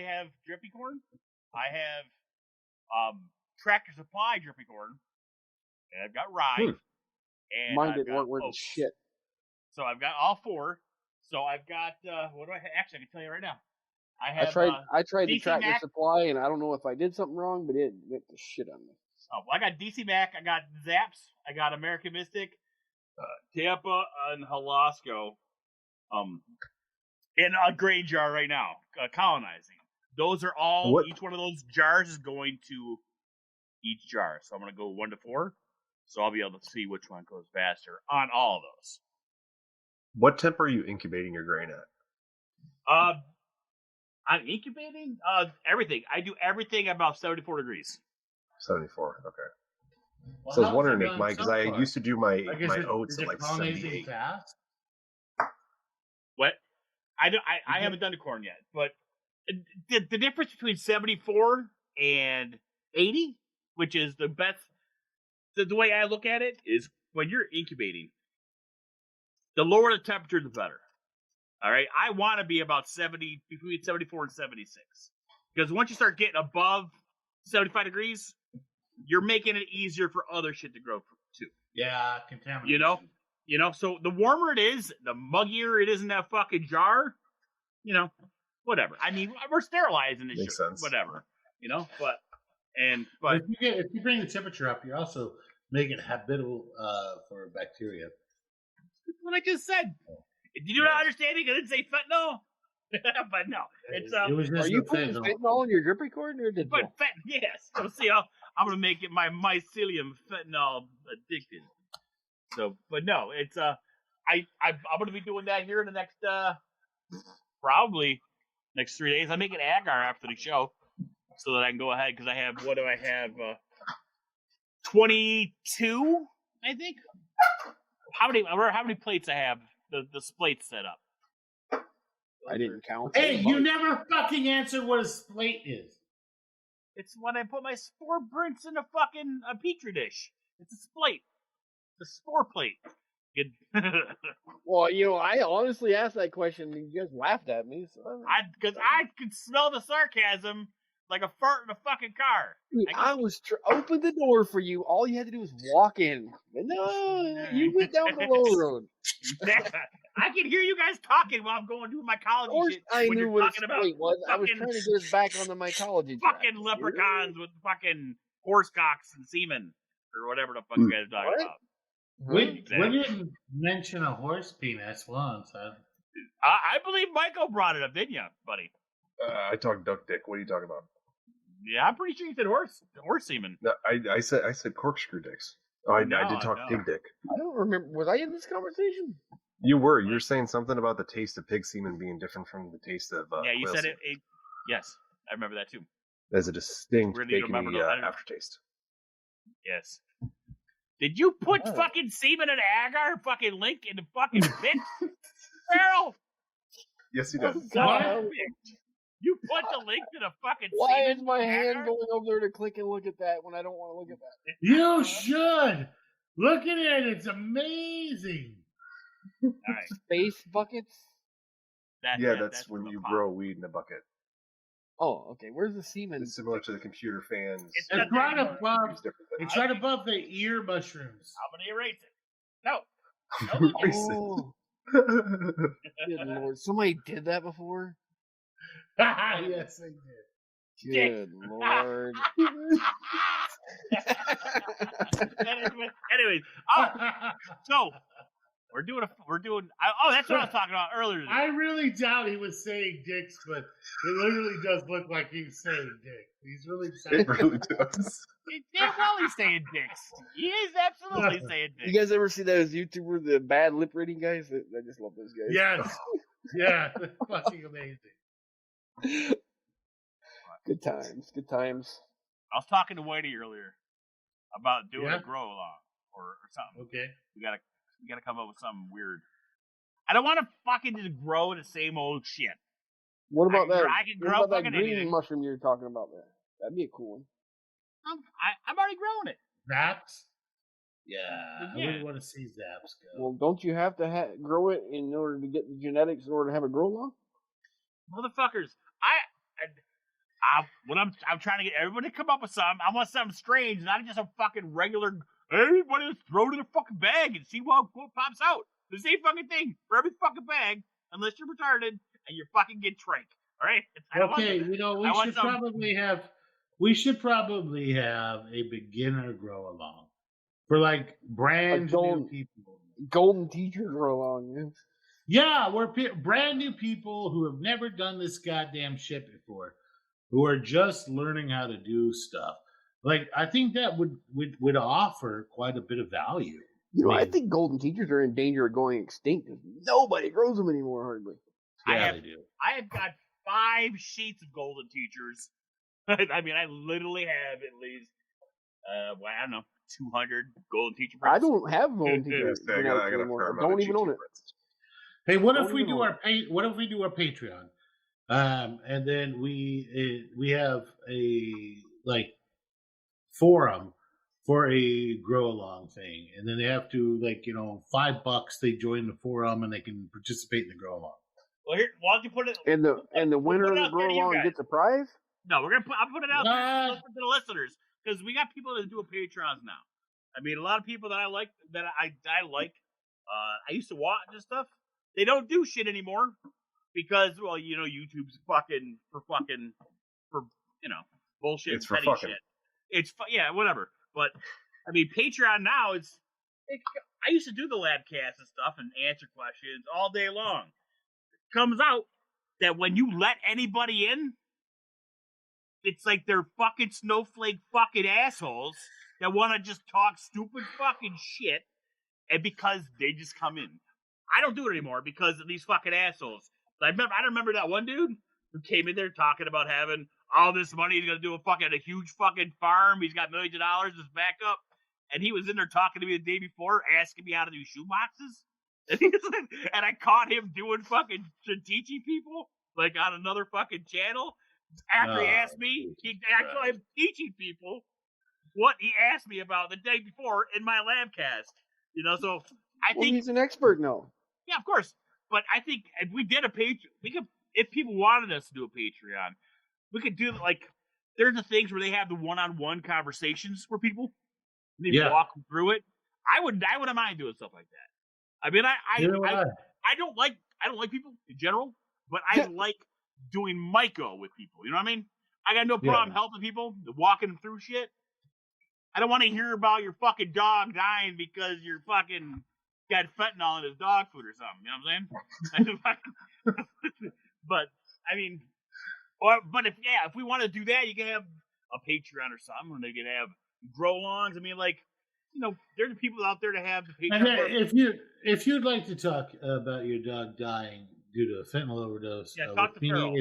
have drippy corn. I have Tractor Supply drippy corn. And I've got rye. And mine didn't work worth shit. So I've got all 4. So I've got what do I have? Actually, I can tell you right now. I tried the Tractor Supply, and I don't know if I did something wrong, but it went to shit on me. Oh, well, I got DC Mac, I got Zaps, I got American Mystic, Tampa, and Halasco, in a grain jar right now, colonizing. Those are all. Each one of those jars is going to each jar. So I'm going to go 1 to 4. So I'll be able to see which one goes faster on all of those. What temp are you incubating your grain at? I'm incubating everything. I do everything about 74 degrees. 74. Okay. Well, So I was how's wondering, it Nick, going Mike, because so I far? used to do my Like, oats is at it like pollinating 78. fast? What? I haven't done the corn yet, but the difference between 74 and 80, which is the best, the way I look at it is when you're incubating, the lower the temperature, the better. All right, I want to be about 70, between 74 and 76, because once you start getting above 75 degrees, you're making it easier for other shit to grow too. Yeah, contamination. You know. So the warmer it is, the muggier it is in that fucking jar. You know, whatever. I mean, we're sterilizing this Makes shit. sense. Whatever. You know, but if you bring the temperature up, you're also making it habitable for bacteria. that's what I just said. Did you not understand it? I didn't say fentanyl. But no, it's It was just Are you the putting fentanyl. fentanyl in your drip record or did but yes. So see, I'm gonna make it my mycelium fentanyl addicted. So, but no, it's I'm gonna be doing that here in the next probably next 3 days. I'm making agar after the show so that I can go ahead because I have 22, I think. How many plates I have the plates set up? I didn't count. Hey, you never fucking answered what a splate is. It's when I put my spore prints in a petri dish. It's a splate. The spore plate. Well, I honestly asked that question and you guys laughed at me. So Because I could smell the sarcasm like a fart in a fucking car. Dude, I was open the door for you. All you had to do was walk in. And no, you went down the low road. I can hear you guys talking while I'm going to my Of mycology course, shit. I when knew you're what a talking about splate was. I was fucking- trying to get us back on the mycology track. fucking leprechauns with fucking horse cocks and semen or whatever the fuck you guys are talking What? about. We didn't mention a horse penis once. I believe Michael brought it up, didn't you, buddy? I talked duck dick. What are you talking about? Yeah, I'm pretty sure you said horse semen. No, I said corkscrew dicks. Oh, I did talk pig dick. I don't remember. Was I in this conversation? You were. You were saying something about the taste of pig semen being different from the taste of Yeah, you quail said semen. it. Yes, I remember that too. There's a distinct Really remember bacony that. aftertaste. Yes. Did you put Oh. fucking semen and agar fucking link in the fucking pit? Farrell? Yes, he did. God. You put the link to the fucking Why semen is my hand agar? going over there to click and look at that when I don't want to look at that? You should look at it. It's amazing. All right. Space buckets? That's when the you pot. grow weed in a bucket. Oh, okay. Where's the semen? It's similar to the computer fans. It's It's right Use above. different things. It's right above the ear mushrooms. I'm gonna erase it. No. Oh, good lord. Somebody did that before? Yes, they did. Good lord. Anyways, so we're doing. That's what I was talking about earlier. Today. I really doubt he was saying dicks, but it literally does look like he was saying dick. He's really It saying really does. He's saying dicks. He is absolutely saying dicks. You guys ever see those YouTuber, the bad lip reading guys? I just love those guys. Yes. Yeah, fucking amazing. Good times. Good times. I was talking to Whitey earlier about doing Yeah? a grow along or something. Okay. We gotta come up with something weird. I don't want to fucking just grow the same old shit. What about that? I can What grow about that fucking green anything. mushroom you were talking about there? That'd be a cool one. I'm already growing it. Zaps? Yeah. I Yeah. really want to see Zaps go. Well, don't you have to grow it in order to get the genetics in order to have a grow along? Motherfuckers, what I'm trying to get everybody to come up with something. I want something strange, not just a fucking regular. Everybody just throw it in a fucking bag and see what pops out. The same fucking thing for every fucking bag, unless you're retarded and you're fucking get trank. All right. Okay, we should probably have a beginner grow along for like brand new people. Golden teacher grow along. Yeah, we're brand new people who have never done this goddamn shit before, who are just learning how to do stuff. like I think that would offer quite a bit of value. You know, I mean, think golden teachers are in danger of going extinct because nobody grows them anymore, hardly. yeah, they do. I have got 5 sheets of golden teachers. I mean, I literally have at least, well, I don't know, 200 golden teacher prints. I don't have golden teachers I got a anymore. fair I amount don't of even own GT it. prints. Hey, what Don't if we even do know our Patreon, and then we have a like forum for a grow along thing, and then they have to like $5 they join the forum and they can participate in the grow along. Well, here, why don't you put it? And the winner of the grow along gets a prize. No, I'm put it out there to the listeners because we got people that do a Patreons now. I mean, a lot of people that I like I used to watch and stuff. They don't do shit anymore because, well, YouTube's fucking for bullshit. It's for petty fucking. shit. It's whatever. But I mean, Patreon now I used to do the Labcast and stuff and answer questions all day long. It comes out that when you let anybody in, it's like they're fucking snowflake fucking assholes that want to just talk stupid fucking shit, and because they just come in. I don't do it anymore because of these fucking assholes. I remember that one dude who came in there talking about having all this money. He's gonna do a huge fucking farm. He's got millions of dollars as backup, and he was in there talking to me the day before, asking me how to do shoeboxes. And I caught him doing fucking teaching people like on another fucking channel. After he asked me, I saw him teaching people what he asked me about the day before in my Labcast. So I think he's an expert now. Yeah, of course. But I think if we did a Patreon, if people wanted us to do a Patreon, we could do there's the things where they have the one-on-one conversations for people. And they walk them through it. I wouldn't mind doing stuff like that. I mean, I don't like people in general, but I like doing Myco with people. You know what I mean? I got no problem helping people, walking them through shit. I don't want to hear about your fucking dog dying because you're fucking got fentanyl in his dog food or something. You know what I'm saying? But I mean, but if we want to do that, you can have a Patreon or something, or they can have grow-longs. I mean, there's the people out there to have the Patreon. If you'd like to talk about your dog dying due to a fentanyl overdose, talk to Farrell.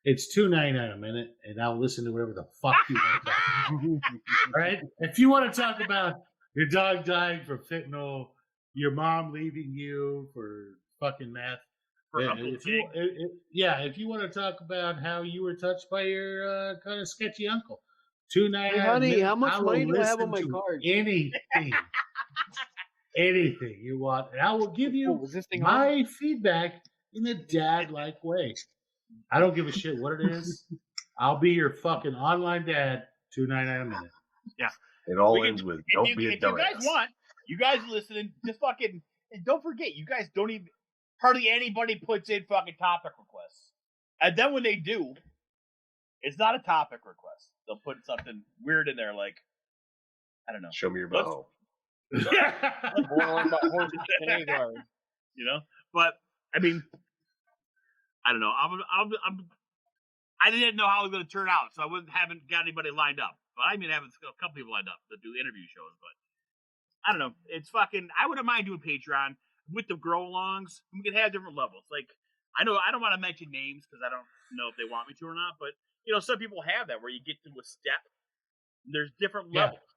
It's $2.99 a minute, and I'll listen to whatever the fuck you want to talk about. All right? If you want to talk about your dog dying from fentanyl, your mom leaving you for fucking meth, if you want to talk about how you were touched by your kind of sketchy uncle, $2.99. Hey, honey, how much money do I have on my card? Anything you want, and I will give you my feedback in a dad-like way. I don't give a shit what it is. I'll be your fucking online dad. $2.99 a minute. Yeah. It all ends with don't be a dumbass. If you guys want, you guys listening, just fucking, and don't forget, you guys don't even, hardly anybody puts in fucking topic requests. And then when they do, it's not a topic request. They'll put something weird in there like, I don't know. Show me your bow. But I mean, I don't know. I didn't know how it was going to turn out, so I haven't got anybody lined up. But I mean, I have a couple people lined up that do interview shows. But I don't know. It's fucking. I wouldn't mind doing Patreon with the grow-alongs. We can have different levels. Like I know I don't want to mention names because I don't know if they want me to or not. But some people have that where you get to a step. There's different levels,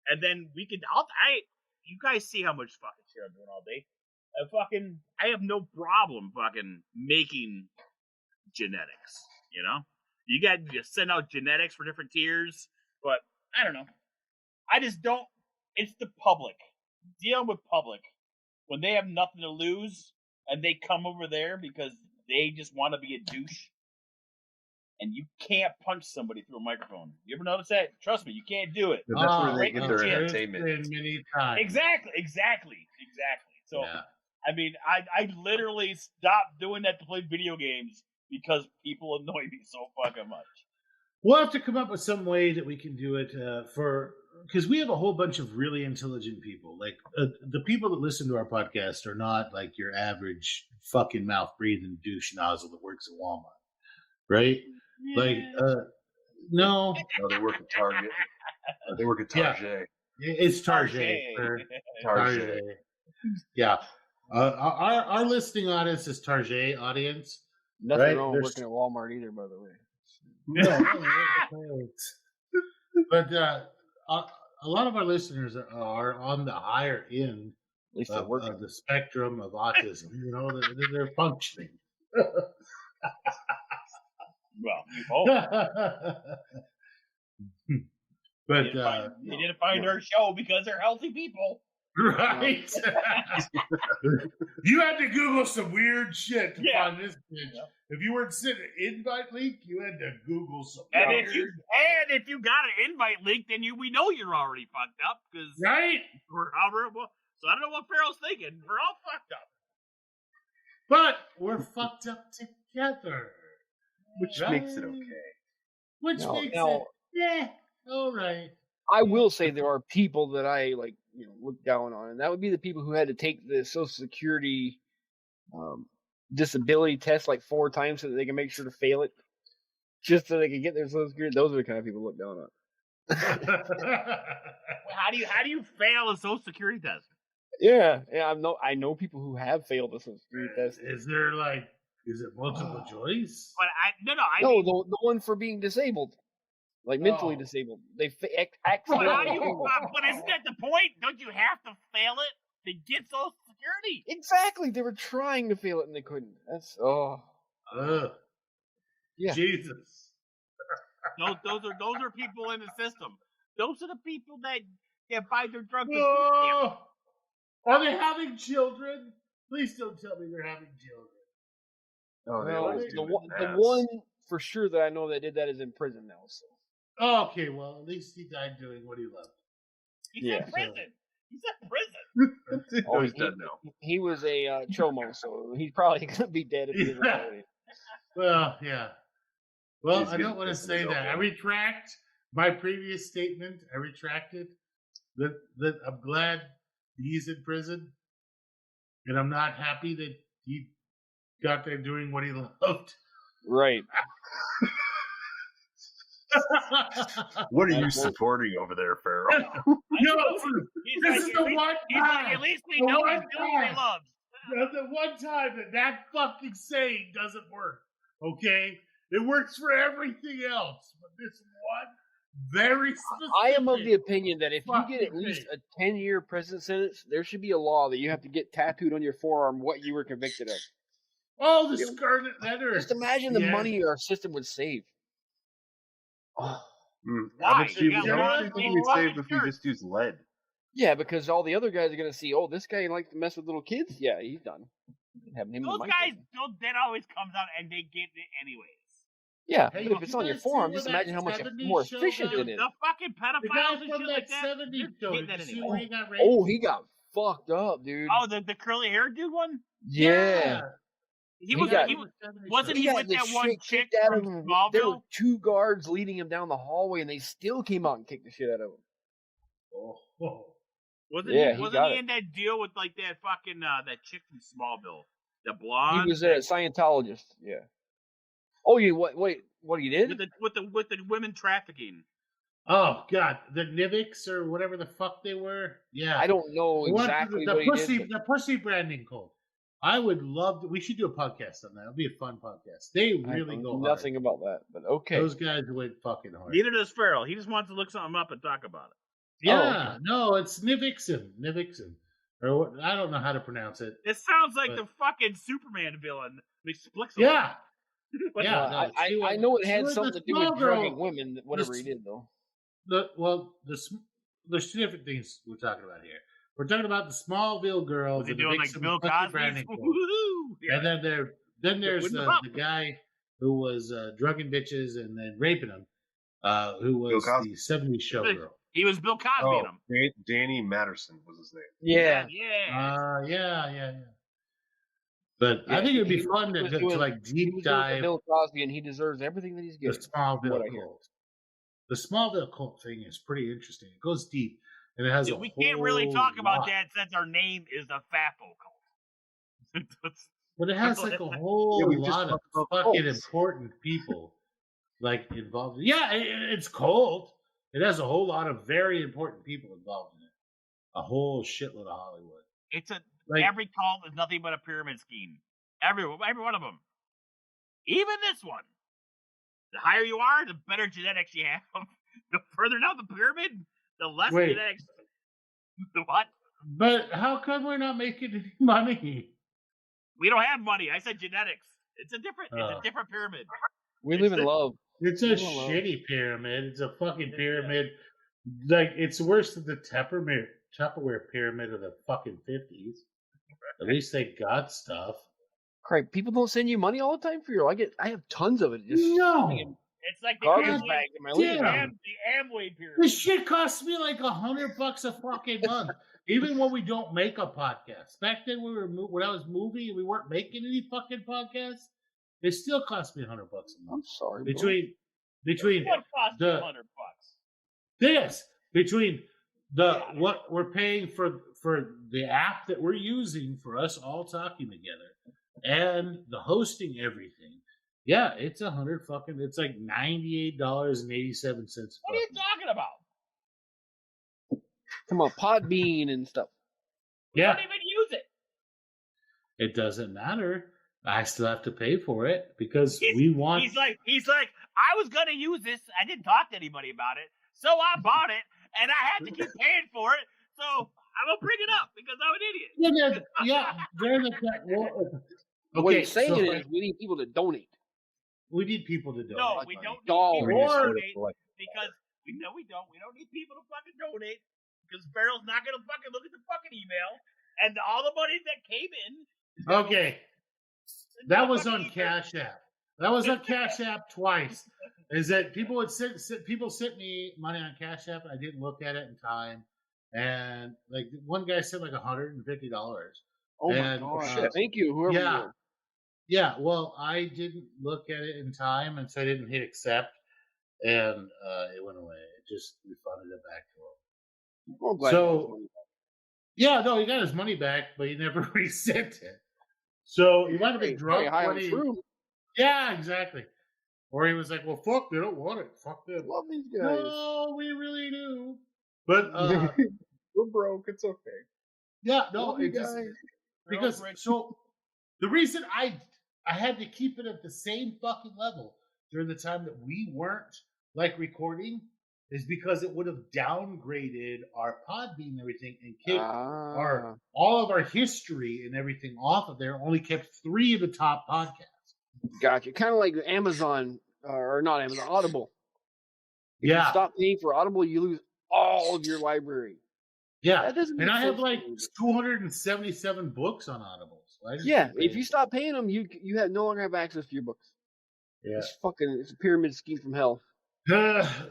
and then we can. You guys see how much fucking shit I'm doing all day. I have no problem fucking making genetics. You got to just send out genetics for different tiers, but I don't know. I just don't. It's the public. Dealing with public when they have nothing to lose and they come over there because they just want to be a douche. And you can't punch somebody through a microphone. You ever notice that? Trust me, you can't do it. That's where they get their entertainment. Many times. Exactly. So, I mean, I literally stopped doing that to play video games because people annoy me so fucking much. We'll have to come up with some way that we can do it because we have a whole bunch of really intelligent people. Like the people that listen to our podcast are not like your average fucking mouth breathing douche nozzle that works at Walmart, right? Yeah. Like, no, they work at Target. They work at Target. It's Target. Target. Yeah. Our listening audience is Target audience. Nothing right? wrong with working at Walmart either, by the way. But a lot of our listeners are on the higher end At least of the spectrum of autism. You know, they're functioning. Well, you hope. But they didn't find our show because they're healthy people. Right. You had to Google some weird shit to find this bitch. Yeah. If you weren't sent an invite link, you had to Google some And weird. if you got an invite link, then we know you're already fucked up because Right. So I don't know what Farrell's thinking. We're all fucked up. But we're fucked up together. Which Right. makes it okay. Which makes it all right. I will say there are people that I look down on, and that would be the people who had to take the Social Security disability test like 4 times so that they can make sure to fail it, just so they can get their Social Security. Those are the kind of people who look down on. How do you fail a Social Security test? Yeah, I know people who have failed the Social Security test. Is it multiple choice? But I No, mean, the one for being disabled, like mentally disabled. They accidentally. but isn't that the point? Don't you have to fail it to get Social Security? Exactly. They were trying to fail it and they couldn't. That's yeah. Jesus. Those are people in the system. Those are the people that buy their drugs. Oh, are they having children? Please don't tell me they're having children. Oh, they Well, always do the one for sure that I know that did that is in prison now. So. Oh, okay, well, at least he died doing what he loved. He's in prison. He's in prison. Oh, he's dead now. He was a chomo, so he's probably going to be dead at the end of the day. Well, yeah. Well, He's I don't want to say that. I retract my previous statement. I retracted that I'm glad he's in prison, and I'm not happy that he got there doing what he loved. Right. What are you supporting over there, Farrell? This is the one time. At least we know he's doing what he loves. The one time that fucking saying doesn't work. Okay? It works for everything else, but this one very specific. I am of the opinion that if you get at least a 10-year prison sentence, there should be a law that you have to get tattooed on your forearm what you were convicted of. Oh, the scarlet letter. Just imagine the money our system would save. How Why? much do you think we'd save if we just use lead? Yeah, because all the other guys are going to see, oh, this guy likes to mess with little kids? Yeah, he's done. Those guys, that always comes out and they get it anyways. Yeah, Hey, but if it's on your forearm, just imagine how much more efficient it is. The fucking pedophiles and shit like that. 70s show. Did that anyway. He got raped? Oh, he got fucked up, dude. Oh, the curly hair dude one? Yeah. Wasn't he with that one chick from Smallville? There were 2 guards leading him down the hallway, and they still came out and kicked the shit out of him. Wasn't he in that deal with like that fucking that chick from Smallville, the blonde? He was a Scientologist. Yeah. Oh, you wait, what he did? With the women trafficking. Oh God, the Nivix or whatever the fuck they were. Yeah, I don't know exactly what he did. The pussy branding cult. I would love to. We should do a podcast on that. It'll be a fun podcast. They really go nothing hard. about that, but okay. Those guys went fucking hard. Neither does Farrell. He just wants to look something up and talk about it. Yeah, no, it's Nivixen, or what, I don't know how to pronounce it. It sounds like the fucking Superman villain. Yeah. Yeah, I know it had something to do with drugging women, whatever he did, though. There's 2 different things we're talking about here. We're talking about the Smallville girl. Was he doing like Bill Cosby? And then there's the guy who was drugging bitches and then raping them, who was the 70s showgirl. He was Bill Cosby in him. Danny Matterson was his name. Yeah. Yeah. But I think it'd be fun to like deep dive. Bill Cosby, and he deserves everything that he's getting. The Smallville cult. The Smallville cult thing is pretty interesting. It goes deep, and it has. We can't really talk about that since our name is the FaFoCult. But it has like a whole lot of fucking important people like involved. Yeah, it's cult. It has a whole lot of very important people involved in it. A whole shitload of Hollywood. It's Like- every cult is nothing but a pyramid scheme. Every one of them. Even this one. The higher you are, the better genetics you have. The further down the pyramid, the less Wait. genetics. The what? But how come we're not making any money? We don't have money. I said genetics. It's a different pyramid. We live in love. It's a I don't know. shitty pyramid. It's a fucking pyramid. Like, it's worse than the Tupperware pyramid of the fucking 50s. At least they got stuff. Crap, people don't send you money all the time for your. I have tons of it. Just No. It's like the garbage Amway, bags in my Yeah. living room. the Amway pyramid. This shit costs me like $100 a fucking month. Even when we don't make a podcast. Back then, when I was moving and we weren't making any fucking podcasts, it still cost me $100 a month. I'm sorry. bro. Between What cost you the- $100? between what we're paying for the app that we're using for us all talking together and the hosting everything. Yeah, it's it's like $98.87. What are you talking about? Come on, Podbean and stuff. Yeah, Don't even use it. it doesn't matter. I still have to pay for it because He's- we want. He's like, I was gonna use this. I didn't talk to anybody about it, so I bought it, and I had to keep paying for it. So I'm gonna bring it up because I'm an idiot. What Okay, he's saying so is we need people to donate. we need people to donate. No, we don't need Dollars. people to Or- donate because we don't. We don't need people to fucking donate because Farrell's not gonna fucking look at the fucking email and all the money that came in. is gonna go Okay, into that the was fucking on ether. Cash App. That was on Cash App twice. Is that people would people sent me money on Cash App and I didn't look at it in time, and like one guy sent like $150. Oh my And, god! Thank you, whoever. yeah. You are. Yeah, well, I didn't look at it in time, and so I didn't hit accept, and it went away. It just refunded it back to him. I'm glad So- you got the money back. Yeah, no, he got his money back, but he never resent it. So he might have been Hey, drunk high when on he. fruit. Yeah, exactly. Or he was like, "Well, fuck, they don't want it. Fuck them." Love these guys. No, we really do. But We're broke. It's okay. yeah, no, Love you it just guys. because so the reason I had to keep it at the same fucking level during the time that we weren't like recording is because it would have downgraded our Podbean and everything and kept Ah. all of our history and everything off of there. Only kept 3 of the top podcasts. Gotcha. Kind of like Amazon, or not Amazon, Audible. If you Yeah, stop paying for Audible, you lose all of your library. yeah. That doesn't make And I have sense like to me. 277 books on Audible. So I just Yeah, keep if paying. you stop paying them, you have no longer have access to your books. Yeah. It's a pyramid scheme from hell.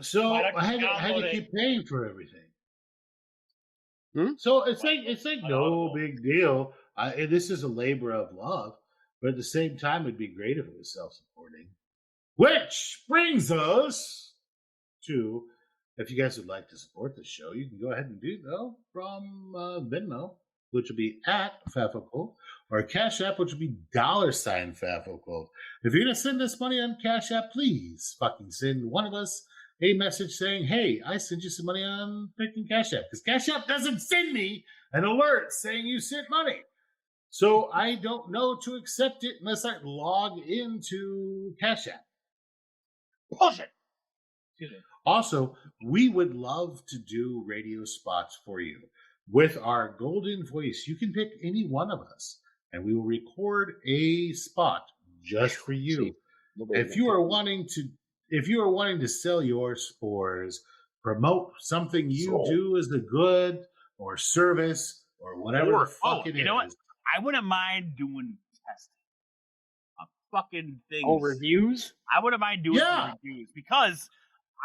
So Why don't I you had download to it? keep paying for everything. Hmm? So it's like On no Audible. big deal. This is a labor of love, but at the same time, it'd be great if it was self-supporting. Which brings us to, if you guys would like to support the show, you can go ahead and do so from Venmo, which will be at FaFoCult, or Cash App, which will be $FaFoCult. If you're gonna send us money on Cash App, please fucking send one of us a message saying, "Hey, I sent you some money on freaking Cash App," because Cash App doesn't send me an alert saying you sent money. So I don't know to accept it unless I log into Cash App. Bullshit. Excuse me. Also, we would love to do radio spots for you with our golden voice. You can pick any one of us, and we will record a spot just for you. If you are wanting to sell your spores, promote something you do as a good or service or whatever the fuck it is. you know what? I wouldn't mind doing testing of fucking things. Oh, reviews? I wouldn't mind doing Yeah. some reviews because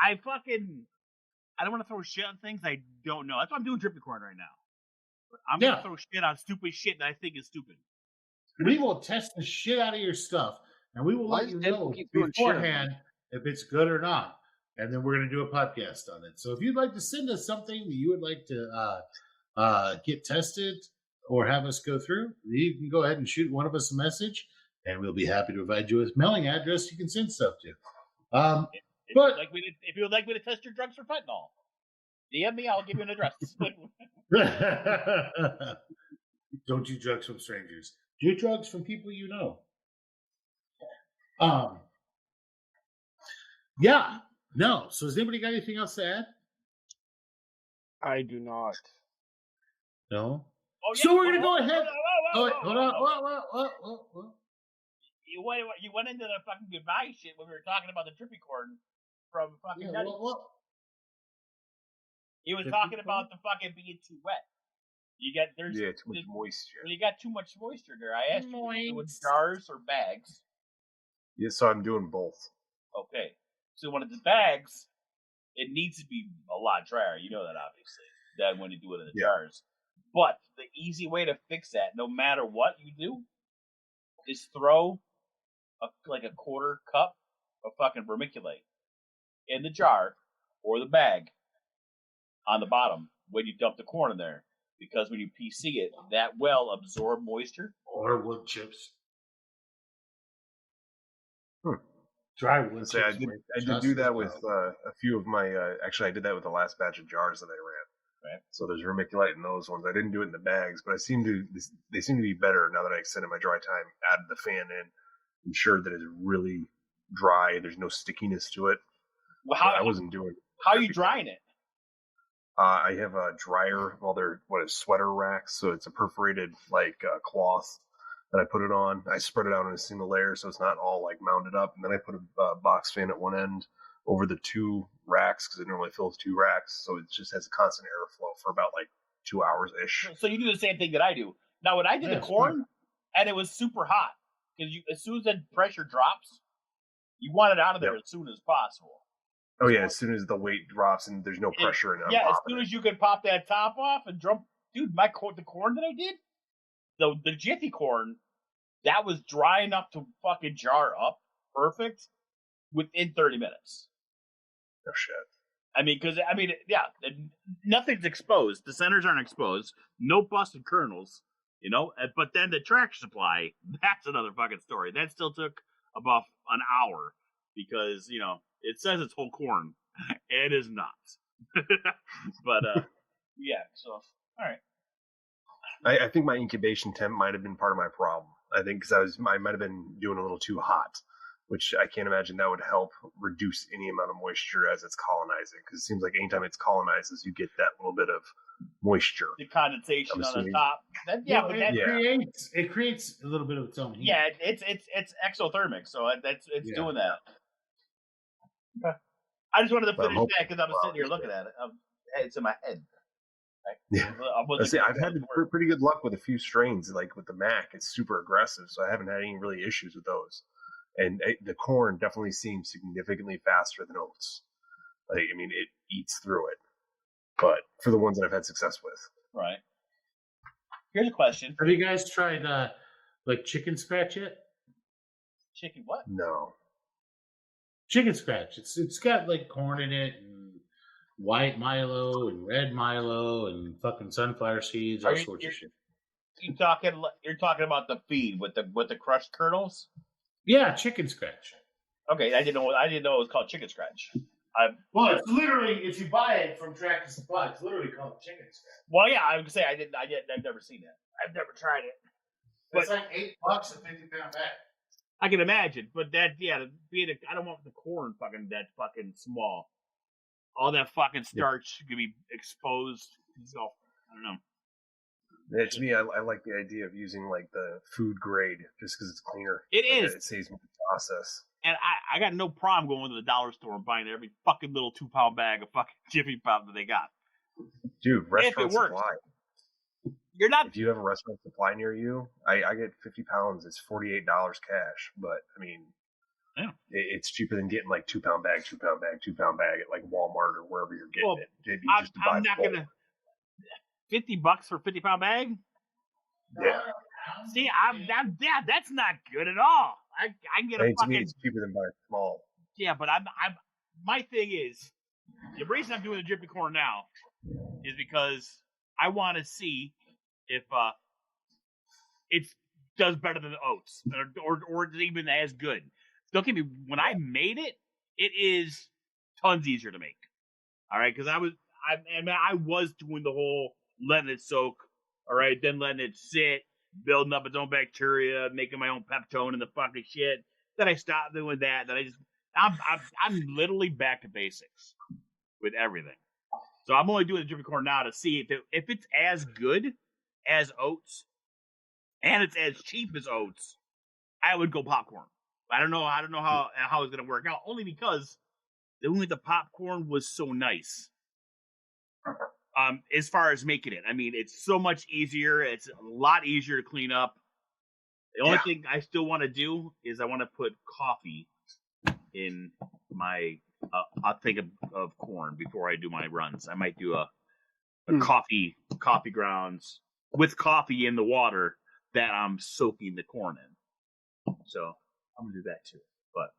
I don't want to throw shit on things I don't know. That's why I'm doing Drip Record right now. But I'm Yeah. gonna throw shit on stupid shit that I think is stupid. We will test the shit out of your stuff, and we will Why let does you Deadpool know keep throwing shit on beforehand if it's good or not. And then we're going to do a podcast on it. So if you'd like to send us something that you would like to get tested or have us go through, you can go ahead and shoot one of us a message, and we'll be happy to provide you with a mailing address you can send stuff to. If you would like me to test your drugs for fentanyl, DM me. I'll give you an address. Don't do drugs from strangers. Do drugs from people you know. Yeah. No. So has anybody got anything else to add? I do not. No. Oh, yeah. So we're gonna go ahead. Hold on. What? You went into the fucking goodbye shit when we were talking about the drippy corn from fucking Nutty. He was talking about the fucking being too wet. Too much moisture. When you got too much moisture there, I asked you if you do it jars or bags. Yeah, so I'm doing both. Okay. So when it's bags, it needs to be a lot drier. You know that, obviously, than when you do it in the jars. But the easy way to fix that, no matter what you do, is throw a quarter cup of fucking vermiculite in the jar or the bag on the bottom when you dump the corn in there. Because when you PC it, that will absorb moisture. Or wood chips. Dry wood chips. I did do that with a few of my. Actually, I did that with the last batch of jars that I ran. Right. So there's vermiculite in those ones. I didn't do it in the bags, but they seem to be better now that I extended my dry time. Added the fan in, ensured that it's really dry. There's no stickiness to it. Well, I wasn't doing. How are you drying it? I have a dryer. Well, they're sweater racks, so it's a perforated cloth that I put it on. I spread it out in a single layer, so it's not all mounded up. And then I put a box fan at one end over the two racks because it normally fills two racks, so it just has a constant airflow for about 2 hours ish. So you do the same thing that I do. Now, when I did the corn, and it was super hot, because as soon as the pressure drops, you want it out of there as soon as possible. Oh yeah, as soon as the weight drops and there's no pressure in it. Yeah, as soon as you can pop that top off and drum, dude, the corn that I did, the Jiffy corn, that was dry enough to fucking jar up perfect within 30 minutes. Oh shit. I mean, nothing's exposed. The centers aren't exposed. No busted kernels, But then the tractor supply, that's another fucking story. That still took about an hour because, it says it's whole corn. It is not. But, yeah, so, all right. I think my incubation temp might have been part of my problem. I think because I might have been doing a little too hot, which I can't imagine that would help reduce any amount of moisture as it's colonizing. Because it seems like anytime it colonizes, you get that little bit of moisture. The condensation on the top. It creates a little bit of its own heat. Yeah, it's exothermic, so it's doing that. I just wanted to finish that because I was sitting here looking at it. It's in my head. Yeah, I've had pretty good luck with a few strains. Like with the Mac, it's super aggressive, so I haven't had any really issues with those. And the corn definitely seems significantly faster than oats. It eats through it. But for the ones that I've had success with, right. Here's a question: have you guys tried chicken scratch yet? Chicken what? No. Chicken scratch. It's got corn in it and white Milo and red Milo and fucking sunflower seeds, all sorts of shit. You're talking about the feed with the crushed kernels? Yeah, chicken scratch. Okay, I didn't know it was called chicken scratch. Well, it's literally, if you buy it from Tractor Supply, it's literally called chicken scratch. Well, yeah, I would say I've never seen that. I've never tried it. But it's $8 a 50-pound bag. I can imagine, but I don't want the corn that fucking small. All that fucking starch could be exposed. So, I don't know. Yeah, to me, I like the idea of using the food grade just because it's cleaner. It is. It saves me the process. And I got no problem going to the dollar store and buying every fucking little 2-pound bag of fucking Jiffy Pop that they got. Dude, restaurant supply. You're not. If you have a restaurant supply near you, I get 50 pounds. It's $48 cash. But yeah. It's cheaper than getting 2-pound bag at Walmart or wherever you're getting it. I'm not gonna. $50 for a 50-pound bag? Yeah. See, that's not good at all. I can get a fucking. To me, it's cheaper than buying small. Yeah, but my thing is, the reason I'm doing the drippy corn now is because I want to see if it does better than the oats or it's even as good. Don't get me. When I made it, it is tons easier to make. All right, because I was doing the whole letting it soak. All right, then letting it sit, building up its own bacteria, making my own Peptone and the fucking shit. Then I stopped doing that. Then I'm literally back to basics with everything. So I'm only doing the dripping corn now to see if it's as good as oats and it's as cheap as oats. I would go popcorn. I don't know how it's gonna work out. Only because the popcorn was so nice. As far as making it, I mean, it's so much easier. It's a lot easier to clean up. The only thing I still want to do is I want to put coffee in my. I'll think of corn before I do my runs. I might do a coffee grounds with coffee in the water that I'm soaking the corn in. So I'm gonna do that too. But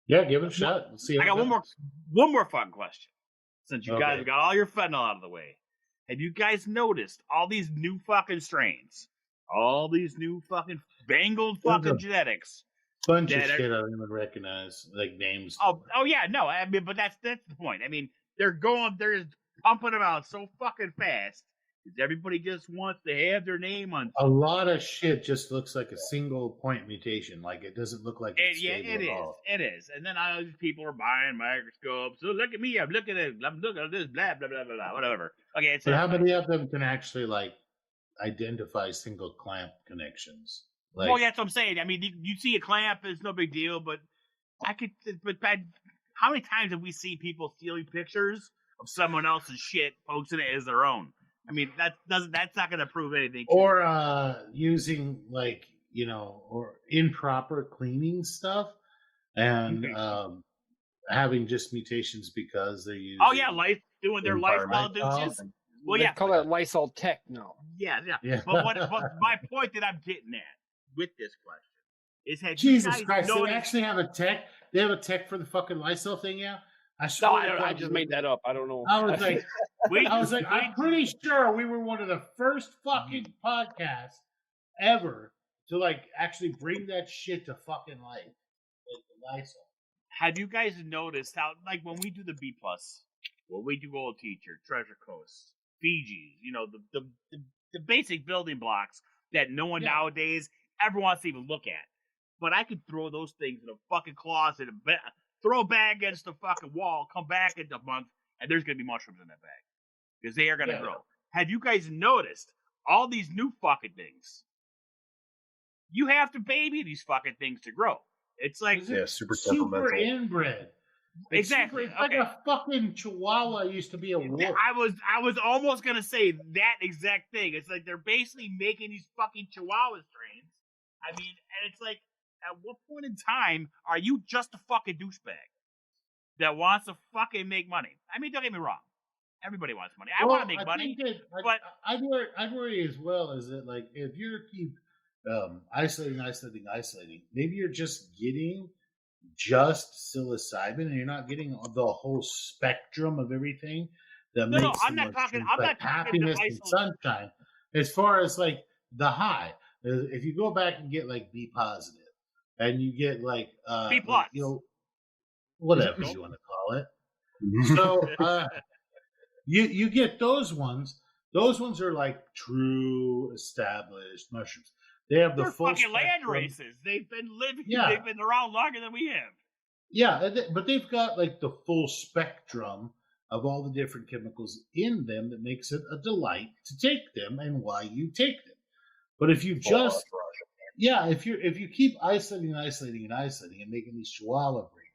yeah, give it a shot. We'll see. I got one more fun question. Since you guys got all your fentanyl out of the way, have you guys noticed all these new fucking strains? All these new fucking bangled fucking genetics. Bunch of shit I don't even recognize, like names. Oh yeah, no, I mean, but that's the point. I mean, they're just pumping them out so fucking fast because everybody just wants to have their name on. A lot of shit just looks like a single point mutation. Like it doesn't look like it's stable at all. It is. And then all these people are buying microscopes. So look at me, I'm looking at this, blah blah blah blah blah, whatever. Okay, but how many of them can actually like identify single clamp connections? Like, well, that's what I'm saying. I mean, you see a clamp, it's no big deal, but how many times have we seen people stealing pictures of someone else's shit, posting it as their own? I mean, that's not going to prove anything. Or using or improper cleaning stuff and having just mutations because they use. Oh yeah, doing their Lysol douches. Well, they call that Lysol Tech now. Yeah. But my point that I'm getting at with this question is that Jesus Christ, they actually have a tech. They have a tech for the fucking Lysol thing, yeah. I just made that up. I don't know. I was like, I'm pretty sure we were one of the first fucking podcasts ever to like actually bring that shit to fucking life, like the Lysol. Have you guys noticed how, like, when we do the B+, when we do Old Teacher, Treasure Coast, Fiji's, the basic building blocks that no one nowadays ever wants to even look at. But I could throw those things in a fucking closet, throw a bag against the fucking wall, come back in a month, and there's going to be mushrooms in that bag. Because they are going to grow. Have you guys noticed all these new fucking things? You have to baby these fucking things to grow. It's like super inbred. Exactly. It's like a fucking chihuahua used to be a wolf. I was almost gonna say that exact thing. It's like they're basically making these fucking chihuahua strains. I mean, and it's like, at what point in time are you just a fucking douchebag that wants to fucking make money? I mean, don't get me wrong. Everybody wants money. I want to make money. But I'd worry as well is that like if you keep isolating, maybe you're just getting just psilocybin and you're not getting the whole spectrum of everything that makes I'm not talking happiness and sunshine. As far as like the high, if you go back and get like B positive and you get like B plus, whatever you want to call it. So you get those ones. Those ones are like true established mushrooms. They have the full fucking land races. They've been living. Yeah. They've been around longer than we have. Yeah, but they've got like the full spectrum of all the different chemicals in them that makes it a delight to take them and why you take them. But if you just if you keep isolating and making these chihuahua breeds,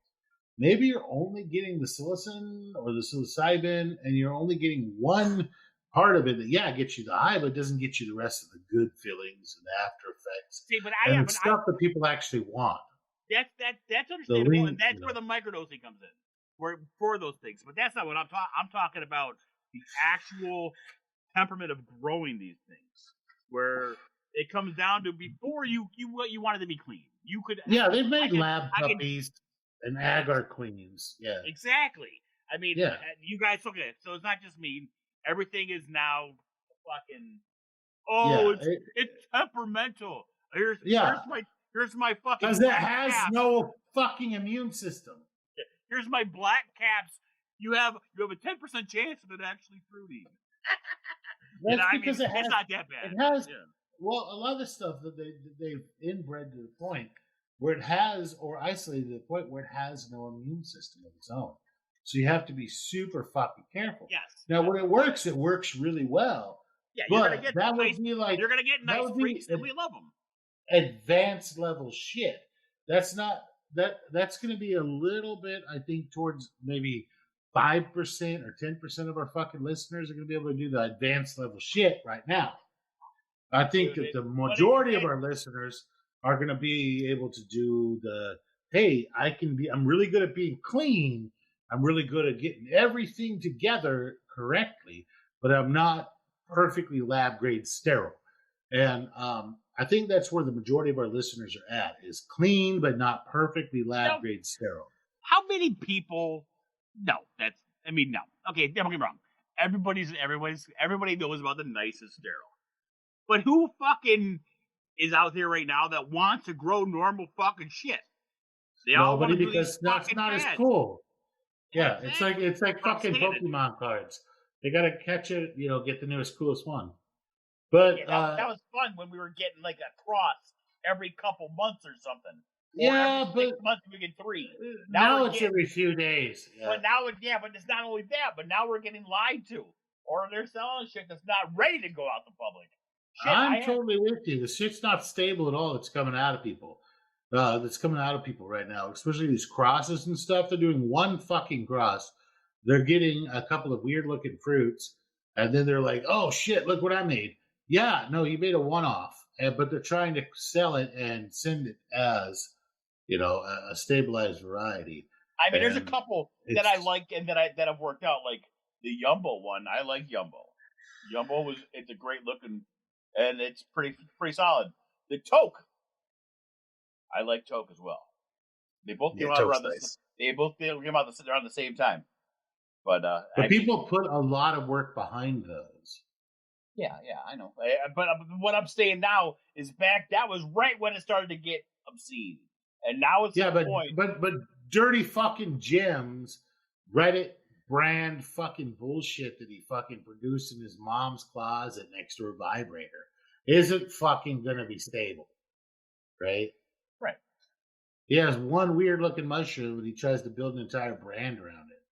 maybe you're only getting the psilocin or the psilocybin, and you're only getting one part of it that gets you the high, but doesn't get you the rest of the good feelings and after effects. See, but stuff that people actually want. That's understandable, and that's where the microdosing comes in, for those things. But that's not what I'm talking. I'm talking about the actual temperament of growing these things, where it comes down to before you wanted to be clean. You could they've made lab puppies and agar queens. Yeah, exactly. I mean, you guys look at it. So it's not just me. Everything is now fucking. It's temperamental. Here's my fucking. Because it has no fucking immune system. Here's my black caps you have a 10% chance of it actually fruiting. That's because it's not that bad. It has. Yeah. Well, a lot of the stuff that they've inbred to the point where it has, or isolated to the point where it has no immune system of its own. So you have to be super fucking careful. Yes. Now, when it works really well. Yeah, you're gonna get that nice, would be like you're gonna get nice freaks, and we love them. Advanced level shit. That's not that. That's going to be a little bit, I think, towards maybe 5% or 10% of our fucking listeners are going to be able to do the advanced level shit right now. I think that the majority of our listeners are going to be able to do the, hey, I'm really good at being clean. I'm really good at getting everything together correctly, but I'm not perfectly lab grade sterile. And I think that's where the majority of our listeners are at, is clean, but not perfectly lab grade sterile. How many people? No. Okay, don't get me wrong. Everybody knows about the nicest sterile. But who fucking is out there right now that wants to grow normal fucking shit? They all want to do because that's not as cool. Yeah, it's like fucking Pokemon cards. They gotta catch it, get the newest, coolest one. But that was fun when we were getting like a cross every couple months or something. Yeah, every 6 months we get 3. Now it's every few days. Yeah. But but it's not only that. But now we're getting lied to, or they're selling shit that's not ready to go out to public. Shit, I'm totally with you. The shit's not stable at all. It's coming out of people. That's coming out of people right now, especially these crosses and stuff. They're doing one fucking cross. They're getting a couple of weird looking fruits, and then they're like, "Oh shit, look what I made." Yeah, no, you made a one-off, but they're trying to sell it and send it as, a stabilized variety. I mean, there's a couple that I like and that have worked out. Like the Yumbo one, I like Yumbo. It's a great looking, and it's pretty solid. The Toke, I like Toke as well. They both came out around They both came out around the same time. But people put a lot of work behind those. Yeah, I know. But what I'm saying now is that was right when it started to get obscene, and now it's the point. But dirty fucking Jim's Reddit brand fucking bullshit that he fucking produced in his mom's closet next to her vibrator isn't fucking gonna be stable, right? Right. He has one weird looking mushroom, and he tries to build an entire brand around it.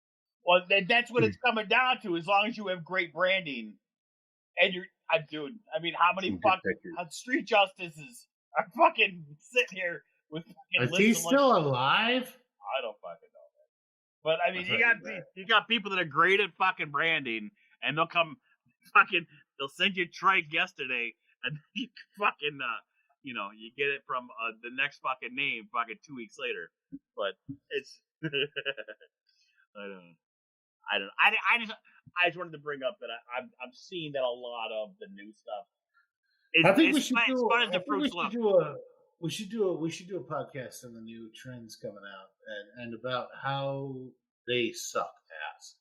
Well, that's what it's coming down to. As long as you have great branding. And I mean, how many fucking street justices are fucking sitting here with fucking Is he still alive? I don't fucking know, man. But I mean, you got people that are great at fucking branding, and they'll they'll send you a trike yesterday, and you fucking you get it from the next fucking name fucking 2 weeks later. But it's I don't know. I just wanted to bring up that I'm seeing that a lot of the new stuff. I think we should do a podcast on the new trends coming out and about how they suck ass.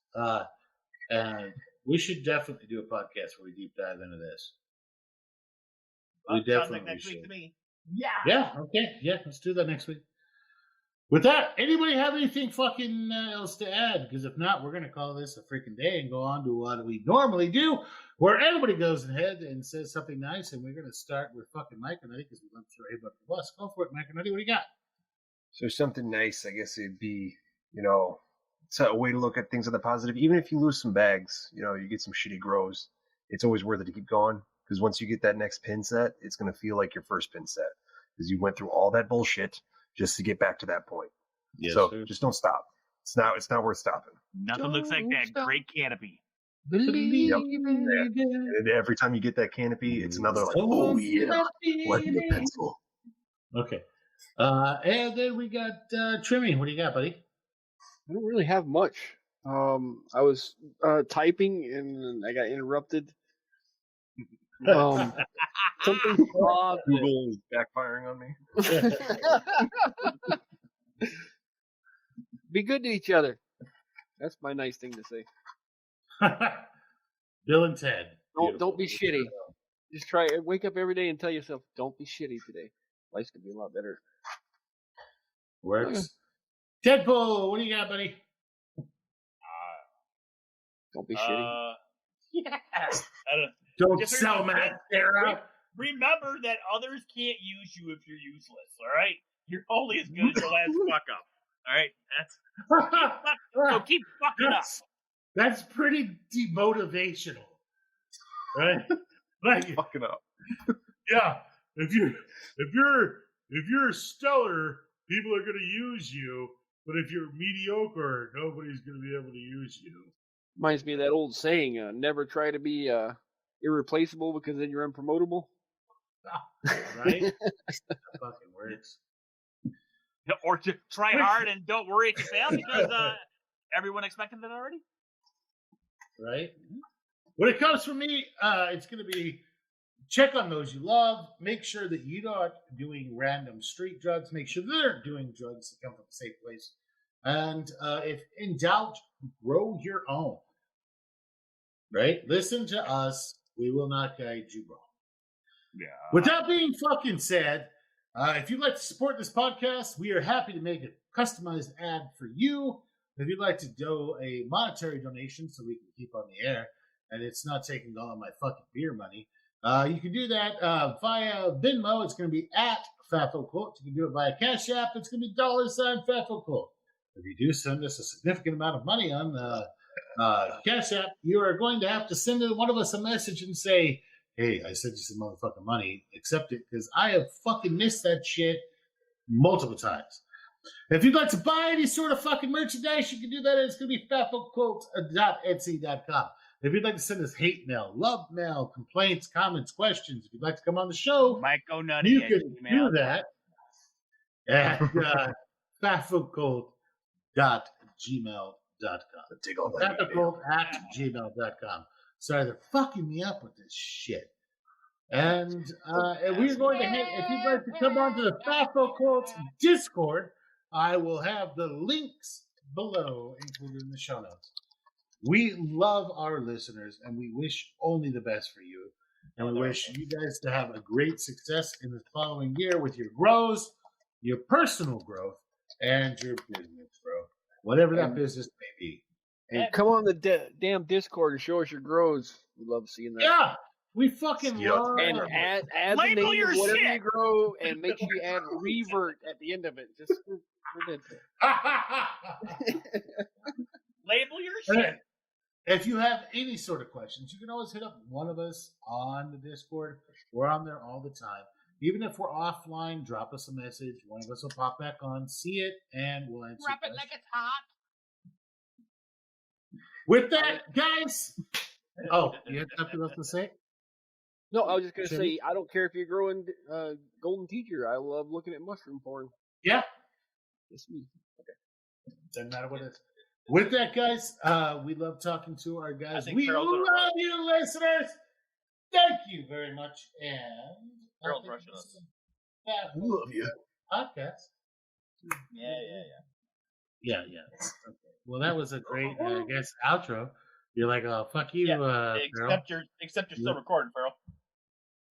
And we should definitely do a podcast where we deep dive into this. We definitely next should. Week to me. Yeah. Yeah. Okay. Yeah. Let's do that next week. With that, anybody have anything fucking else to add? Because if not, we're going to call this a freaking day and go on to what we normally do, where everybody goes ahead and says something nice, and we're going to start with fucking Mike and Eddie because we went through a the bus. Go for it, Mike and Eddie. What do you got? So something nice, I guess it'd be, it's a way to look at things on the positive. Even if you lose some bags, you get some shitty grows, it's always worth it to keep going. Because once you get that next pin set, it's going to feel like your first pin set. Because you went through all that bullshit just to get back to that point. Yes, so just don't stop. It's not worth stopping. Nothing looks like that great canopy. Believe and every time you get that canopy, it's another like, oh yeah, like the pencil. Okay. And then we got Trimmy. What do you got, buddy? I don't really have much. I was typing and I got interrupted. Something Google is backfiring on me. Be good to each other. That's my nice thing to say. Bill and Ted. Don't be shitty. Just try it. Wake up every day and tell yourself, don't be shitty today. Life's gonna be a lot better. Works. Deadpool, what do you got, buddy? Don't be shitty. Yeah. Don't Just sell remember- mascara. Remember that others can't use you if you're useless. All right, you're only as good as your last fuck up. All right, so keep fucking up. That's pretty demotivational, right? Like, Fucking up. yeah, if you're stellar, people are going to use you. But if you're mediocre, nobody's going to be able to use you. Reminds me of that old saying: "Never try to be irreplaceable because then you're unpromotable." Right? That fucking works. Or to try hard and don't worry if you fail because everyone expected that already. Right? When it comes from me, it's going to be check on those you love. Make sure that you're not doing random street drugs. Make sure they're doing drugs that come from a safe place. And if in doubt, grow your own. Right? Listen to us. We will not guide you wrong. Yeah. With that being fucking said, if you'd like to support this podcast, we are happy to make a customized ad for you. If you'd like to do a monetary donation so we can keep on the air and it's not taking all of my fucking beer money, you can do that via Venmo. It's going to be at FaFoCult. You can do it via CashApp. It's going to be $FaFoCult. If you do send us a significant amount of money on CashApp, you are going to have to send one of us a message and say, hey, I sent you some motherfucking money. Accept it, because I have fucking missed that shit multiple times. If you'd like to buy any sort of fucking merchandise, you can do that. It's going to be FaFoCult.etsy.com. If you'd like to send us hate mail, love mail, complaints, comments, questions, if you'd like to come on the show, Might go nutty. you can do that at FaFoCult.gmail.com. FaFoCult@gmail.com. Sorry, they're fucking me up with this shit. And we're going to if you'd like to come onto the FaFoCult Discord, I will have the links below included in the show notes. We love our listeners, and we wish only the best for you. And we wish you guys to have a great success in the following year with your grows, your personal growth, and your business growth, whatever that business may be. And come on the damn Discord and show us your grows. We love seeing that. Yeah, we fucking love And it. add the Label name your of whatever shit. you grow, and make sure you add revert at the end of it. Just for Deadpool. Label your shit. If you have any sort of questions, you can always hit up one of us on the Discord. We're on there all the time. Even if we're offline, drop us a message. One of us will pop back on, see it, and we'll answer. Drop it like it's hot. With that, guys. Oh, you had something else to say? No, I was just going to say, I don't care if you're growing golden teacher. I love looking at mushroom porn. Yeah. It's me. Doesn't matter what it is. With that, guys, we love talking to our guys. We Carol's love you, listeners. Thank you very much. And Carol's rushing us. We love you. Podcast. Yeah. Okay. Well, that was a great, I guess, outro. You're like, oh, fuck you. Except you're still recording, Farrell.